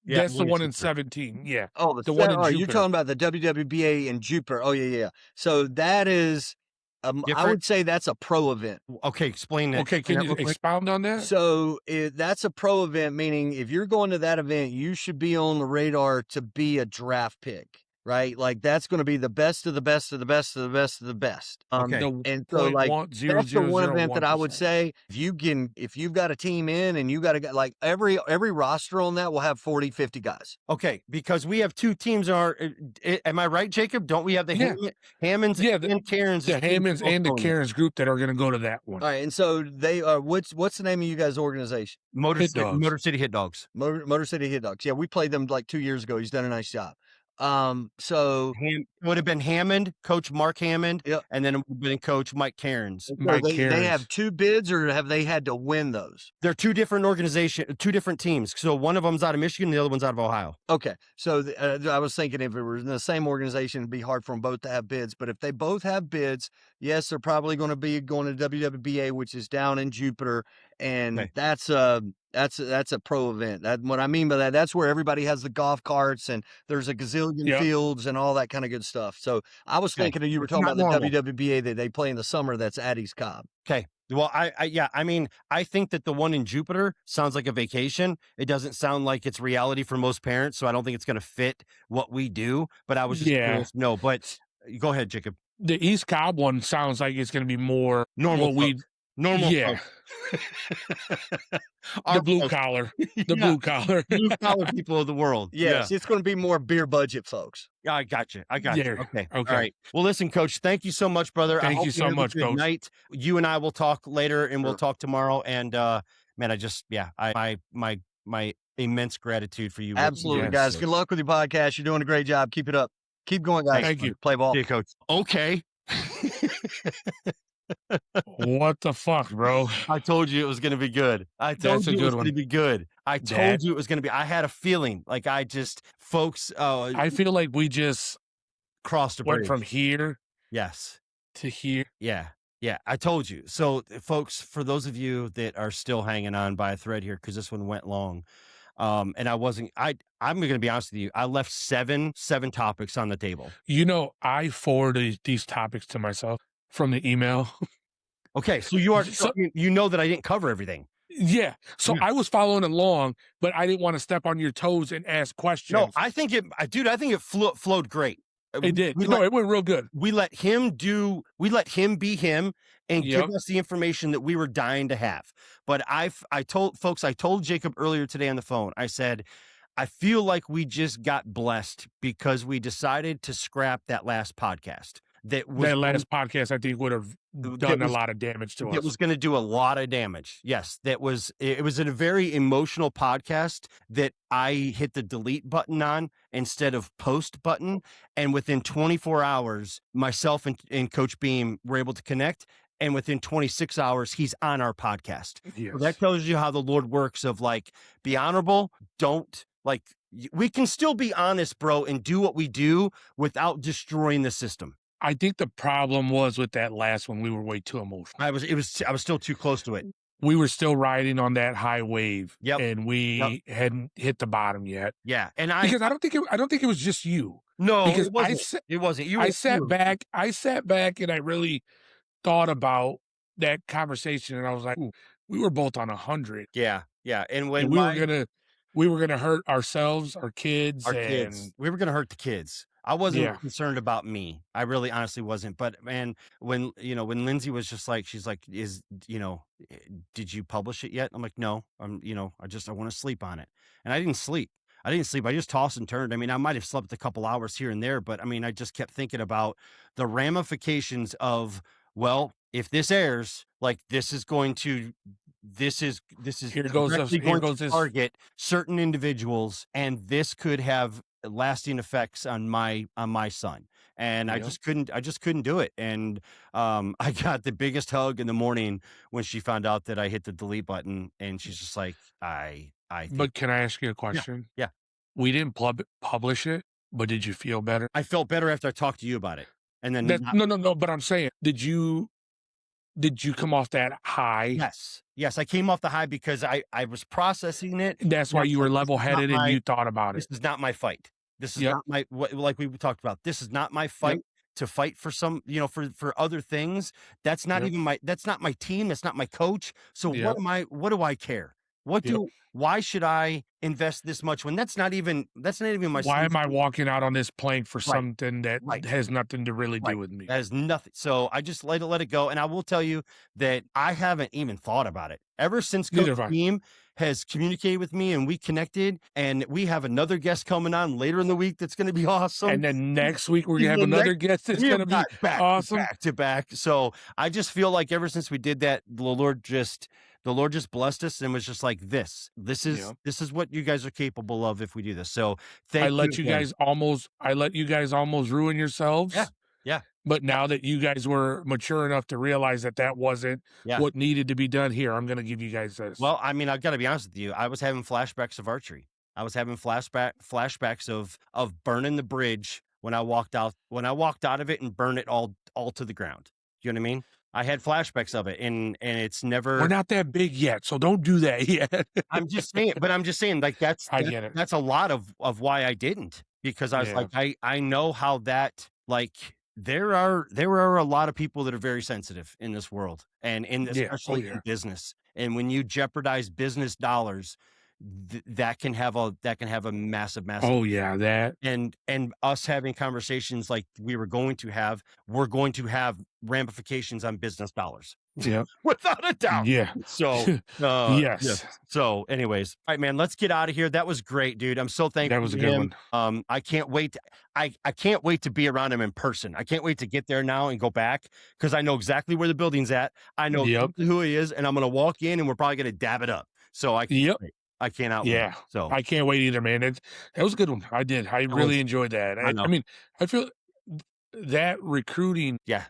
Yeah, that's the one in Jupiter. 17. Yeah, Oh, the one in you're Jupiter. talking about the WWBA in Jupiter. Oh, yeah. So that is, I Different? would say that's a pro event. Okay, explain that. Okay, can you expound on that? So that's a pro event, meaning if you're going to that event, you should be on the radar to be a draft pick, right? Like that's going to be the best of the best of the best of the best of the best. Okay. And so like that's the one event that I would 0.1001%. say if you've got a team in and you got to like every roster on that will have 40, 50 guys. Okay, because we have two teams. Am I right, Jacob? Don't we have the Hammonds and Cairns? The Hammonds and the Cairns group that are going to go to that one. All right, and so they are. What's the name of you guys' organization? Motor City Hit Dogs. Motor City Hit Dogs. Yeah, we played them like 2 years ago. He's done a nice job. So it would have been Hammond, Coach Mark Hammond, yep. and then it would have been Coach Mike Cairns. So they have 2 bids, or have they had to win those? They're two different organizations, 2 different teams. So one of them's out of Michigan, the other one's out of Ohio. Okay, so I was thinking if it was in the same organization, it'd be hard for them both to have bids. But if they both have bids, yes, they're probably going to be going to WWBA, which is down in Jupiter, and that's a pro event. What I mean by that, that's where everybody has the golf carts and there's a gazillion fields and all that kind of good stuff. So I was thinking you were talking about the WWBA that they play in the summer. That's at East Cobb. Okay. Well, I mean, I think that the one in Jupiter sounds like a vacation. It doesn't sound like it's reality for most parents. So I don't think it's going to fit what we do, but I was just curious. No, but go ahead, Jacob. The East Cobb one sounds like it's going to be more normal. Normal. Yeah. The blue collar. The blue collar people of the world. Yes, it's going to be more beer budget folks. Yeah, I got you. Okay. All Okay. right. Well, listen, Coach, thank you so much, brother. Thank you so much, Coach. Night. You and I will talk later, and we'll talk tomorrow. And man, my immense gratitude for you. Absolutely, guys. Good luck with your podcast. You're doing a great job. Keep it up. Keep going, guys. Thank you. Play ball. See you, Coach. Okay. What the fuck, bro? I told you it was going to be good. I told you it was going to be good. I told you it was going to be. I had a feeling like folks. I feel like we just crossed a went bridge from here. Yes. To here. Yeah. I told you. So, folks, for those of you that are still hanging on by a thread here, because this one went long, and I'm going to be honest with you. I left seven topics on the table. I forwarded these topics to myself from the email. Okay, so you know that I didn't cover everything. Yeah, so I was following along, but I didn't want to step on your toes and ask questions. No, I think it flowed great. It did. It went real good. We let him be him and give us the information that we were dying to have. But I told Jacob earlier today on the phone, I said, I feel like we just got blessed because we decided to scrap that last podcast. That last podcast, I think, would have done a lot of damage to us. It was going to do a lot of damage. Yes, it was a very emotional podcast that I hit the delete button on instead of post button. And within 24 hours, myself and Coach Beam were able to connect. And within 26 hours, he's on our podcast. Yes. So that tells you how the Lord works of like, be honorable. We can still be honest, bro, and do what we do without destroying the system. I think the problem was with that last one, we were way too emotional. I was still too close to it. We were still riding on that high wave. Yep. And we hadn't hit the bottom yet. Yeah. And because I don't think it was just you. No, because it wasn't. I sat back and I really thought about that conversation, and I was like, ooh, we were both on 100. Yeah. And when we were gonna hurt ourselves, our kids. We were gonna hurt the kids. I wasn't concerned about me. I really honestly wasn't. But man, when Lindsay was just like, she's like, did you publish it yet? I'm like, no, I want to sleep on it. And I didn't sleep. I just tossed and turned. I mean, I might have slept a couple hours here and there, but I mean, I just kept thinking about the ramifications of, well, if this airs, like this is going to target certain individuals, and this could have lasting effects on my son. And I just couldn't do it. And I got the biggest hug in the morning when she found out that I hit the delete button, and she's just like, but can I ask you a question? Yeah. We didn't publish it. But did you feel better? I felt better after I talked to you about it. And then No. But I'm saying, did you come off that high? Yes. I came off the high because I was processing it. That's why you were level headed and you thought about This it. is not my fight. This is Yep. not my like we talked about. This is not my fight to fight for some, for other things. That's not even that's not my team. That's not my coach. So what do I care? Why should I invest this much when that's not even my Why am I walking out on this plank for something that has nothing to really do with me? That has nothing. So I just let it go. And I will tell you that I haven't even thought about it ever since Coach Beam has communicated with me and we connected, and we have another guest coming on later in the week that's going to be awesome. And then next week we're going to have another guest that's going to be awesome. Back to back. So I just feel like ever since we did that, the Lord just blessed us and was just like, this is what you guys are capable of if we do this. So I let you guys almost ruin yourselves. Yeah. But now that you guys were mature enough to realize that wasn't what needed to be done, here, I'm going to give you guys this. Well, I mean, I've got to be honest with you. I was having flashbacks of archery. I was having flashbacks of burning the bridge when I walked out of it and burn it all to the ground. You know what I mean? I had flashbacks of it, and it's never. We're not that big yet, so don't do that yet. I'm just saying, like I get it. That's a lot of why I didn't, because I was like, I know how that, like, there are a lot of people that are very sensitive in this world, and especially in business. And when you jeopardize business dollars, that can have a massive. Oh yeah, that. And us having conversations like we're going to have ramifications on business dollars. Yeah, without a doubt. Yeah. So yes. Yeah. So, anyways, all right, man, let's get out of here. That was great, dude. I'm so thankful. That was a good one. I can't wait. I can't wait to be around him in person. I can't wait to get there now and go back, because I know exactly where the building's at. I know exactly who he is, and I'm gonna walk in and we're probably gonna dab it up. So I cannot wait. So I can't wait either, man. That was a good one. I really enjoyed that. I mean, I feel that recruiting. Yeah.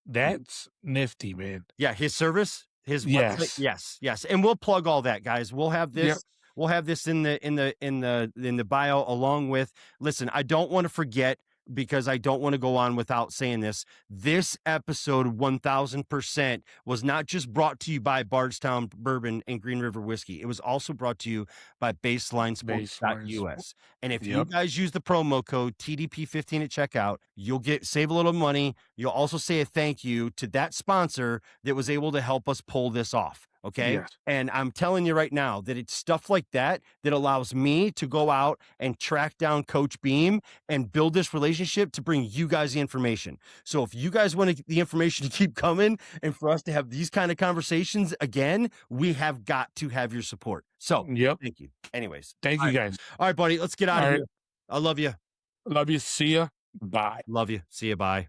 That's nifty, man. Yeah, his service, his website. Yes. And we'll plug all that, guys. We'll have this. Yep. We'll have this in the bio along with. Listen, I don't want to forget, because I don't want to go on without saying this. This episode 1000% was not just brought to you by Bardstown Bourbon and Green River Whiskey. It was also brought to you by BaselineSports.us. And if you guys use the promo code TDP15 at checkout, you'll save a little money. You'll also say a thank you to that sponsor that was able to help us pull this off. Okay. Yes. And I'm telling you right now that it's stuff like that allows me to go out and track down Coach Beam and build this relationship to bring you guys the information. So if you guys want the information to keep coming and for us to have these kind of conversations again, we have got to have your support. So thank you. Anyways. Thank you, guys. All right, buddy. Let's get out of here. I love you. Love you. See ya. Bye. Love you. See you. Bye.